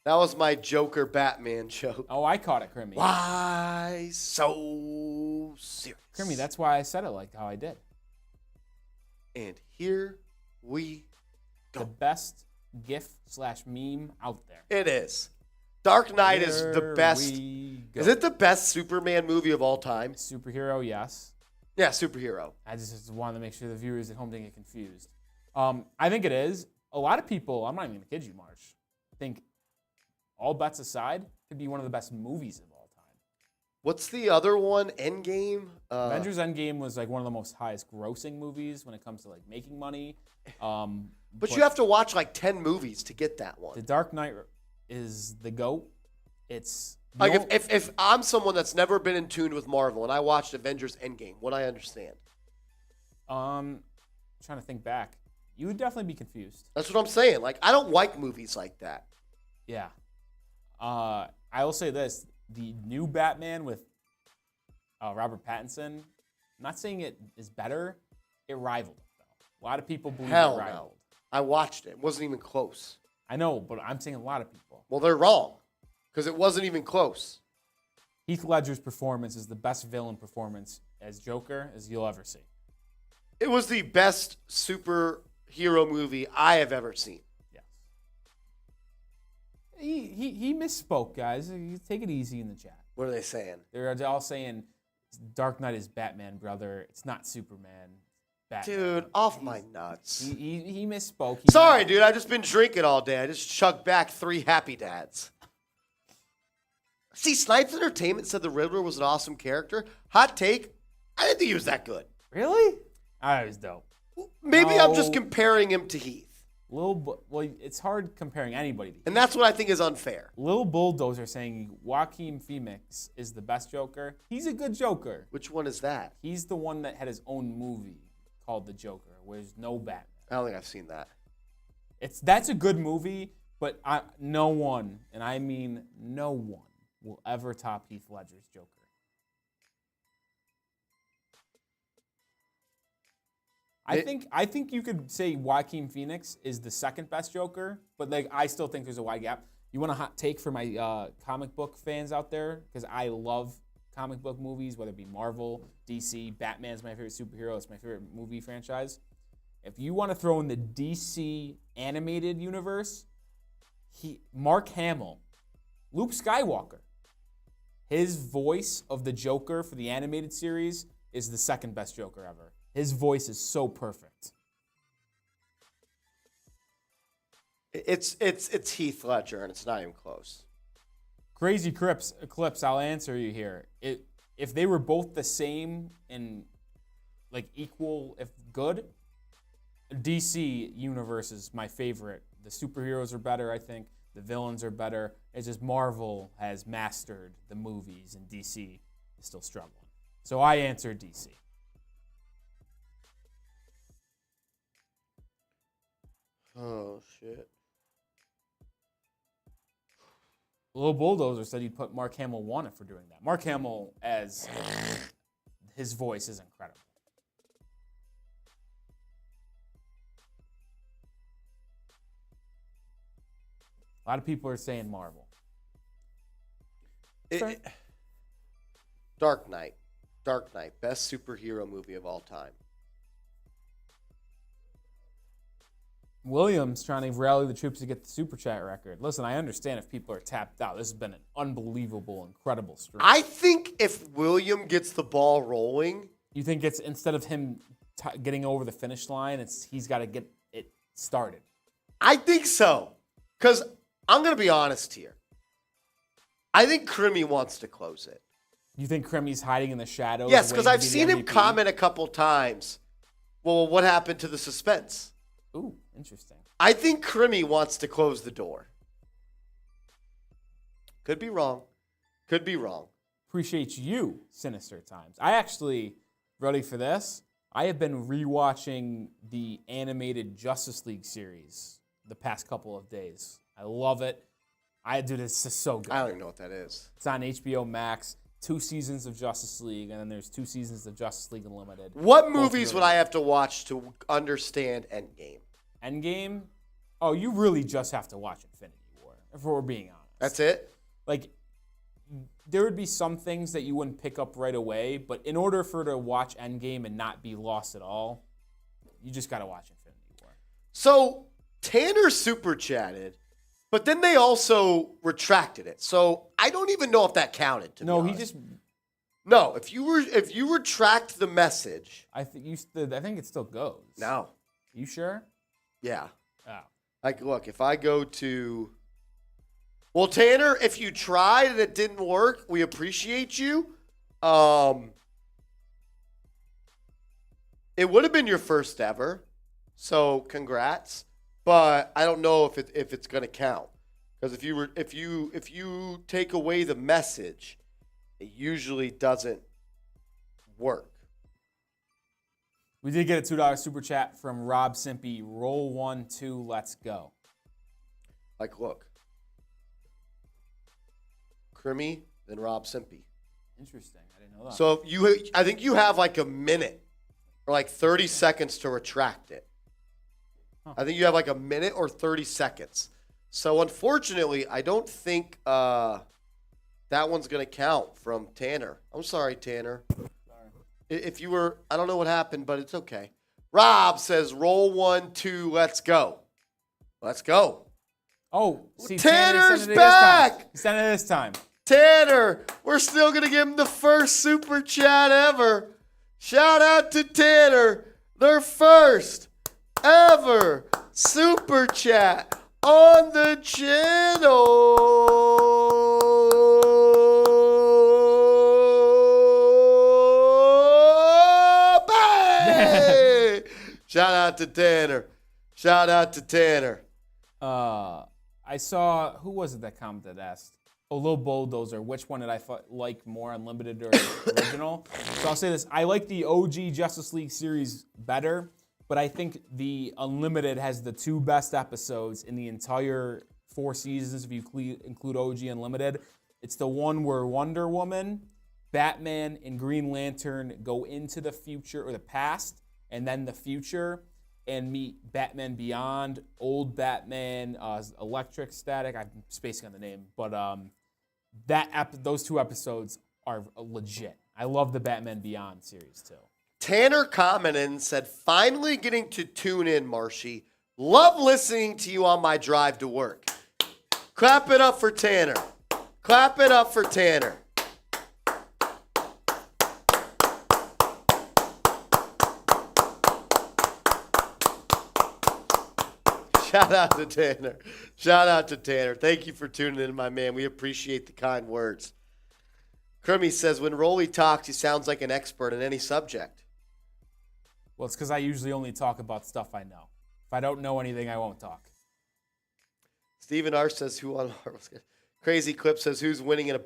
That was my Joker Batman joke. Oh, I caught it, Crimmy. Why so serious? Crimmy, that's why I said it like how I did. And here we go. The best GIF/meme out there. It is. Dark Knight is the best. Is it the best Superman movie of all time? Superhero, yes. Yeah, superhero. I just wanted to make sure the viewers at home didn't get confused. I think it is. A lot of people, I'm not even going to kid you, Marsh, think all bets aside, could be one of the best movies of all time. What's the other one? Endgame? Avengers Endgame was like one of the most highest grossing movies when it comes to like making money. But you have to watch like 10 movies to get that one. The Dark Knight is the GOAT. It's like if I'm someone that's never been in tune with Marvel and I watched Avengers Endgame, would I understand? Trying to think back. You would definitely be confused. That's what I'm saying. Like, I don't like movies like that. Yeah. I will say this. The new Batman with Robert Pattinson, I'm not saying it is better. It rivaled it, though. A lot of people believe it rivaled. No. I watched it. It wasn't even close. I know, but I'm saying a lot of people. Well, they're wrong because it wasn't even close. Heath Ledger's performance is the best villain performance as Joker as you'll ever see. It was the best superhero movie I have ever seen. Yes. He misspoke, guys. Take it easy in the chat. What are they saying? They're all saying Dark Knight is Batman, brother. It's not Superman. Batman. Dude, off my nuts. He misspoke. Sorry, dude. I've just been drinking all day. I just chugged back 3 Happy Dads. See, Snipes Entertainment said the Riddler was an awesome character. Hot take. I didn't think he was that good. Really? I was dope. Maybe I'm just comparing him to Heath. Well, it's hard comparing anybody to Heath. And that's what I think is unfair. Lil Bulldozer saying Joaquin Phoenix is the best Joker. He's a good Joker. Which one is that? He's the one that had his own movie called The Joker, where there's no Batman. I don't think I've seen that. That's a good movie, but no one, and I mean no one, will ever top Heath Ledger's Joker. I think you could say Joaquin Phoenix is the second best Joker, but like I still think there's a wide gap. You want a hot take for my comic book fans out there? Because I love comic book movies, whether it be Marvel, DC, Batman's my favorite superhero. It's my favorite movie franchise. If you want to throw in the DC animated universe, Mark Hamill, Luke Skywalker, his voice of the Joker for the animated series is the second best Joker ever. His voice is so perfect. It's Heath Ledger, and it's not even close. Crazy Eclipse, I'll answer you here. If they were both the same and like equal, if good, DC universe is my favorite. The superheroes are better, I think. The villains are better. It's just Marvel has mastered the movies, and DC is still struggling. So I answer DC. Oh, shit. Lil Bulldozer said he'd put Mark Hamill 1 if we're doing that. Mark Hamill, as his voice is incredible. A lot of people are saying Marvel. Dark Knight. Dark Knight. Best superhero movie of all time. Williams trying to rally the troops to get the Super Chat record. Listen, I understand if people are tapped out. This has been an unbelievable, incredible streak. I think if William gets the ball rolling. You think it's instead of him getting over the finish line, he's got to get it started? I think so. Because I'm going to be honest here. I think Crimmy wants to close it. You think Crimmy's hiding in the shadows? Yes, because I've waiting to be seen the him MVP? comment a couple times. Well, what happened to the suspense? Ooh, interesting. I think Crimmy wants to close the door. Could be wrong. Could be wrong. Appreciate you, Sinister Times. I actually, ready for this? I have been rewatching the animated Justice League series the past couple of days. I love it. This is so good. I don't even know what that is. It's on HBO Max. 2 seasons of Justice League, and then there's 2 seasons of Justice League Unlimited. What Both movies really would I have to watch to understand Endgame? Endgame? Oh, you really just have to watch Infinity War, if we're being honest. That's it? Like, there would be some things that you wouldn't pick up right away, but in order for to watch Endgame and not be lost at all, you just got to watch Infinity War. So, Tanner super chatted, but then they also retracted it. So, I don't even know if that counted. No, he just. No, if you retract the message. I think it still goes. No. You sure? Yeah. Oh. Like, look, if I go to. Well, Tanner, if you tried and it didn't work, we appreciate you. It would have been your first ever, so congrats. But I don't know if it's going to count, because if you take away the message, it usually doesn't work. We did get a $2 super chat from Rob Simpy. Roll 1, 2, let's go. Like, look. Crimmy, then Rob Simpy. Interesting. I didn't know that. So I think you have like a minute or like 30 seconds to retract it. Huh. I think you have like a minute or 30 seconds. So unfortunately, I don't think that one's going to count from Tanner. I'm sorry, Tanner. If you were, I don't know what happened, but it's okay. Rob says, roll 1, 2, let's go. Let's go. Oh, see, Tanner's sent it back. He sent it this time. Tanner, we're still going to give him the first super chat ever. Shout out to Tanner, their first ever super chat on the channel. Bang! Shout out to Tanner. Shout out to Tanner. I saw, who was it that commented asked? Oh, Lil Bulldozer, which one did I like more, Unlimited or original? So I'll say this, I like the OG Justice League series better, but I think the Unlimited has the 2 best episodes in the entire 4 seasons if you include OG Unlimited. It's the one where Wonder Woman, Batman, and Green Lantern go into the future, or the past, and then the future, and meet Batman Beyond, old Batman, Electric Static. I'm spacing on the name, but those 2 episodes are legit. I love the Batman Beyond series too. Tanner commented and said, finally getting to tune in, Marshy. Love listening to you on my drive to work. Clap it up for Tanner. Clap it up for Tanner. Shout out to Tanner. Shout out to Tanner. Thank you for tuning in, my man. We appreciate the kind words. Crimmy says, when Rolly talks, he sounds like an expert in any subject. Well, it's because I usually only talk about stuff I know. If I don't know anything, I won't talk. Steven R says who on Marvel's good. Crazy Clip says who's winning in a.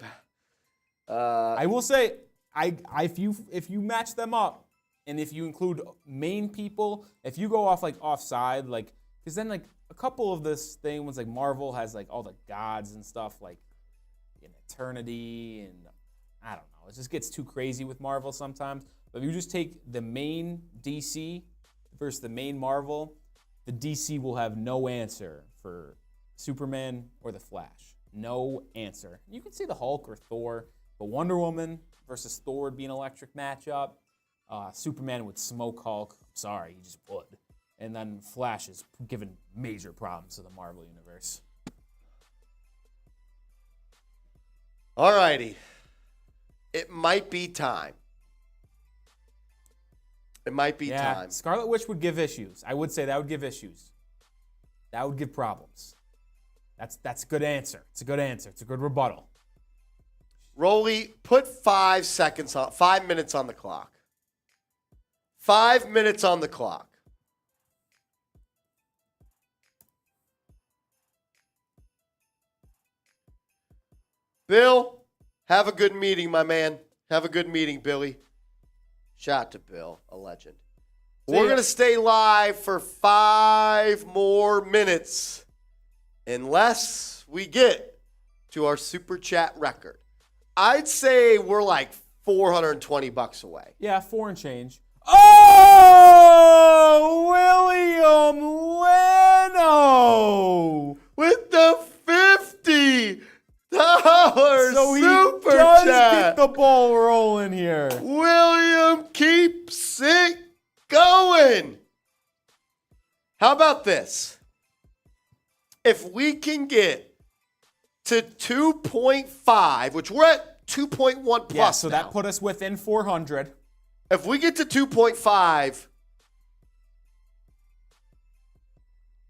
I will say, if you match them up, and if you include main people, if you go off like offside, like because then like a couple of this thing was like Marvel has like all the gods and stuff like in eternity, and I don't know, it just gets too crazy with Marvel sometimes. But if you just take the main DC versus the main Marvel, the DC will have no answer for Superman or the Flash. No answer. You can see the Hulk or Thor, but Wonder Woman versus Thor would be an electric matchup. Superman would smoke Hulk. Sorry, he just would. And then Flash is given major problems to the Marvel Universe. All righty. It might be time. It might be time. Scarlet Witch would give issues. I would say that would give issues. That would give problems. That's a good answer. It's a good answer. It's a good rebuttal. Rolly, put 5 minutes on the clock. 5 minutes on the clock. Bill, have a good meeting, my man. Have a good meeting, Billy. Shout out to Bill, a legend. We're going to stay live for 5 more minutes unless we get to our super chat record. I'd say we're like $420 away. Yeah, 4 and change. Oh, William Leno with the $50 so super he does chat. get the ball rolling here. William keeps it going. How about this? If we can get to 2.5, which we're at 2.1 plus Yeah, so now. that put us within 400. If we get to 2.5,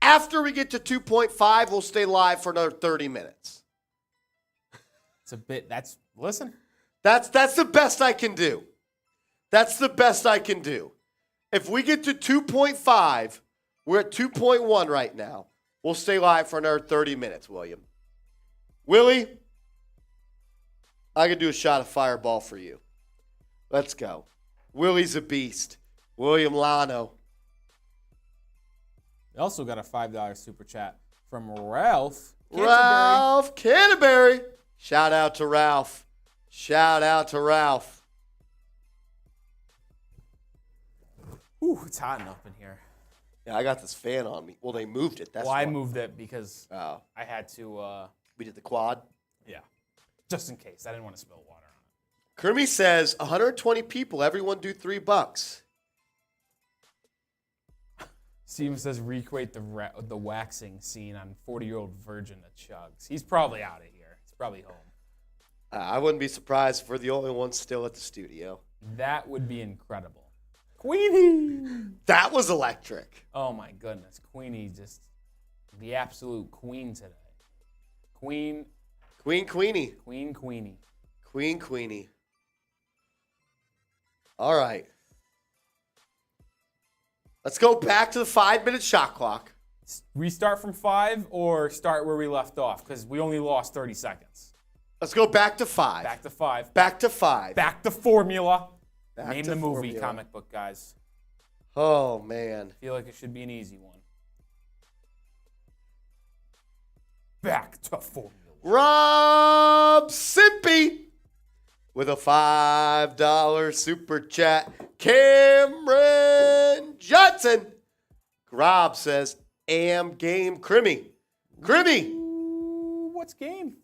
after we get to 2.5, we'll stay live for another 30 minutes. It's a bit, listen. That's the best I can do. That's the best I can do. If we get to 2.5, we're at 2.1 right now. We'll stay live for another 30 minutes, William. Willie, I can do a shot of Fireball for you. Let's go. Willie's a beast. William Lano. We also got a $5 super chat from Ralph. Ralph Canterbury. Shout out to Ralph. Shout out to Ralph. Ooh, it's hot enough in here. Yeah, I got this fan on me. Well, they moved it. That's I why. moved it because I had to. We did the quad. Yeah, just in case. I didn't want to spill water on it. Kermie says 120 people. Everyone do $3. Steven says recreate the waxing scene on 40-year-old virgin that chugs. He's probably out of here. He's probably home. I wouldn't be surprised if we're the only ones still at the studio. That would be incredible. Queenie! That was electric. Oh my goodness. Queenie just the absolute queen today. Queenie. Queenie. All right. Let's go back to the 5-minute shot clock. Restart from 5 or start where we left off because we only lost 30 seconds. Let's go back to 5. Back to 5. Back to 5. Back to formula. Back Name to the movie, formula. comic book guys. Oh, man. I feel like it should be an easy one. Back to formula. Rob Simpy with a $5 super chat. Cameron Johnson. Rob says, am game Crimmy. What's game?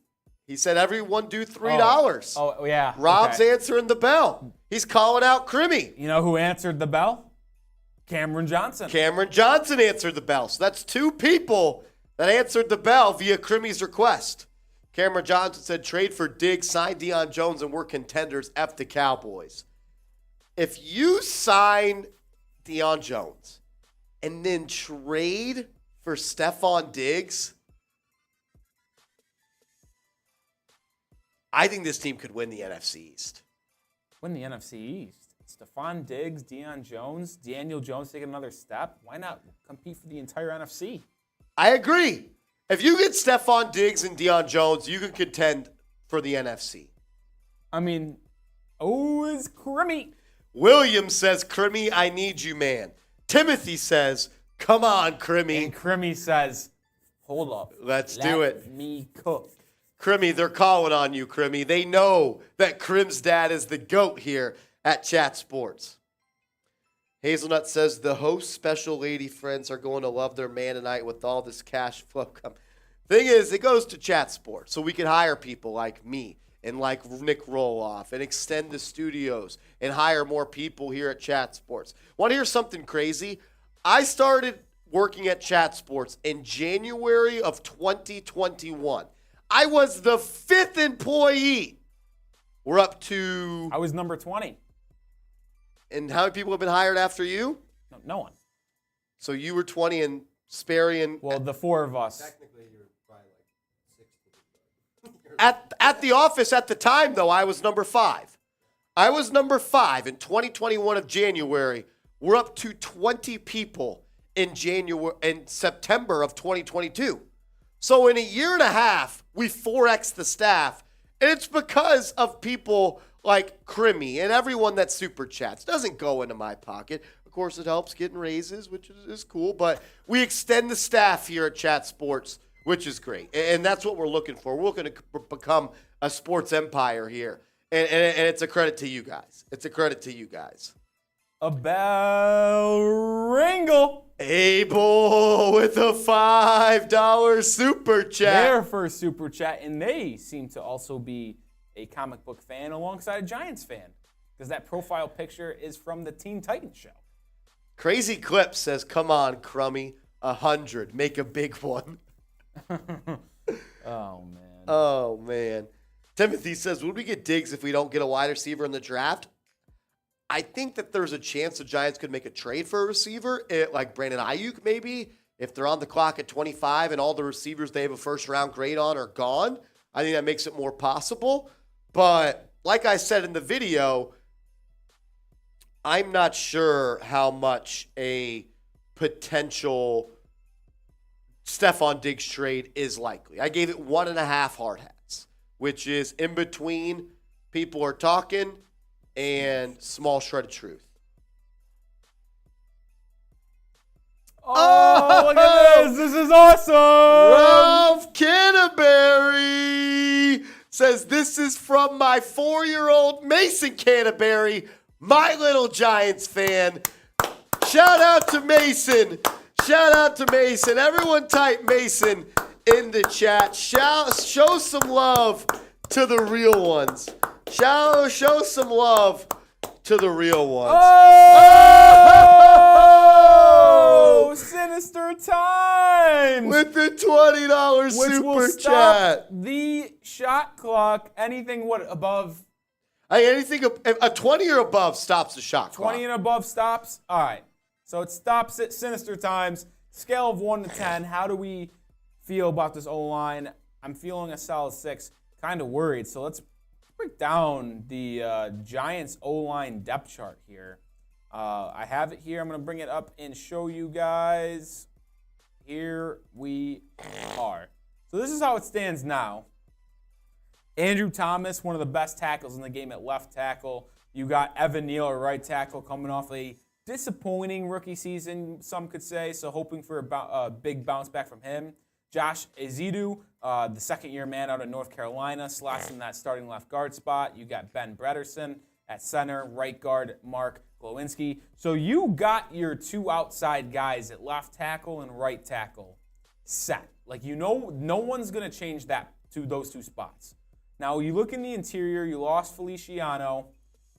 He said everyone do $3. Oh yeah. Rob's okay. answering the bell. He's calling out Crimmy. You know who answered the bell? Cameron Johnson. Cameron Johnson answered the bell. So that's 2 people that answered the bell via Crimmy's request. Cameron Johnson said, trade for Diggs, sign Deion Jones, and we're contenders. F the Cowboys. If you sign Deion Jones and then trade for Stefon Diggs, I think this team could win the NFC East. Win the NFC East. Stefon Diggs, Deion Jones, Daniel Jones taking another step. Why not compete for the entire NFC? I agree. If you get Stefon Diggs and Deion Jones, you can contend for the NFC. I mean, it's Crimmy. Williams says, Crimmy, I need you, man. Timothy says, come on, Crimmy. And Crimmy says, hold up. Let's do it. Let me cook. Crimmy, they're calling on you, Crimmy. They know that Crim's dad is the GOAT here at Chat Sports. Hazelnut says, the host special lady friends are going to love their man tonight with all this cash flow coming. Thing is, it goes to Chat Sports, so we can hire people like me and like Nick Roloff and extend the studios and hire more people here at Chat Sports. Want to hear something crazy? I started working at Chat Sports in January of 2021. I was the 5th employee. We're up to... I was number 20. And how many people have been hired after you? No one. So you were 20 and Sperry and... Well, the four of us. Technically, you're probably like 6. At the office at the time, though, I was number 5. I was number 5 in 2021 of January. We're up to 20 people in September of 2022. So in a year and a half, we 4X'd the staff. And it's because of people like Crimmy and everyone that super chats. Doesn't go into my pocket. Of course, it helps getting raises, which is cool. But we extend the staff here at Chat Sports, which is great. And that's what we're looking for. We're looking to become a sports empire here. And it's a credit to you guys. It's a credit to you guys. Abel Ringle. Abel with a $5 super chat. Their first super chat, and they seem to also be a comic book fan alongside a Giants fan, because that profile picture is from the Teen Titans show. Crazy Clip says, come on, Crummy, 100. Make a big one. Oh, man. Oh, man. Timothy says, would we get Diggs if we don't get a wide receiver in the draft? I think that there's a chance the Giants could make a trade for a receiver, like Brandon Ayuk maybe, if they're on the clock at 25 and all the receivers they have a first-round grade on are gone. I think that makes it more possible. But like I said in the video, I'm not sure how much a potential Stefon Diggs trade is likely. I gave it 1.5 hard hats, which is in between people are talking and small shred of truth. Oh, look at this. This is awesome. Ralph Canterbury says, this is from my 4-year-old Mason Canterbury, my little Giants fan. Shout out to Mason. Shout out to Mason. Everyone type Mason in the chat. Show some love to the real ones. Show some love to the real ones. Oh! Sinister times! With the $20 Which super will stop chat. the shot clock. Anything above? Anything a 20 or above stops the shot clock. 20 and above stops? All right. So it stops at Sinister times. Scale of 1 to 10. How do we feel about this O-line? I'm feeling a solid 6. Kind of worried. So let's break down the Giants O-line depth chart here. I have it here. I'm going to bring it up and show you guys. Here we are. So this is how it stands now. Andrew Thomas, one of the best tackles in the game at left tackle. You got Evan Neal at right tackle, coming off a disappointing rookie season, some could say, so hoping for a big bounce back from him. Josh Ezeudu, the second-year man out of North Carolina, slots in that starting left guard spot. You got Ben Bredesen at center, right guard Mark Glowinski. So you got your two outside guys at left tackle and right tackle set. Like, you know, no one's going to change that to those two spots. Now, you look in the interior, you lost Feliciano.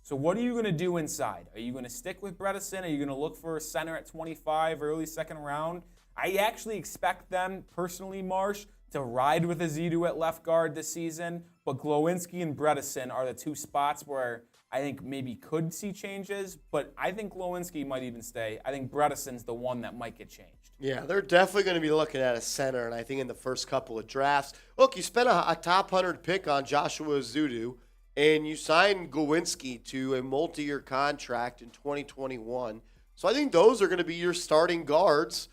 So what are you going to do inside? Are you going to stick with Bredesen? Are you going to look for a center at 25, early second round? I actually expect them, personally, Marsh, to ride with Ezeudu at left guard this season. But Glowinski and Bredesen are the two spots where I think maybe could see changes. But I think Glowinski might even stay. I think Bredesen's the one that might get changed. Yeah, they're definitely going to be looking at a center, and I think in the first couple of drafts. Look, you spent a top 100 pick on Joshua Ezeudu, and you signed Glowinski to a multi-year contract in 2021. So I think those are going to be your starting guards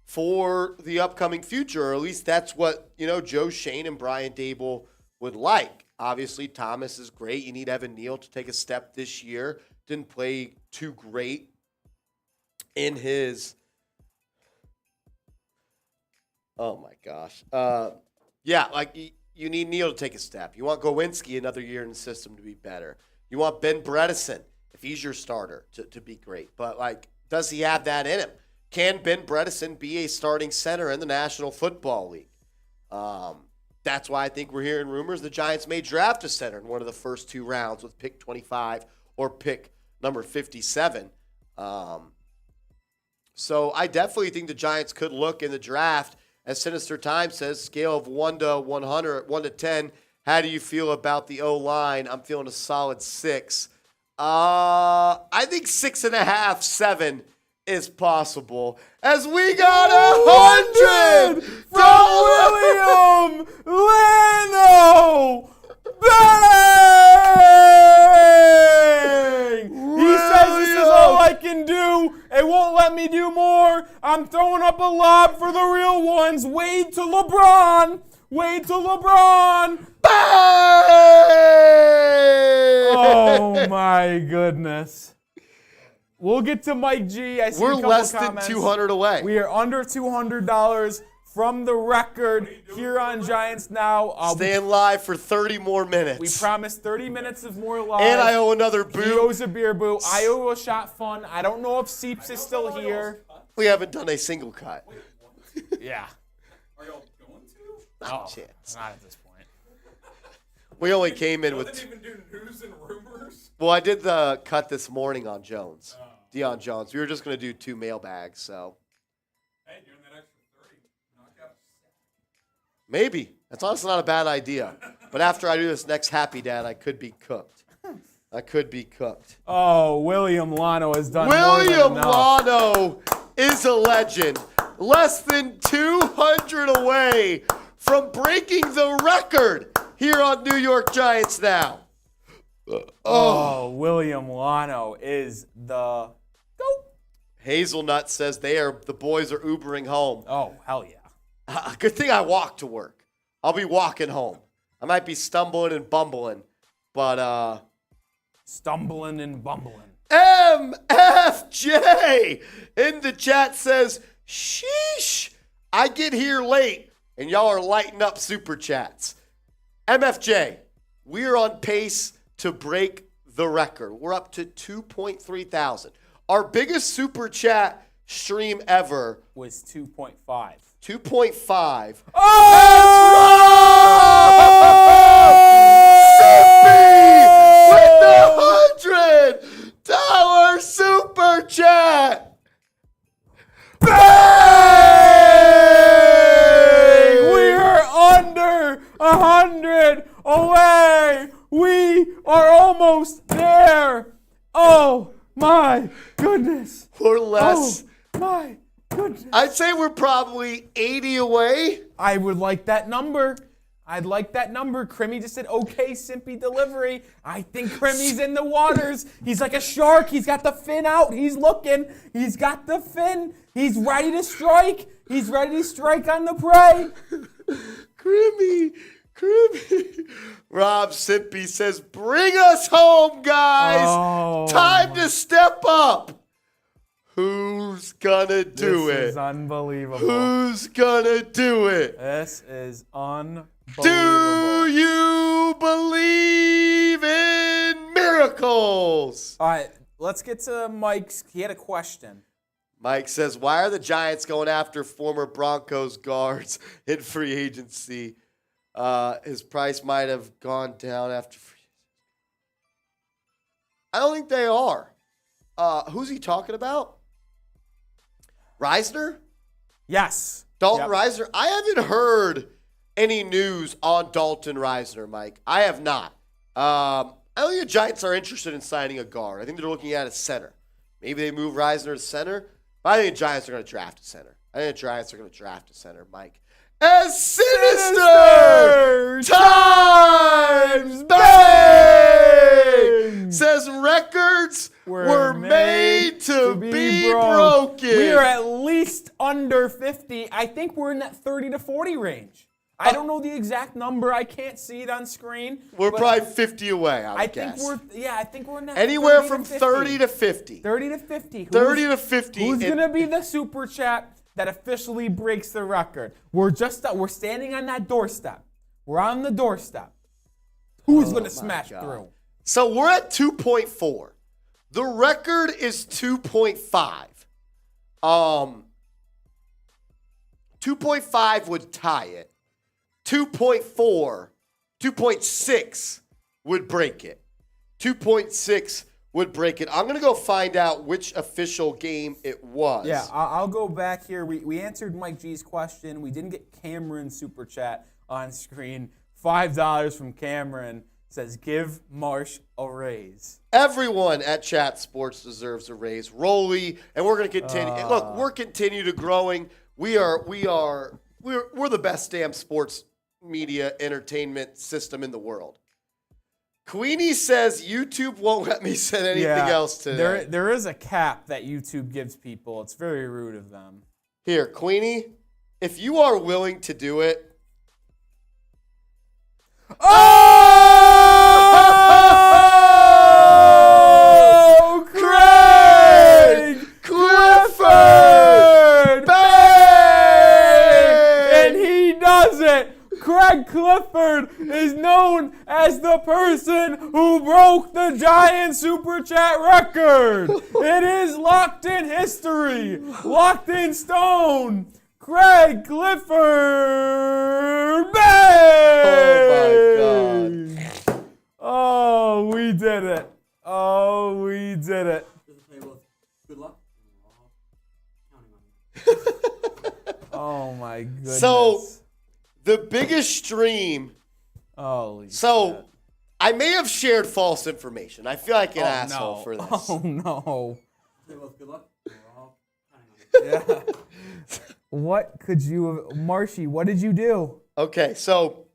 for the upcoming future, or at least that's what, Joe Shane and Brian Dable would like. Obviously, Thomas is great. You need Evan Neal to take a step this year. Didn't play too great in his... Oh, my gosh. You need Neal to take a step. You want Gowinski another year in the system to be better. You want Ben Bredesen, if he's your starter, to be great. But, does he have that in him? Can Ben Bredesen be a starting center in the National Football League? That's why I think we're hearing rumors the Giants may draft a center in one of the first 2 rounds with pick 25 or pick number 57. So I definitely think the Giants could look in the draft. As Sinister Time says, scale of 1 to 100, 1 to 10. How do you feel about the O-line? I'm feeling a solid 6. I think 6.5, 7 is possible. As we got 100 from William Lano. Bang! He says this is all I can do. It won't let me do more. I'm throwing up a lob for the real ones. Wade to LeBron. Wade to LeBron. Bang! Oh my goodness. We'll get to Mike G. I see We're a couple less comments. than $200 away. We are under $200 from the record here on Giants Now. Staying live for 30 more minutes. We promised 30 minutes of more live. And I owe another boo. He owes a beer boo. I owe a shot fun. I don't know if Seeps is still here. We haven't done a single cut. Yeah. Are y'all going to? Not a chance. Not at this point. We only came in with... Didn't even do news and rumors? Well, I did the cut this morning on Jones. Deion Jones. We were just going to do 2 mailbags, so... Hey, doing that extra 30. Knock out. Maybe. That's honestly not a bad idea. But after I do this next Happy Dad, I could be cooked. Oh, William Lano has done William more than enough. Lano is a legend. Less than 200 away from breaking the record here on New York Giants Now. Oh, William Lano is the GOAT. Hazelnut says the boys are Ubering home. Oh, hell yeah. Good thing I walk to work. I'll be walking home. I might be stumbling and bumbling, but Stumbling and bumbling. MFJ in the chat says, sheesh, I get here late and y'all are lighting up super chats. MFJ, we are on pace to break the record. We're up to 2.3 thousand. Our biggest super chat stream ever Was 2.5. 2.5. Sippy with the $100 super chat. Bang! We are under 100 away. We are almost there. Oh my goodness. Or less. Oh my goodness. I'd say we're probably 80 away. I would like that number. I'd like that number. Crimmy just said, okay, Simpy delivery. I think Crimmy's in the waters. He's like a shark. He's got the fin out. He's looking. He's got the fin. He's ready to strike. He's ready to strike on the prey. Crimmy. Rob Simpy says, bring us home, guys. Oh, Time to step up. Who's gonna do This it? is unbelievable. Who's gonna do it? This is unbelievable. Do you believe in miracles? All right, let's get to Mike's. He had a question. Mike says, why are the Giants going after former Broncos guards in free agency? His price might have gone down after free agency. I don't think they are. Who's he talking about? Reisner? Yes. Dalton Reisner? I haven't heard any news on Dalton Reisner, Mike. I have not. I don't think the Giants are interested in signing a guard. I think they're looking at a center. Maybe they move Reisner to center. But I think the Giants are going to draft a center. Mike. As Sinister Times Bang says records were made to be broken. We are at least under 50. I think we're in that 30 to 40 range. I don't know the exact number. I can't see it on screen. We're but probably 50 away, I would think guess. I think we're in that Anywhere 30 from to 50. 30 to 50. 30 to 50. 30 to 50. Who's going to be the super chat that officially breaks the record? We're standing on that doorstep. We're on the doorstep. Who's going to smash through? So we're at 2.4. The record is 2.5. 2.5 would tie it. 2.4, 2.6 would break it. 2.6 would break it. I'm going to go find out which official game it was. Yeah, I'll go back here. We answered Mike G's question. We didn't get Cameron's super chat on screen. $5 from Cameron says, give Marsh a raise. Everyone at Chat Sports deserves a raise. Rolly, and we're going to continue. Look, we're continue to growing. We're the best damn sports media entertainment system in the world. Queenie says YouTube won't let me send anything else today. There is a cap that YouTube gives people. It's very rude of them. Here, Queenie, if you are willing to do it. Oh, Craig Clifford! Bang! And he does it. Craig Clifford is known as the person who broke the Giant Super Chat record. It is locked in history, locked in stone. Craig Clifford, bang! Oh, my God. Oh, we did it. Oh, we did it. Good luck. Oh, my goodness. So, the biggest stream. Holy So, shit. I may have shared false information. I feel like an asshole for this. Oh, no. Good luck. Yeah. What could you have, Marshy, what did you do? Okay, so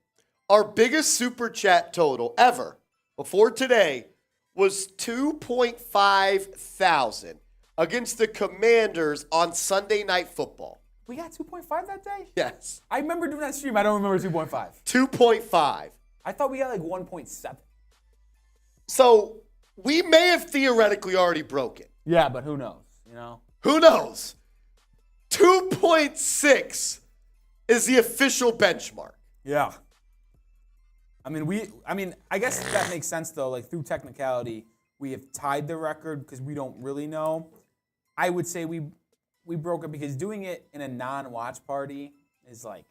our biggest super chat total ever before today was 2.5 thousand against the Commanders on Sunday Night Football. We got 2.5 that day? Yes. I remember doing that stream. I don't remember 2.5. 2.5. I thought we got like 1.7. So we may have theoretically already broken. Yeah, but who knows, you know? Who knows? 2.6 is the official benchmark. Yeah. I guess that makes sense though. Like through technicality, we have tied the record because we don't really know. I would say we broke it because doing it in a non-watch party is like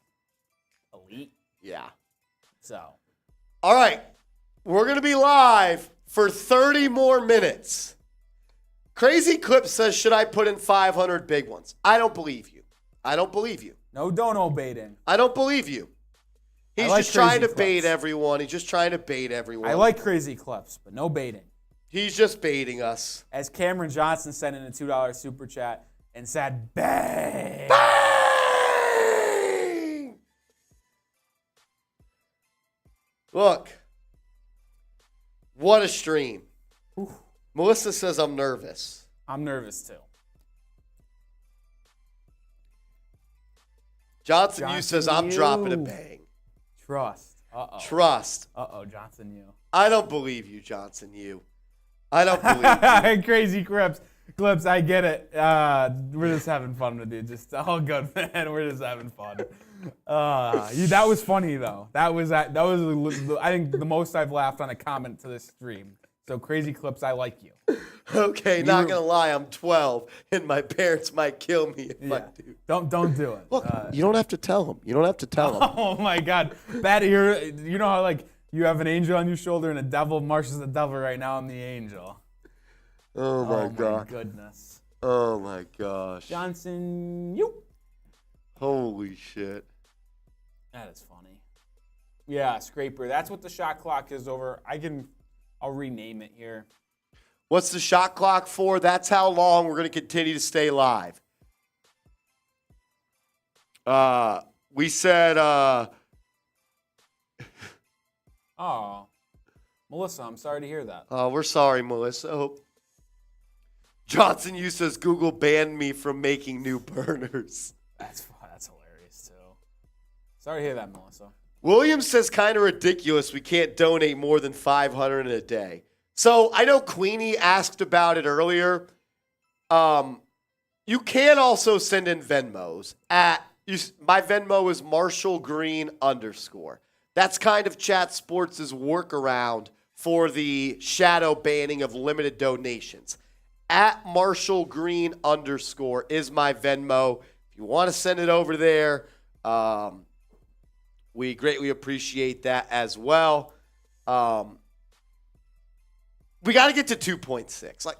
elite. Yeah. So. All right. We're going to be live for 30 more minutes. Crazy Clip says, should I put in 500 big ones? I don't believe you. I don't believe you. No dono baiting. I don't believe you. He's like just trying to Crazy bait Clips. everyone. He's just trying to bait everyone. I like crazy clips, but no baiting. He's just baiting us. As Cameron Johnson sent in a $2 super chat and said, bang! Bang! Look. What a stream. Oof. Melissa says I'm nervous. I'm nervous too. Johnson Yu says I'm Yu. dropping a bang. Trust. Uh-oh. Trust. Uh-oh, Johnson Yu. I don't believe you, Johnson Yu. I don't believe you. Crazy clips, I get it. We're just having fun with you. Just all good, man. We're just having fun. That was funny though. That was I think the most I've laughed on a comment to this stream. So Crazy Clips, I like you. Okay, not gonna lie, I'm 12, and my parents might kill me if I do. Don't do it. Look, you don't have to tell them. You don't have to tell them. Oh my God, Bat, you know how like you have an angel on your shoulder and a devil. Marsh is the devil right now. I'm the angel. Oh my God. My goodness. Oh my gosh. Johnson, you. Holy shit. That is funny. Yeah, Scraper. That's what the shot clock is over. I'll rename it here. What's the shot clock for? That's how long we're going to continue to stay live. We said, Oh, Melissa, I'm sorry to hear that. we're sorry, Melissa. Johnson, you says Google banned me from making new burners. That's hilarious too. Sorry to hear that, Melissa. Williams says kind of ridiculous. We can't donate more than $500 in a day. So I know Queenie asked about it earlier. You can also send in Venmos my Venmo is Marshall Green _. That's kind of Chat Sports' workaround for the shadow banning of limited donations. At Marshall Green _ is my Venmo. If you want to send it over there, we greatly appreciate that as well. We got to get to 2.6. Like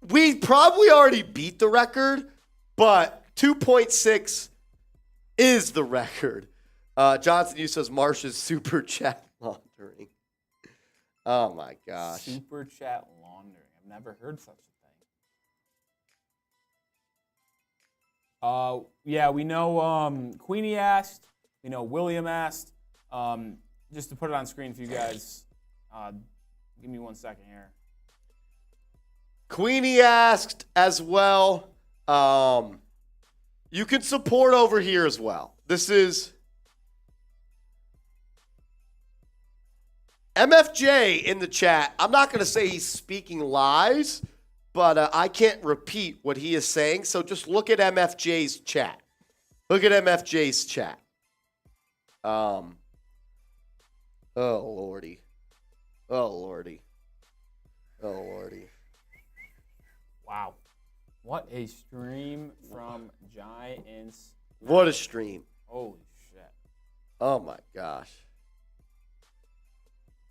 we probably already beat the record, but 2.6 is the record. Johnson, you says Marsh's super chat laundering. Oh my gosh. Super chat laundering. I've never heard such a thing. Yeah, we know Queenie asked. We know William asked. Just to put it on screen for you guys. Give me 1 second here. Queenie asked as well. You can support over here as well. This is MFJ in the chat. I'm not going to say he's speaking lies, but I can't repeat what he is saying. So just look at MFJ's chat. Look at MFJ's chat. Oh, Lordy. Oh, Lordy. Oh, Lordy. Wow. What a stream from Giants. What a stream. Holy shit. Oh, my gosh.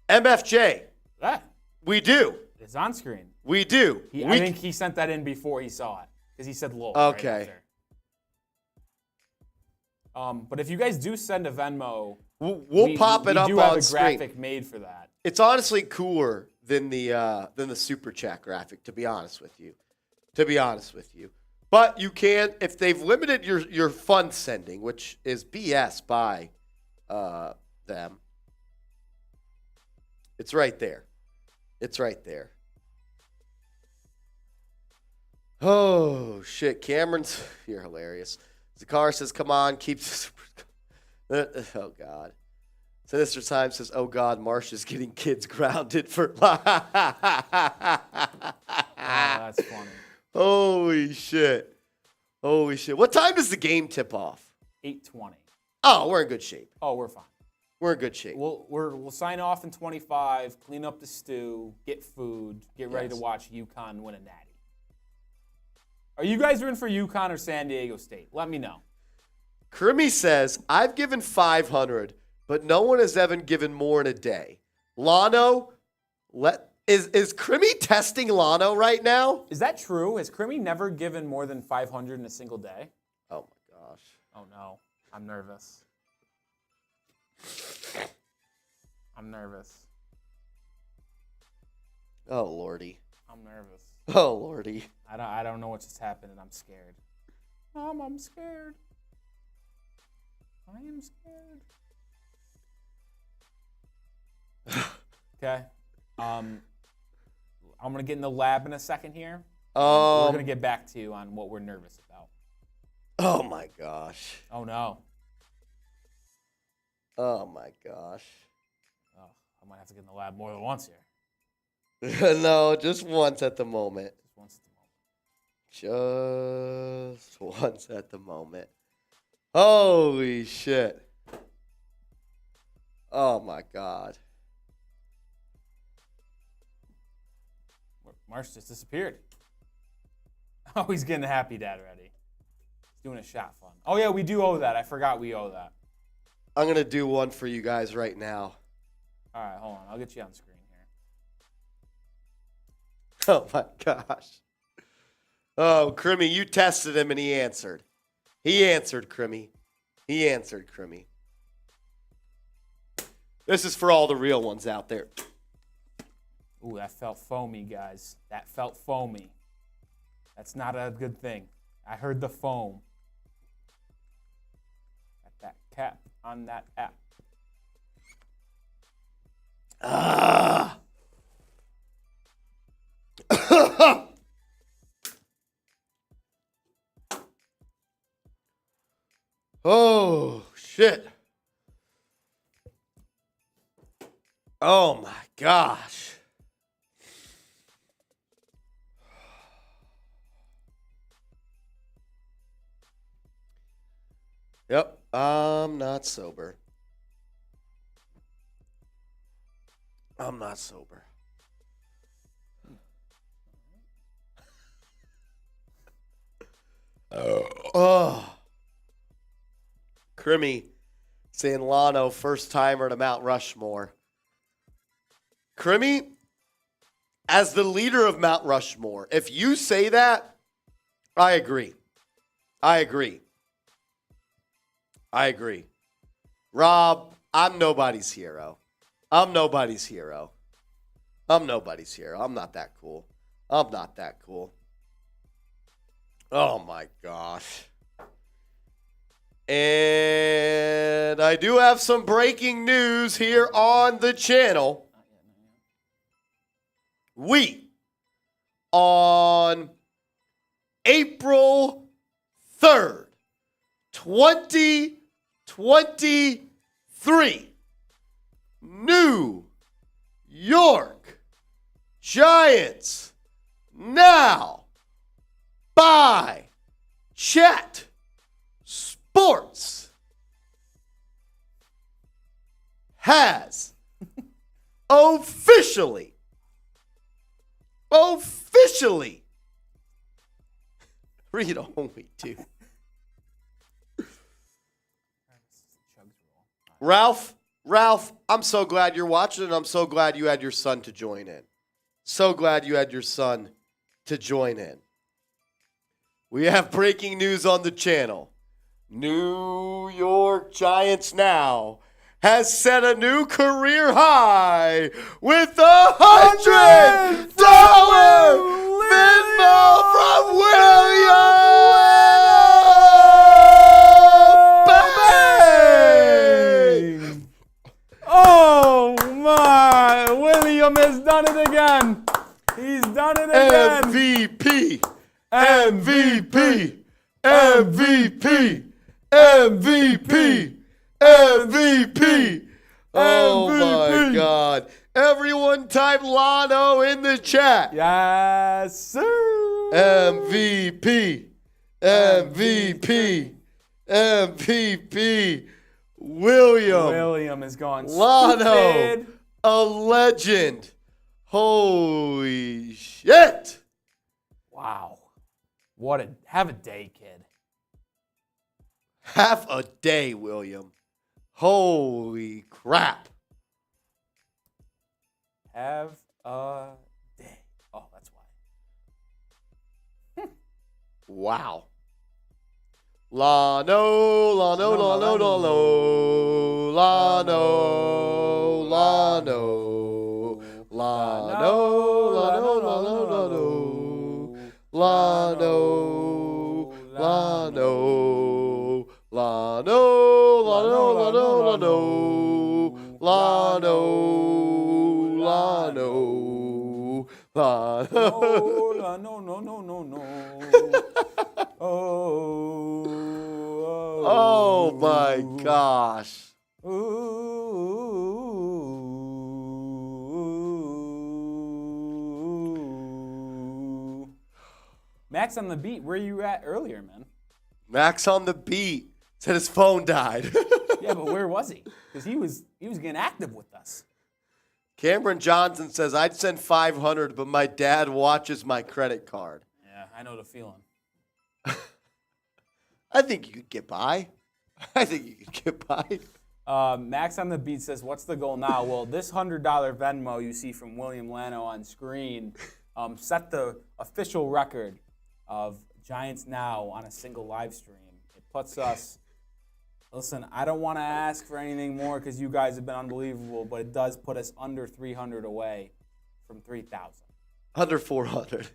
MFJ. Yeah. We do. It's on screen. We do. I think he sent that in before he saw it because he said lol. Okay. Right, but if you guys do send a Venmo, we'll pop it up on screen. We do have a graphic made for that. It's honestly cooler than the super chat graphic, to be honest with you. But you can, if they've limited your fund sending, which is BS by them. It's right there. Oh, shit. Cameron's, you're hilarious. Zakar says, come on, keep this. Oh, God. Sinister Time says, oh, God, Marsh is getting kids grounded for. That's funny. Holy shit. What time does the game tip off? 8:20. Oh, we're in good shape. Oh, we're fine. We're in good shape. We'll sign off in 25, clean up the stew, get food, get ready to watch UConn win a natty. Are you guys rooting for UConn or San Diego State? Let me know. Krimi says, I've given 500, but no one has ever given more in a day. Lano, is Krimi testing Lano right now? Is that true? Has Krimi never given more than 500 in a single day? Oh, my gosh. Oh, no. I'm nervous. Oh, Lordy. I'm nervous. Oh, Lordy. I don't know what just happened, and I'm scared. Mom, I'm scared. I am scared. Okay. I'm going to get in the lab in a second here. We're going to get back to you on what we're nervous about. Oh, my gosh. Oh, no. Oh, my gosh. Oh, I might have to get in the lab more than once here. No, just once at the moment. Just once at the moment. Holy shit. Oh, my God. Marsh just disappeared. Oh, he's getting a happy dad ready. He's doing a shot fun. Oh, yeah, we do owe that. I forgot we owe that. I'm going to do one for you guys right now. All right, hold on. I'll get you on screen here. Oh, my gosh. Oh, Crimmy, you tested him and he answered. He answered, Crimmy. This is for all the real ones out there. Ooh, that felt foamy, guys. That felt foamy. That's not a good thing. I heard the foam. Got that cap on that app. Oh, shit. Oh, my gosh. Yep, I'm not sober. I'm not sober. Oh. Crimmy saying Lano, first timer to Mount Rushmore. Crimmy, as the leader of Mount Rushmore, if you say that, I agree. I agree. Rob, I'm nobody's hero. I'm not that cool. Oh, my gosh. And I do have some breaking news here on the channel. We, on April 3rd, 2023, New York Giants now by Chat Sports has officially read only two. Ralph, I'm so glad you're watching, and I'm so glad you had your son to join in. We have breaking news on the channel. New York Giants now has set a new career high with $100 Venmo from William. Oh my! William has done it again. He's done it again. MVP. Oh my God. Everyone type Lano in the chat. Yes, sir. MVP. William is gone Lano, stupid. a legend. Holy shit. Wow. Have a day, kid. Have a day, William. Holy crap. Have a day. Oh, that's why. Wow. Lano. Oh my gosh. Max on the beat, where you at earlier, man? Max on the beat said his phone died. Yeah, but where was he? Because he was getting active with us. Cameron Johnson says, I'd send $500, but my dad watches my credit card. Yeah, I know the feeling. I think you could get by. Max on the beat says, what's the goal now? Well, this $100 Venmo you see from William Lano on screen set the official record of Giants Now on a single live stream. It puts us, listen, I don't want to ask for anything more because you guys have been unbelievable, but it does put us under 300 away from 3,000. Under 400.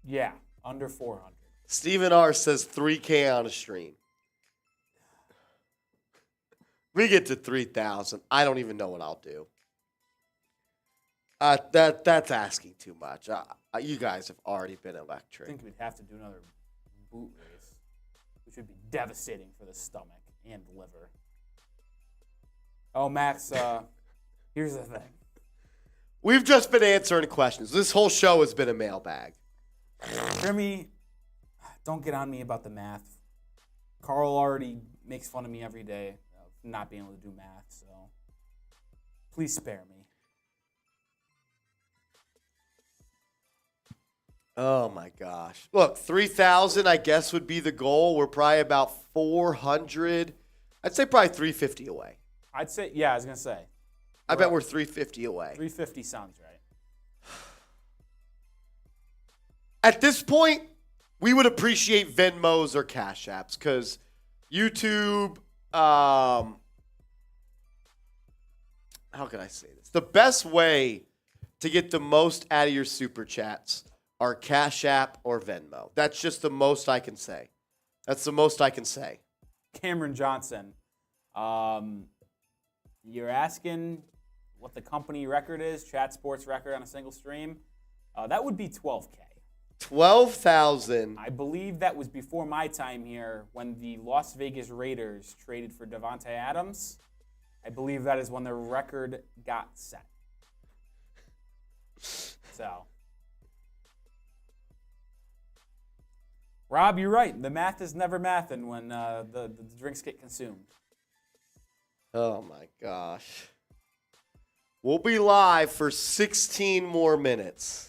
Yeah, under 400. Stephen R. says 3K on a stream. We get to 3,000. I don't even know what I'll do. That's asking too much. You guys have already been I electric. think we'd have to do another boot race. which would be devastating for the stomach and liver. Oh, Max, here's the thing. We've just been answering questions. This whole show has been a mailbag. Jimmy, don't get on me about the math. Carl already makes fun of me every day of not being able to do math, so please spare me. Oh, my gosh. Look, 3,000, I guess, would be the goal. We're probably about 400. I'd say probably 350 away. I'd say, yeah, I was going to say. I bet we're 350 away. 350 sounds right. At this point, we would appreciate Venmos or Cash Apps because YouTube, how can I say this? The best way to get the most out of your super chats are Cash App or Venmo. That's just the most I can say. That's the most I can say. Cameron Johnson, you're asking what the company record is, Chat Sports record on a single stream. That would be 12K. 12,000. I believe that was before my time here when the Las Vegas Raiders traded for Devontae Adams. I believe that is when the record got set. So, Rob, you're right. The math is never mathing when the drinks get consumed. Oh, my gosh. We'll be live for 16 more minutes.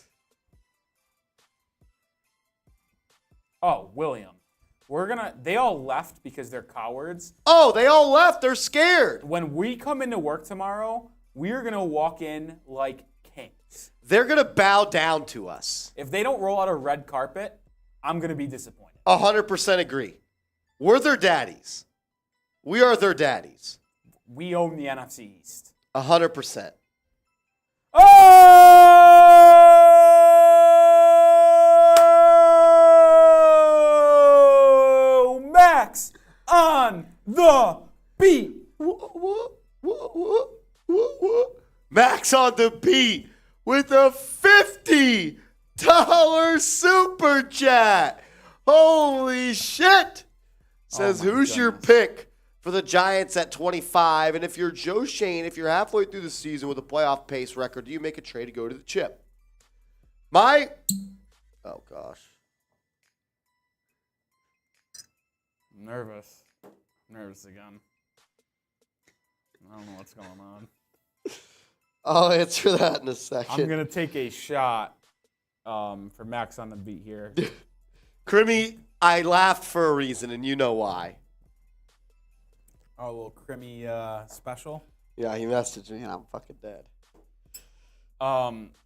Oh, William. They all left because they're cowards. Oh, they all left. They're scared. When we come into work tomorrow, we're going to walk in like kings. They're going to bow down to us. If they don't roll out a red carpet, I'm going to be disappointed. 100% agree. We're their daddies. We are their daddies. We own the NFC East. 100%. Oh, Max on the beat. Max on the beat with a $50 super chat. Holy shit. Says, who's your pick for the Giants at 25? And if you're Joe Shane, if you're halfway through the season with a playoff pace record, do you make a trade to go to the chip? Oh, gosh. Nervous again. I don't know what's going on. I'll answer that in a second. I'm going to take a shot for Max on the beat here. Crimmy, I laughed for a reason, and you know why. Oh, a little Crimmy special. Yeah, he messaged me, and I'm fucking dead.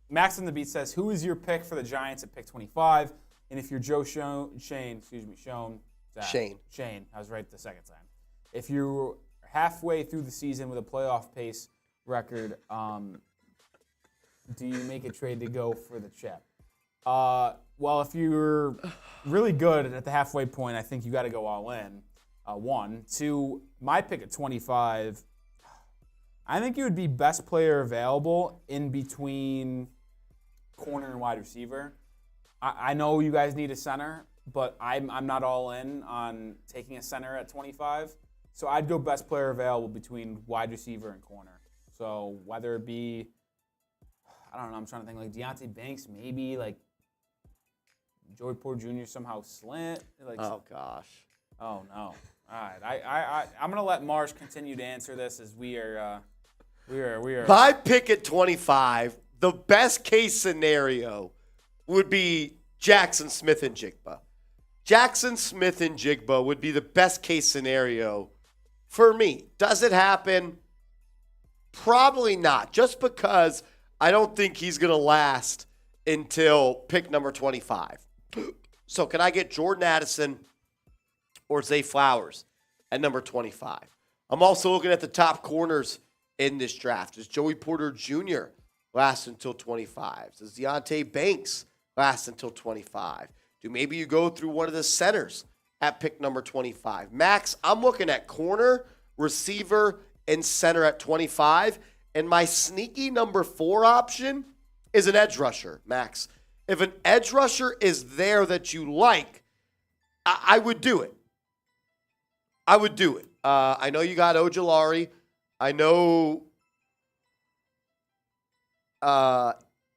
Max on the beat says, who is your pick for the Giants at pick 25? And if you're Shane, I was right the second time. If you're halfway through the season with a playoff pace record, do you make a trade to go for the chip? Well, if you're really good at the halfway point, I think you got to go all in. 1. 2, my pick at 25, I think it would be best player available in between corner and wide receiver. I know you guys need a center, but I'm not all in on taking a center at 25. So I'd go best player available between wide receiver and corner. So whether it be, I don't know, I'm trying to think like Deontay Banks, maybe like Joey Porter Jr. somehow slant. Like, Oh, gosh. Oh, no. All right. I'm going to let Marsh continue to answer this as we are. My pick at 25, the best case scenario would be Jackson Smith and Jigba. Jackson Smith and Jigba would be the best case scenario for me. Does it happen? Probably not, just because I don't think he's going to last until pick number 25. So can I get Jordan Addison or Zay Flowers at number 25? I'm also looking at the top corners in this draft. Does Joey Porter Jr. last until 25? Does Deontay Banks last until 25? Do maybe you go through one of the centers at pick number 25? Max, I'm looking at corner, receiver, and center at 25. And my sneaky number 4 option is an edge rusher, Max. If an edge rusher is there that you like, I would do it. I would do it. I know you got Ojulari. I know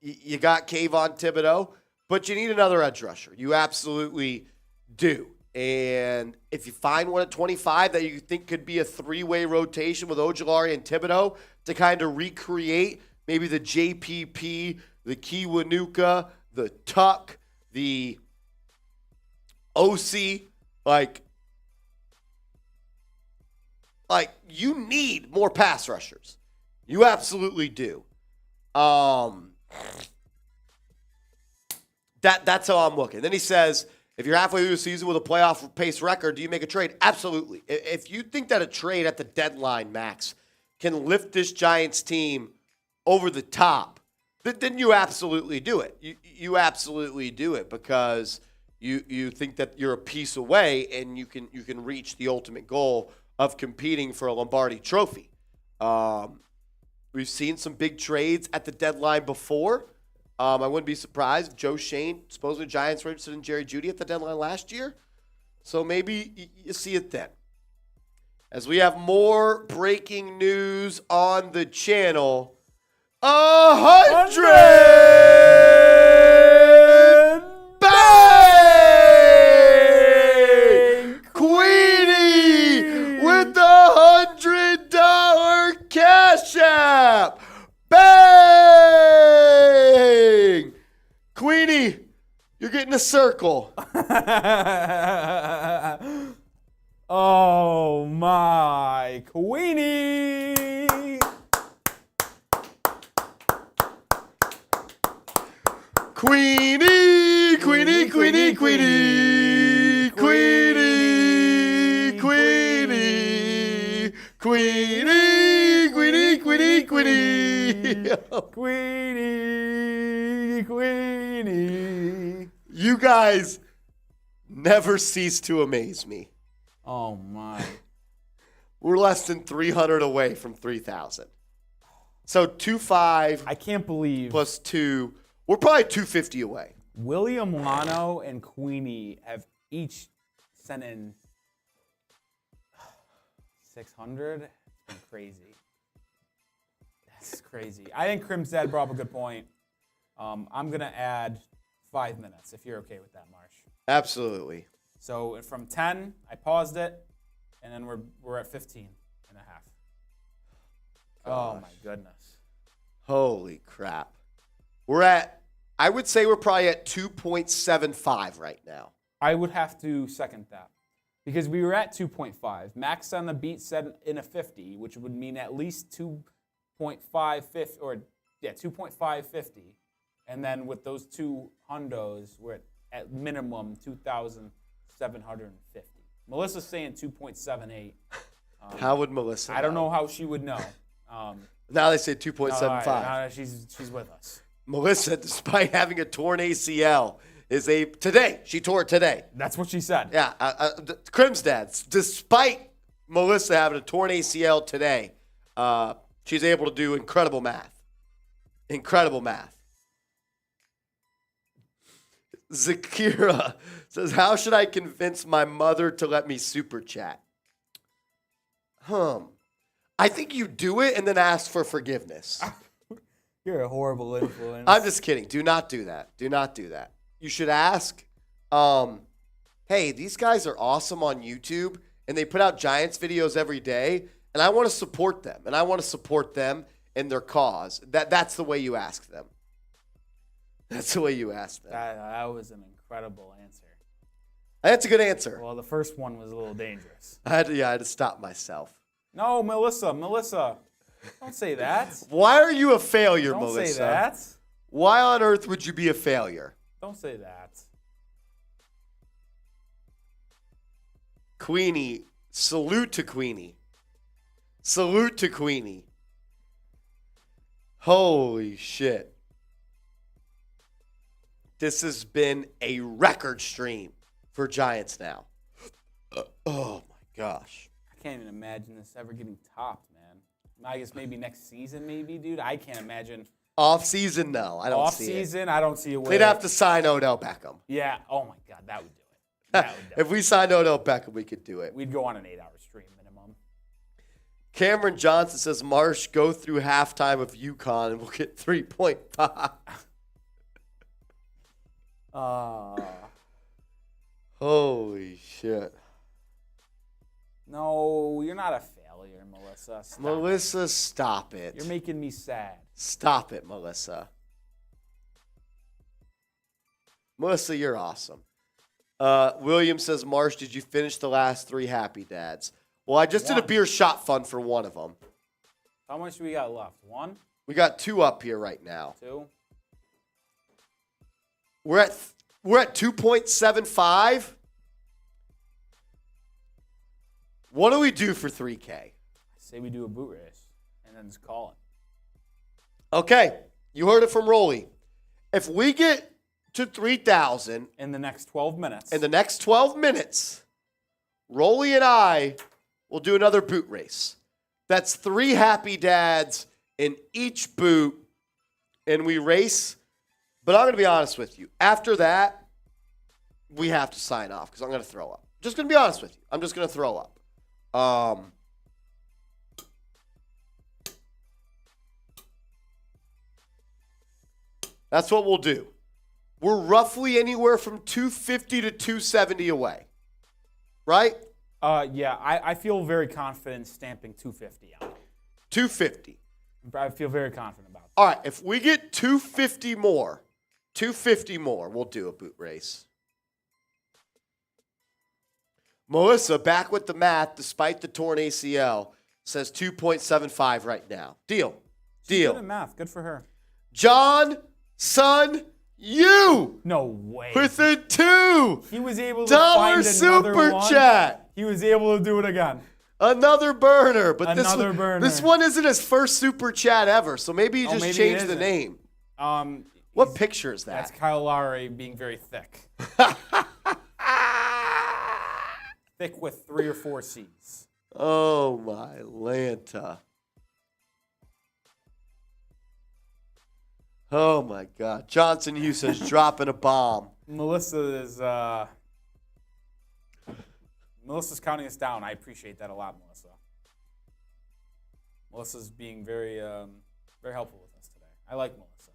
you got Kayvon Thibodeau, but you need another edge rusher. You absolutely do. And if you find one at 25 that you think could be a three-way rotation with Ojulari and Thibodeau to kind of recreate maybe the JPP, the Kiwanuka, the Tuck, the OC, like you need more pass rushers. You absolutely do. That's how I'm looking. Then he says, if you're halfway through the season with a playoff pace record, do you make a trade? Absolutely. If you think that a trade at the deadline, Max, can lift this Giants team over the top, then you absolutely do it. You absolutely do it because you think that you're a piece away and you can reach the ultimate goal of competing for a Lombardi trophy. We've seen some big trades at the deadline before. I wouldn't be surprised if Joe Shane, supposedly Giants were interested in Jerry Jeudy at the deadline last year. So maybe you see it then. As we have more breaking news on the channel, 100 bang! Queenie with the $100 cash app. Bang! Queenie, you're getting a circle. Oh my Queenie! Queenie, Queenie, Queenie, Queenie, Queenie, Queenie, Queenie, Queenie, Queenie, Queenie. Queenie, Queenie. You guys never cease to amaze me. Oh my. We're less than 300 away from 3,000. So 2.5 I can't believe plus 2. We're probably 250 away. William Lano and Queenie have each sent in 600. It's been crazy. That's crazy. I think Crim's dad brought up a good point. I'm going to add 5 minutes if you're okay with that, Marsh. Absolutely. So from 10, I paused it, and then we're at 15 and a half. Oh, my goodness. Holy crap. I would say we're probably at 2.75 right now. I would have to second that because we were at 2.5. Max on the beat said in a 50, which would mean at least 2.550. And then with those two hundos, we're at minimum 2,750. Melissa's saying 2.78. How would Melissa I don't know how she would know. Now they say 2.75. No, she's with us. Melissa, despite having a torn ACL, she tore it today. That's what she said. Yeah, Crim's dad, despite Melissa having a torn ACL today, she's able to do incredible math. Incredible math. Zakira says, how should I convince my mother to let me super chat? I think you do it and then ask for forgiveness. You're a horrible influence. I'm just kidding. Do not do that. Do not do that. You should ask, hey, these guys are awesome on YouTube, and they put out Giants videos every day, and I want to support them, and I want to support them in their cause. That's the way you ask them. That's the way you ask them. That was an incredible answer. That's a good answer. Well, the first one was a little dangerous. I had to stop myself. No, Melissa. Don't say that. Why are you a failure, Don't Melissa? say that. Why on earth would you be a failure? Don't say that. Queenie, salute to Queenie. Salute to Queenie. Holy shit. This has been a record stream for Giants now. Oh my gosh. I can't even imagine this ever getting topped, man. I guess maybe next season, dude. I can't imagine. Off season, no. I don't see it. Off season, I don't see a way. They'd have to sign Odell Beckham. Yeah. Oh my God, that would do it. If we signed Odell Beckham, we could do it. We'd go on an 8-hour stream minimum. Cameron Johnson says, Marsh, go through halftime of UConn and we'll get 3.5. Holy shit. No, you're not a failure, Melissa. Stop Melissa, stop it. You're making me sad. Stop it, Melissa. Melissa, you're awesome. William says, Marsh, did you finish the last 3 Happy Dads? Well, I just did a beer shot fund for one of them. How much do we got left? 1? We got 2 up here right now. 2? We're at 2.75. What do we do for 3K? I say we do a boot race and then just call it. Okay, you heard it from Rolly. If we get to 3,000 in the next 12 minutes, Rolly and I will do another boot race. That's 3 Happy Dads in each boot, and we race. But I'm going to be honest with you. After that, we have to sign off because I'm going to throw up. Just going to be honest with you. I'm just going to throw up. That's what we'll do. We're roughly anywhere from 250 to 270 away. Right? Yeah, I feel very confident stamping 250 on it. 250. I feel very confident about that. All right, if we get 250 more, we'll do a boot race. Melissa, back with the math, despite the torn ACL, says 2.75 right now. Deal. She's good at math. Good for her. John, son, you. No way. With a $2. He was able to find another super one. chat. He was able to do it again. Another burner. But Another burner. This one isn't his first super chat ever, so maybe he just changed the name. What picture is that? That's Kyle Lowry being very thick. Thick with 3 or 4 C's. Oh, my Lanta. Oh, my God. Johnson Hughes says dropping a bomb. Melissa's counting us down. I appreciate that a lot, Melissa. Melissa's being very very helpful with us today. I like Melissa.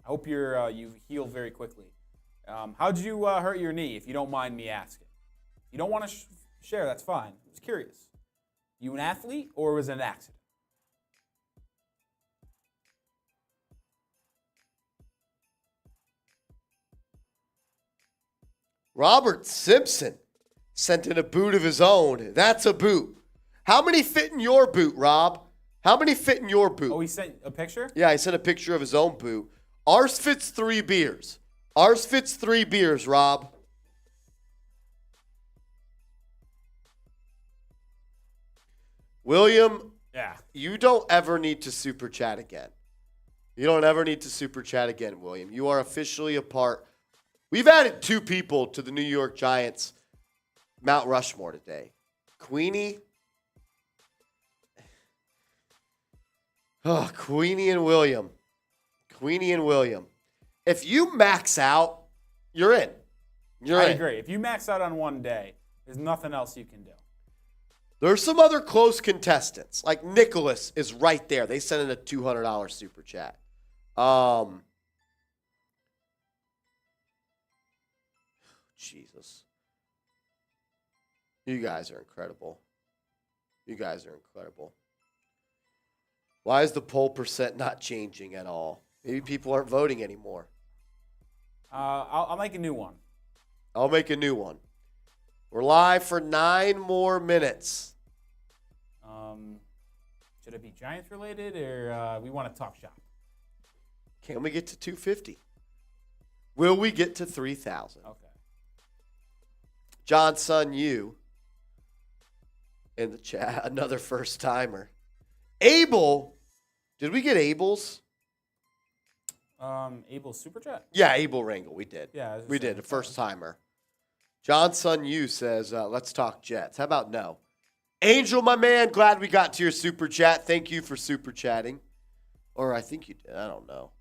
I hope you heal very quickly. How'd you hurt your knee, if you don't mind me asking? You don't want to share, that's fine. I'm just curious. You an athlete or was it an accident? Robert Simpson sent in a boot of his own. That's a boot. How many fit in your boot, Rob? How many fit in your boot? Oh, he sent a picture? Yeah, he sent a picture of his own boot. Ours fits 3 beers. Ours fits 3 beers, Rob. William, yeah, you don't ever need to super chat again. You don't ever need to super chat again, William. You are officially a part. We've added 2 people to the New York Giants Mount Rushmore today. Queenie. Oh, Queenie and William. Queenie and William. If you max out, you're in. I agree. If you max out on one day, there's nothing else you can do. There's some other close contestants. Like Nicholas is right there. They sent in a $200 super chat. Jesus. You guys are incredible. You guys are incredible. Why is the poll percent not changing at all? Maybe people aren't voting anymore. I'll make a new one. I'll make a new one. We're live for 9 more minutes. Should it be Giants related or we want to talk shop? Can we get to 250? Will we get to 3,000? Okay. John Sun Yu in the chat, another first timer. Abel, did we get Abel's? Abel's super chat? Yeah, Abel Ringel, we did. Yeah, we did, a first timer. John Sun Yu says, let's talk Jets. How about no? Angel, my man, glad we got to your super chat. Thank you for super chatting. Or I think you did. I don't know.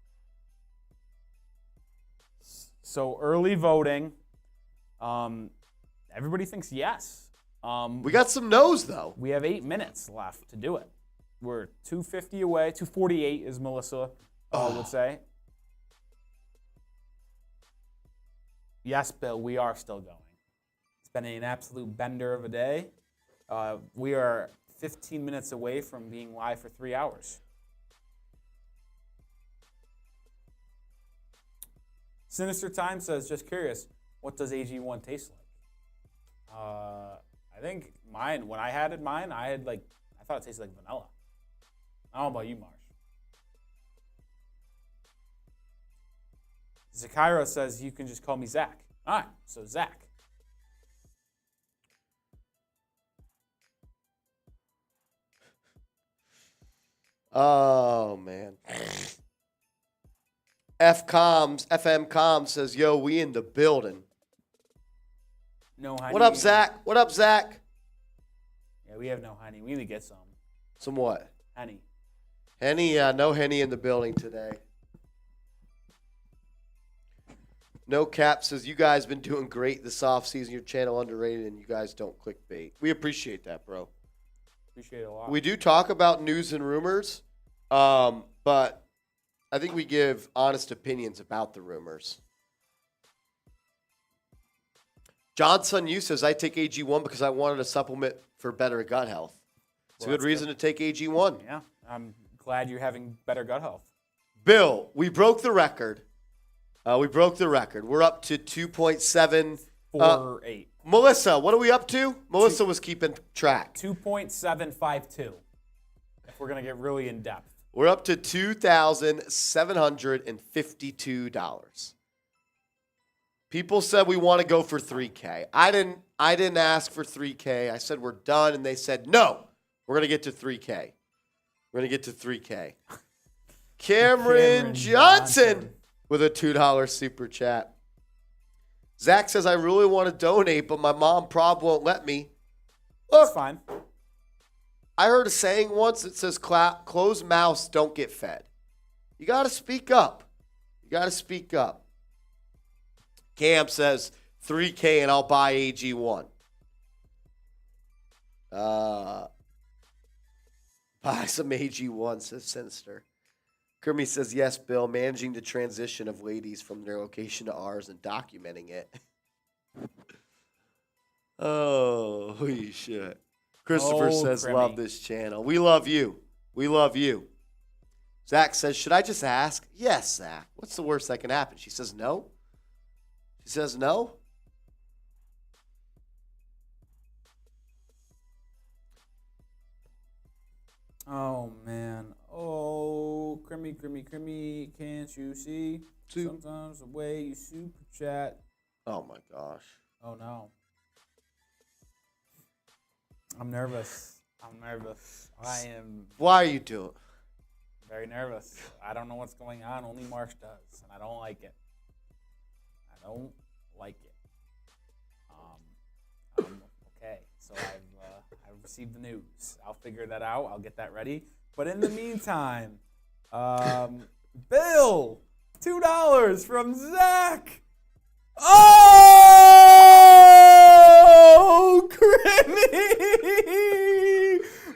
So early voting. Everybody thinks yes. We got some no's, though. We have 8 minutes left to do it. We're 250 away. 248, as Melissa would say. Yes, Bill, we are still going. It's been an absolute bender of a day. We are 15 minutes away from being live for 3 hours. Sinister Time says, just curious, what does AG1 taste like? I think mine, when I had mine, I thought it tasted like vanilla. I don't know about you, Marsh. Zakairo says, you can just call me Zach. All right, so Zach. Oh, man. FM Comms says, yo, we in the building. No honey. What up, Zach? What up, Zach? Yeah, we have no honey. We need to get some. Some what? Honey. Henny, no Henny in the building today. No Cap says, you guys been doing great this offseason. Your channel underrated, and you guys don't clickbait. We appreciate that, bro. Appreciate it a lot. We do talk about news and rumors, but I think we give honest opinions about the rumors. Johnson Yu says, I take AG1 because I wanted a supplement for better gut health. It's a good reason to take AG1. Yeah, I'm glad you're having better gut health. Bill, we broke the record. We're up to 2.7. 4.8. Melissa, what are we up to? Melissa was keeping track. 2.752. If we're going to get really in depth. We're up to $2,752. People said we want to go for 3K. I didn't ask for 3K. I said we're done, and they said no. We're gonna get to 3K. Cameron Johnson with a $2 super chat. Zach says I really want to donate, but my mom probably won't let me. Look, That's fine. I heard a saying once that says closed mouths don't get fed. You got to speak up. Cam says 3K and I'll buy AG1. Buy some AG1, says Sinister. Kermie says, yes, Bill, managing the transition of ladies from their location to ours and documenting it. Oh, holy shit. Christopher says, Crimmy. love this channel. We love you. Zach says, should I just ask? Yes, Zach. What's the worst that can happen? She says no. Oh, man. Oh, Crimmy, can't you see? Sometimes the way you super chat. Oh, my gosh. Oh, no. I'm nervous. I am Why are you doing? very nervous. I don't know what's going on. Only Marsh does, and I don't like it. Okay, so I've received the news. I'll figure that out. I'll get that ready. But in the meantime, Bill, $2 from Zach. Oh, Crimmy!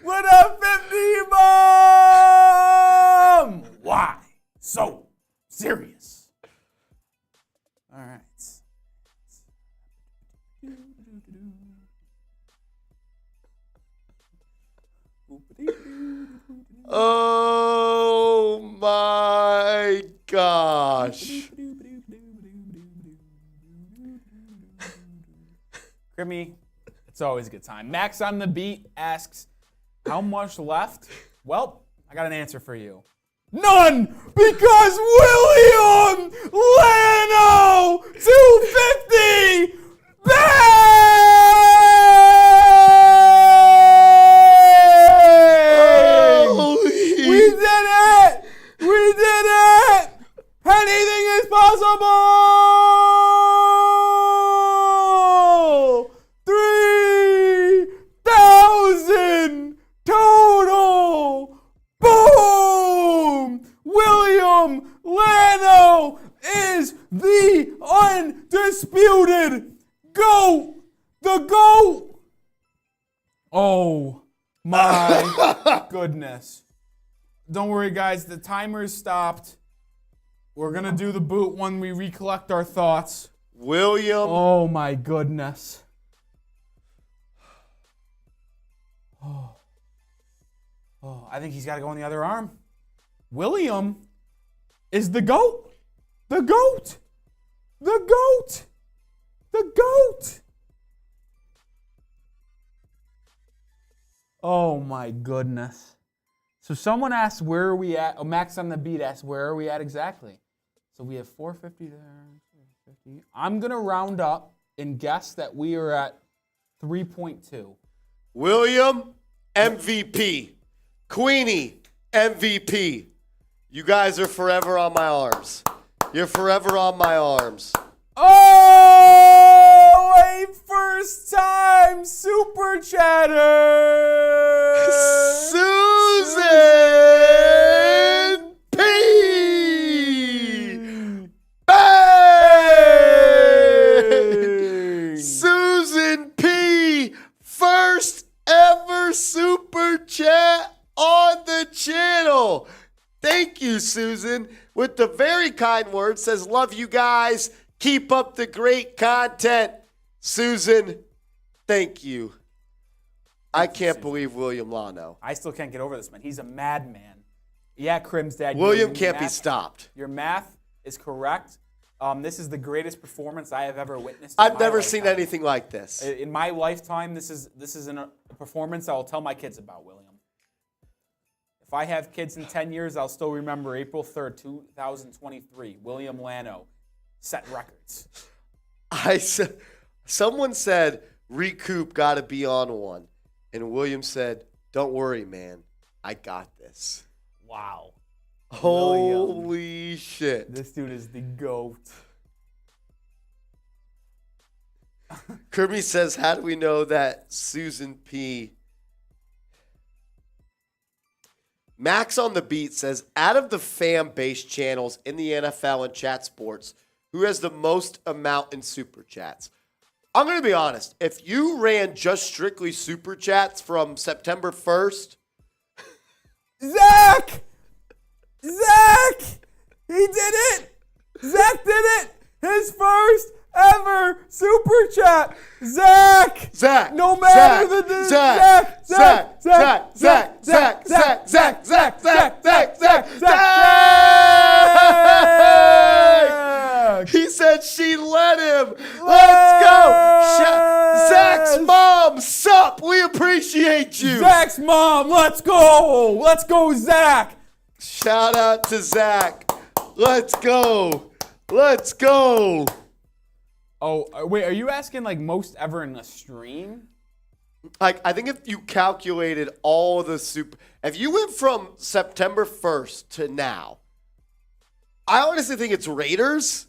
What a 50 bomb! Why so serious? All right. Oh, my gosh. Crimmy, it's always a good time. Max on the Beat asks, how much left? Well, I got an answer for you. None! Because William Lano 250 bang! We did it! Anything is possible! 3,000 total! Boom! William Lano is the undisputed GOAT The GOAT! Oh my goodness. Don't worry, guys. The timer's stopped. We're going to do the boot when we recollect our thoughts. William. Oh my goodness. Oh, I think he's got to go on the other arm. William is the GOAT. The GOAT. The GOAT. The GOAT. Oh my goodness. So someone asked where are we at? Oh, Max on the Beat asked where are we at exactly? So we have 450 there. 450. I'm going to round up and guess that we are at 3.2. William, MVP. Queenie, MVP. You guys are forever on my arms. You're forever on my arms. Oh, a first time super chatter. Susan P. Bang! Susan P. First ever super chat on the channel. Thank you, Susan. With the very kind words, says, love you guys. Keep up the great content. Susan, thank you. I can't believe William Lano. I still can't get over this, man. He's a madman. Yeah, Crim's dad. William can't be stopped. Your math is correct. This is the greatest performance I have ever witnessed. I've never seen anything like this. In my lifetime, this is a performance I will tell my kids about, William. If I have kids in 10 years, I'll still remember April 3rd, 2023. William Lano set records. Someone said, Recoup got to be on one. And William said, don't worry, man. I got this. Wow. Holy shit. This dude is the GOAT. Kirby says, how do we know that Susan P. Max on the Beat says, out of the fan-based channels in the NFL and chat sports, who has the most amount in super chats? I'm going to be honest. If you ran just strictly super chats from September 1st. Zach! Zach! He did it! Zach did it! His first ever super chat! Zach! Zach! No matter the distance! Zach! Zach! Zach! Zach! Zach! Zach! Zach! Zach! Zach! Zach! Zach! Zach! He said she let him. Let's go. Zach's mom, sup? We appreciate you. Zach's mom, let's go. Let's go, Zach. Shout out to Zach. Let's go. Let's go. Oh, wait, are you asking like most ever in a stream? Like, I think if you calculated all the super, if you went from September 1st to now, I honestly think it's Raiders.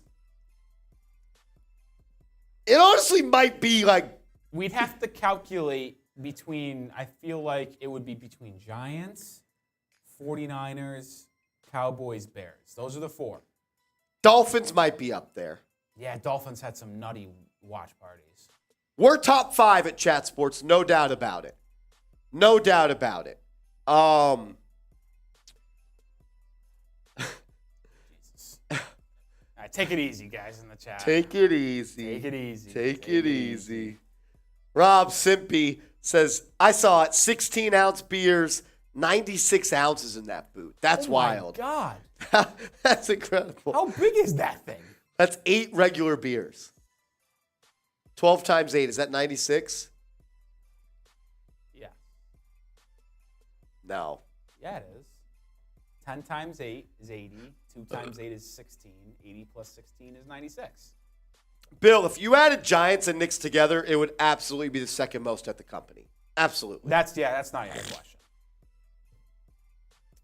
It honestly might be like. We'd have to calculate between, I feel like it would be between Giants, 49ers, Cowboys, Bears. Those are the four. Dolphins might be up there. Yeah, Dolphins had some nutty watch parties. We're top 5 at Chat Sports, no doubt about it. No doubt about it. Jesus. All right, take it easy, guys, in the chat. Take it easy. Take it easy. Take it easy. Rob Simpy says, I saw it, 16-ounce beers, 96 ounces in that boot. That's wild. Oh, my God. That's incredible. How big is that thing? That's 8 regular beers. 12 times 8, is that 96? Yeah. No. Yeah, it is. 10 times 8 is 80. 2 times 8 is 16. 80 plus 16 is 96. Bill, if you added Giants and Knicks together, it would absolutely be the second most at the company. Absolutely. That's not even a question.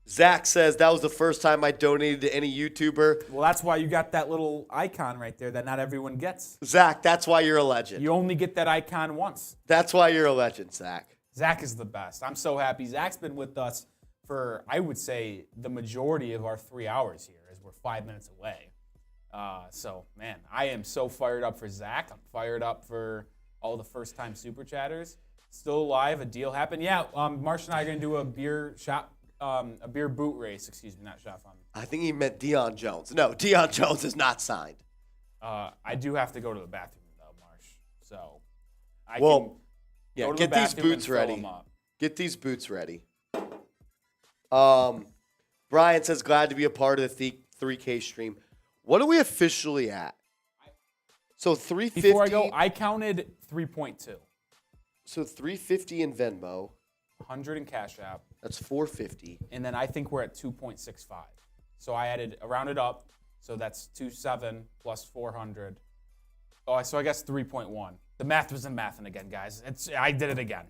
Zach says that was the first time I donated to any YouTuber. Well, that's why you got that little icon right there that not everyone gets. Zach, that's why you're a legend. You only get that icon once. That's why you're a legend, Zach. Zach is the best. I'm so happy. Zach's been with us for, I would say, the majority of our 3 hours here, as we're 5 minutes away. So, man, I am so fired up for Zach. I'm fired up for all the first-time Super Chatters. Still alive, a deal happened. Yeah, Marsh and I are going to do a beer boot race. Excuse me, not shot fun. I think he meant Deion Jones. No, Deion Jones is not signed. I do have to go to the bathroom, though, Marsh. So I Well, can yeah, go to get the these bathroom boots and fill ready. them up. Get these boots ready. Brian says, glad to be a part of the 3K stream. What are we officially at? So 350. Before I go, I counted 3.2. So 350 in Venmo. 100 in Cash App. That's 450. And then I think we're at 2.65. So I rounded up. So that's 2.7 plus 400. Oh, so I guess 3.1. The math wasn't mathing again, guys. I did it again.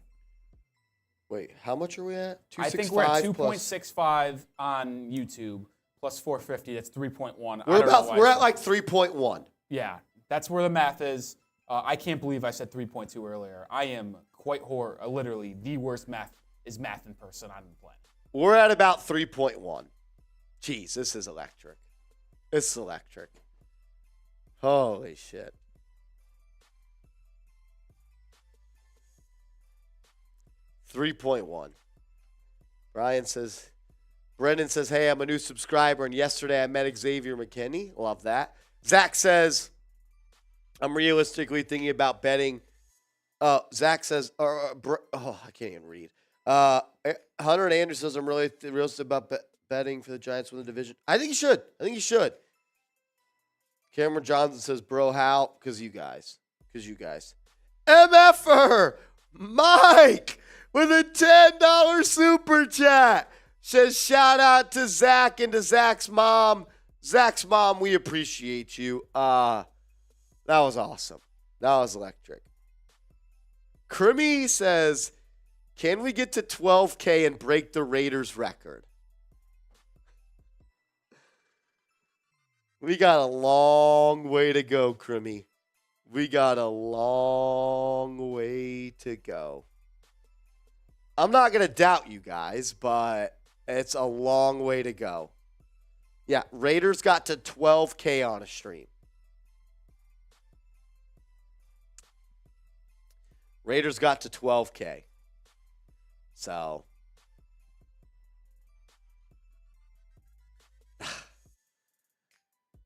Wait, how much are we at? I think we're at 2.65 on YouTube plus 450. That's 3.1. We're at like 3.1. Yeah, that's where the math is. I can't believe I said 3.2 earlier. I am quite literally the worst mathing person on the planet. We're at about 3.1. Jeez, this is electric. This is electric. Holy shit. $3.1. Brendan says, hey, I'm a new subscriber, and yesterday I met Xavier McKinney. Love that. Zach says, I'm realistically thinking about betting. Zach says, I can't even read. Hunter and Andrew says, I'm really realistic about betting for the Giants win the division. I think you should. Cameron Johnson says, bro, how? Because you guys. MFer Mike with a $10 super chat says, shout out to Zach and to Zach's mom. Zach's mom, we appreciate you. That was awesome. That was electric. Crimmy says, can we get to 12K and break the Raiders record? We got a long way to go, Crimmy. We got a long way to go. I'm not going to doubt you guys, but it's a long way to go. Yeah, Raiders got to 12K on a stream. Raiders got to 12K. So,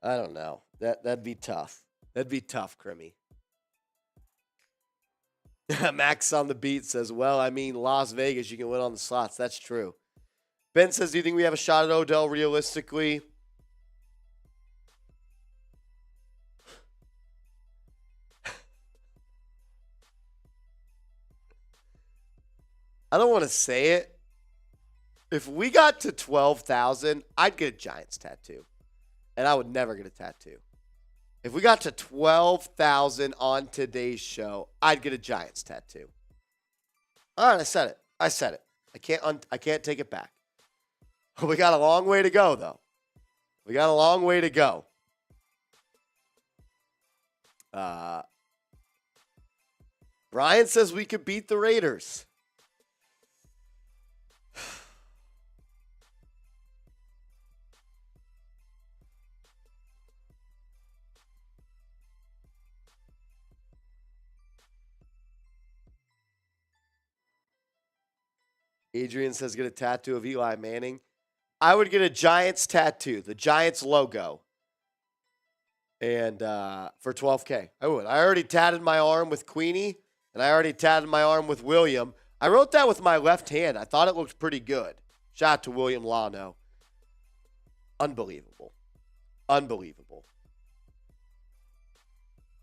I don't know. That'd be tough. That'd be tough, Crimmy. Max on the beat says, well, I mean, Las Vegas, you can win on the slots. That's true. Ben says, do you think we have a shot at Odell realistically? I don't want to say it. If we got to 12,000, I'd get a Giants tattoo. And I would never get a tattoo. If we got to 12,000 on today's show, I'd get a Giants tattoo. All right, I said it. I can't take it back. We got a long way to go, though. We got a long way to go. Brian says we could beat the Raiders. Adrian says get a tattoo of Eli Manning. I would get a Giants tattoo, the Giants logo. And for 12K, I would. I already tatted my arm with Queenie, and I already tatted my arm with William. I wrote that with my left hand. I thought it looked pretty good. Shout out to William Lano. Unbelievable.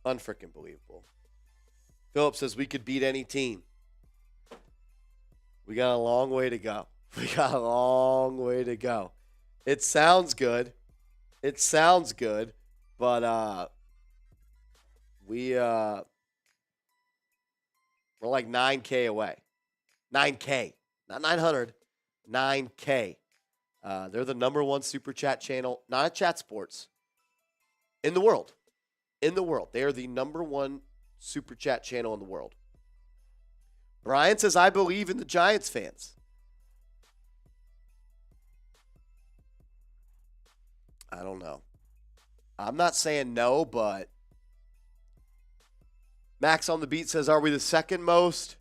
Unfreaking believable. Philip says we could beat any team. We got a long way to go. It sounds good. But we're like 9K away. 9K. Not 900. 9K. They're the number one super chat channel, not at Chat Sports, in the world. They are the number one super chat channel in the world. Brian says, I believe in the Giants fans. I don't know. I'm not saying no, but Max on the beat says, are we the second most?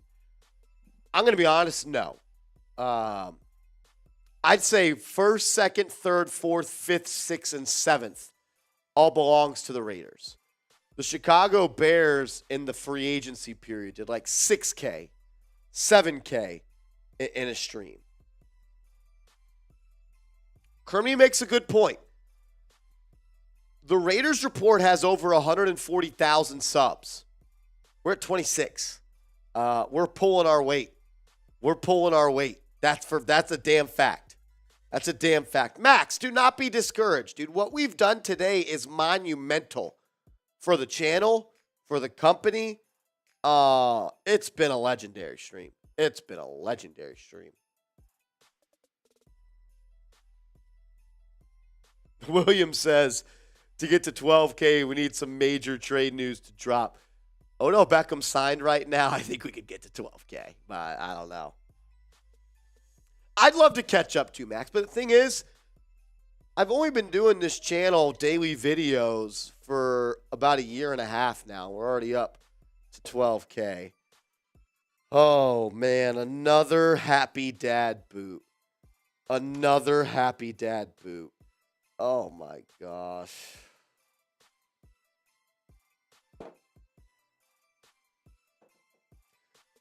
I'm going to be honest, no. I'd say first, second, third, fourth, fifth, sixth, and seventh all belongs to the Raiders. The Chicago Bears in the free agency period did like 6K, 7K in a stream. Kermie makes a good point. The Raiders report has over 140,000 subs. We're at 26. We're pulling our weight. That's a damn fact. That's a damn fact. Max, do not be discouraged, dude. What we've done today is monumental for the channel, for the company. It's been a legendary stream. William says, to get to 12K, we need some major trade news to drop. Odell Beckham signed right now. I think we could get to 12K, but I don't know. I'd love to catch up to Max, but the thing is, I've only been doing this channel daily videos for about a year and a half now. We're already up to 12K. Oh, man, another happy dad boot. Oh, my gosh.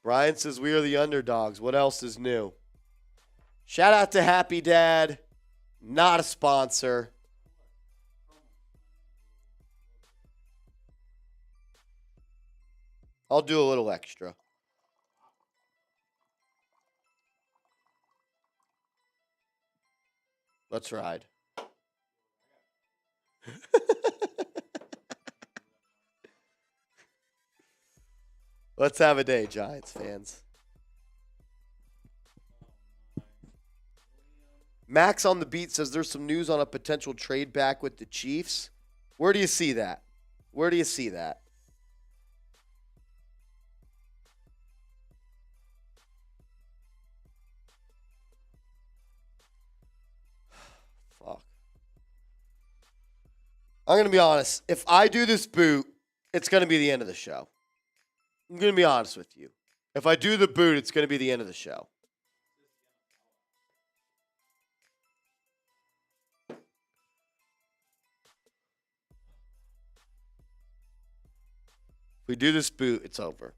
Brian says we are the underdogs. What else is new? Shout out to Happy Dad. Not a sponsor. I'll do a little extra. Let's ride. Let's have a day, Giants fans. Max on the beat says there's some news on a potential trade back with the Chiefs. Where do you see that? Fuck. I'm going to be honest. If I do this boot, it's going to be the end of the show. I'm going to be honest with you. If I do the boot, it's going to be the end of the show. If we do this boot, it's over.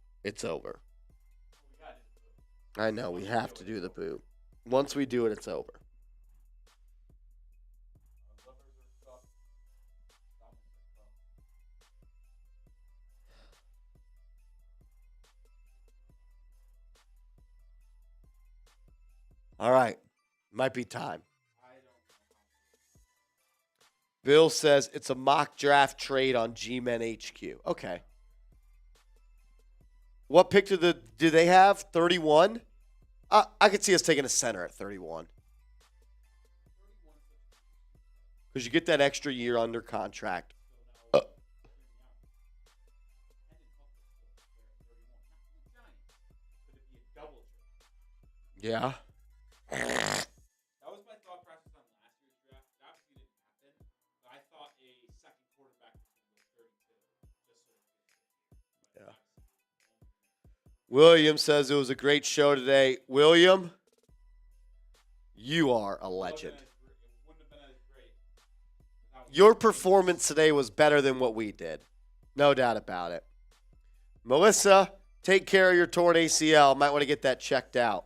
I know, we have to do the boot. Once we do it, it's over. All right. Might be time. Bill says it's a mock draft trade on G-Men HQ. Okay. What pick do they have? 31? I could see us taking a center at 31. Because you get that extra year under contract. Yeah. That was my thought process on last year's draft. It obviously didn't happen, but I thought a second quarterback was going to go 32. Yeah. William says it was a great show today. William, you are a legend. Your performance today was better than what we did. No doubt about it. Melissa, take care of your torn ACL. Might want to get that checked out.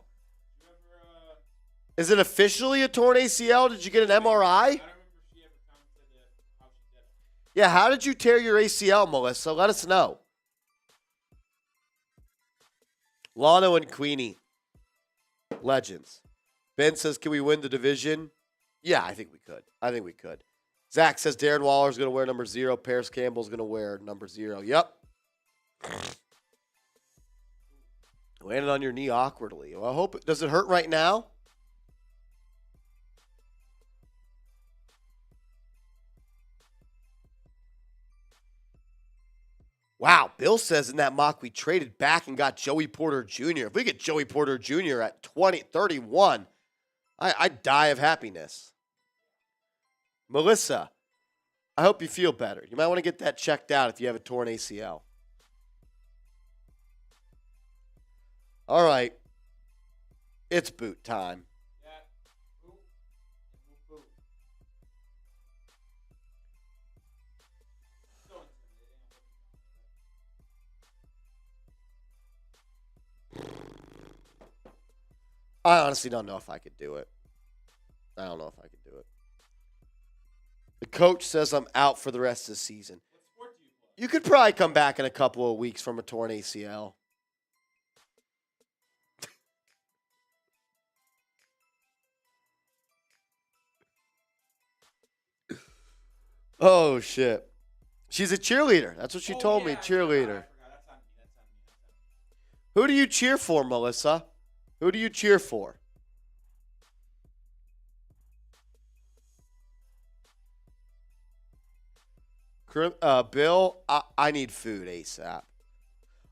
Is it officially a torn ACL? Did you get an MRI? Yeah, how did you tear your ACL, Melissa? Let us know. Lano and Queenie, legends. Ben says, can we win the division? Yeah, I think we could. Zach says Darren Waller's going to wear number 0. Paris Campbell's going to wear number 0. Yep. Landed on your knee awkwardly. Well, I hope does it hurt right now? Wow, Bill says in that mock we traded back and got Joey Porter Jr. If we get Joey Porter Jr. at 31, I'd die of happiness. Melissa, I hope you feel better. You might want to get that checked out if you have a torn ACL. All right. It's boot time. I honestly don't know if I could do it. I don't know if I could do it. The coach says I'm out for the rest of the season. You could probably come back in a couple of weeks from a torn ACL. Oh, shit. She's a cheerleader. That's what she told me, cheerleader. Who do you cheer for, Melissa? Who do you cheer for? Bill, I need food ASAP. I'm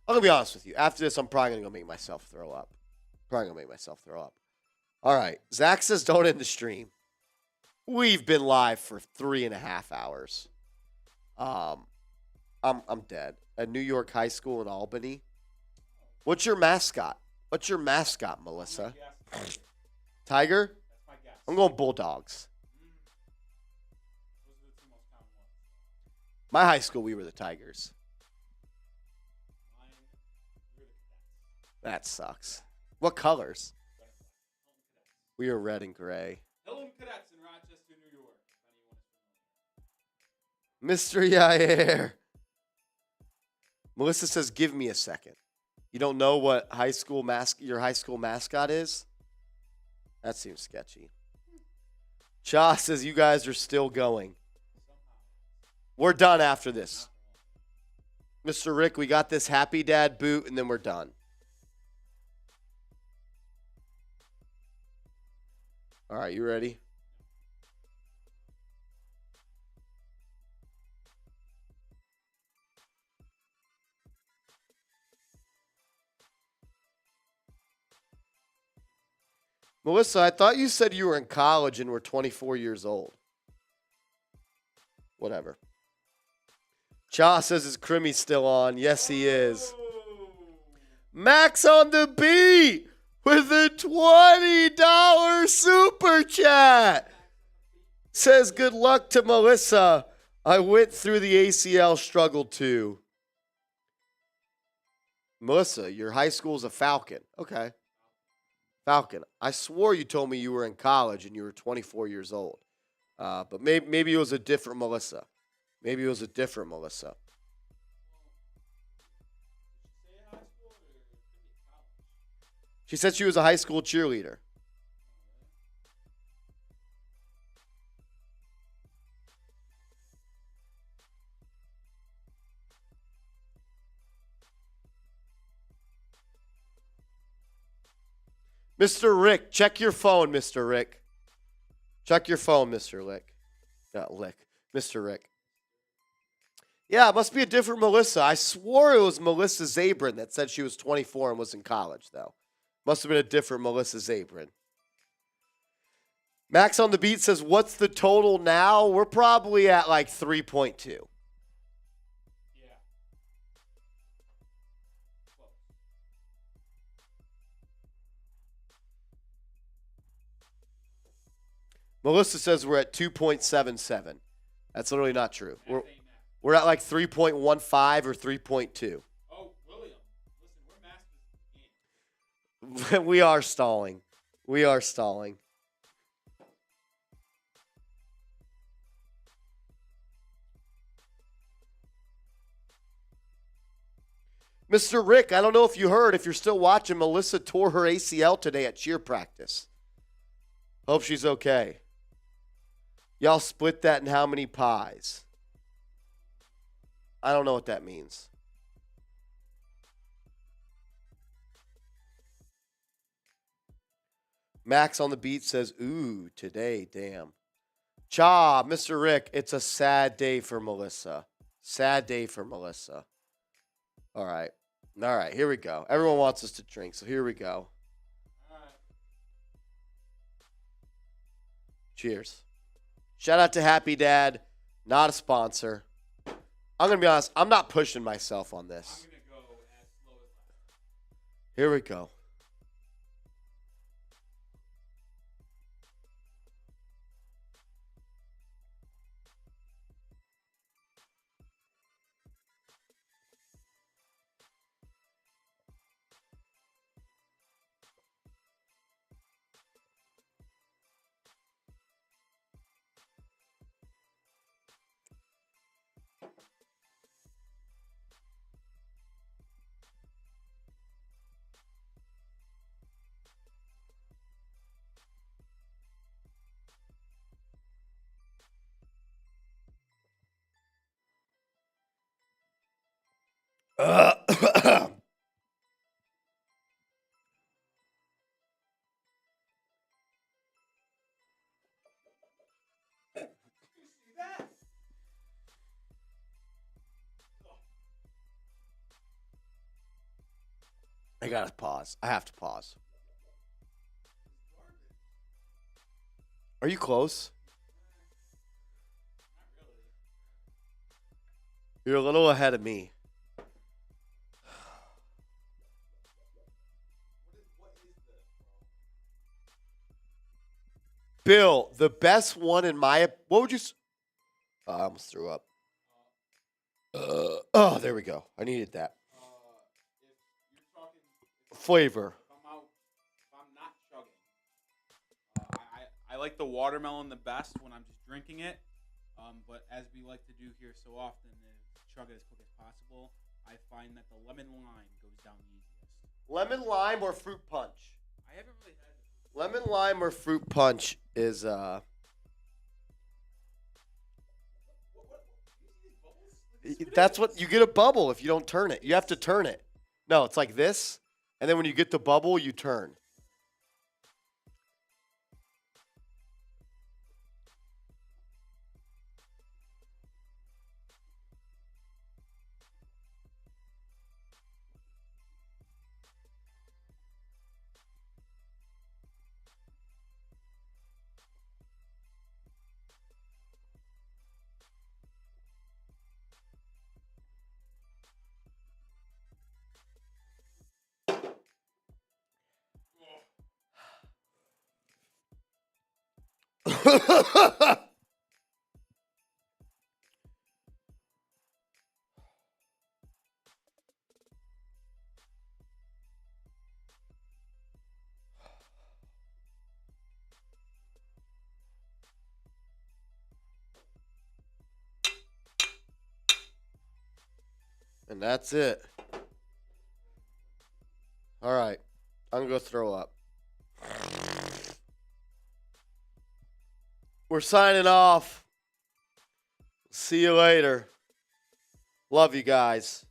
going to be honest with you. After this, I'm probably going to go make myself throw up. All right. Zach says don't end the stream. We've been live for 3.5 hours. I'm dead. At New York High School in Albany. What's your mascot? Melissa? Tiger? I'm going Bulldogs. My high school, we were the Tigers. That sucks. What colors? We were red and gray. Hilton Cadets in Rochester, New York. Mr. Yair. Melissa says, give me a second. You don't know what your high school mascot is? That seems sketchy. Cha says, you guys are still going. We're done after this. Mr. Rick, we got this Happy Dad boot, and then we're done. All right, you ready? Melissa, I thought you said you were in college and were 24 years old. Whatever. Cha says his Crimmy's still on. Yes, he is. Max on the beat with a $20 super chat. Says good luck to Melissa. I went through the ACL struggle too. Melissa, your high school's a Falcon. Okay. Falcon. I swore you told me you were in college and you were 24 years old. But maybe it was a different Melissa. She said she was a high school cheerleader. Mr. Rick, check your phone, Mr. Rick. Check your phone, Mr. Rick. Mr. Rick. Yeah, it must be a different Melissa. I swore it was Melissa Zabrin that said she was 24 and was in college, though. Must have been a different Melissa Zabrin. Max on the beat says, what's the total now? We're probably at like 3.2. Melissa says we're at 2.77. That's literally not true. We're at like 3.15 or 3.2. Oh, William. Listen, we're masters. We are stalling. Mr. Rick, I don't know if you heard, if you're still watching, Melissa tore her ACL today at cheer practice. Hope she's okay. Y'all split that in how many pies? I don't know what that means. Max on the beat says, ooh, today, damn. Cha, Mr. Rick, it's a sad day for Melissa. All right, here we go. Everyone wants us to drink, so here we go. Cheers. Shout out to Happy Dad, not a sponsor. I'm going to be honest, I'm not pushing myself on this. Here we go. I gotta pause. I have to pause. Are you close? You're a little ahead of me. Bill, the best one in my. What would you? I almost threw up. Oh, there we go. I needed that. Flavor. If I'm not chugging, I like the watermelon the best when I'm just drinking it. But as we like to do here so often, is chug it as quick as possible. I find that the lemon lime goes down the easiest. Lemon lime or fruit punch? I haven't really had it. Lemon lime or fruit punch is That's what you get, a bubble if you don't turn it. You have to turn it. No, it's like this, and then when you get the bubble, you turn. And that's it. All right. I'm going to go throw up. We're signing off. See you later. Love you guys.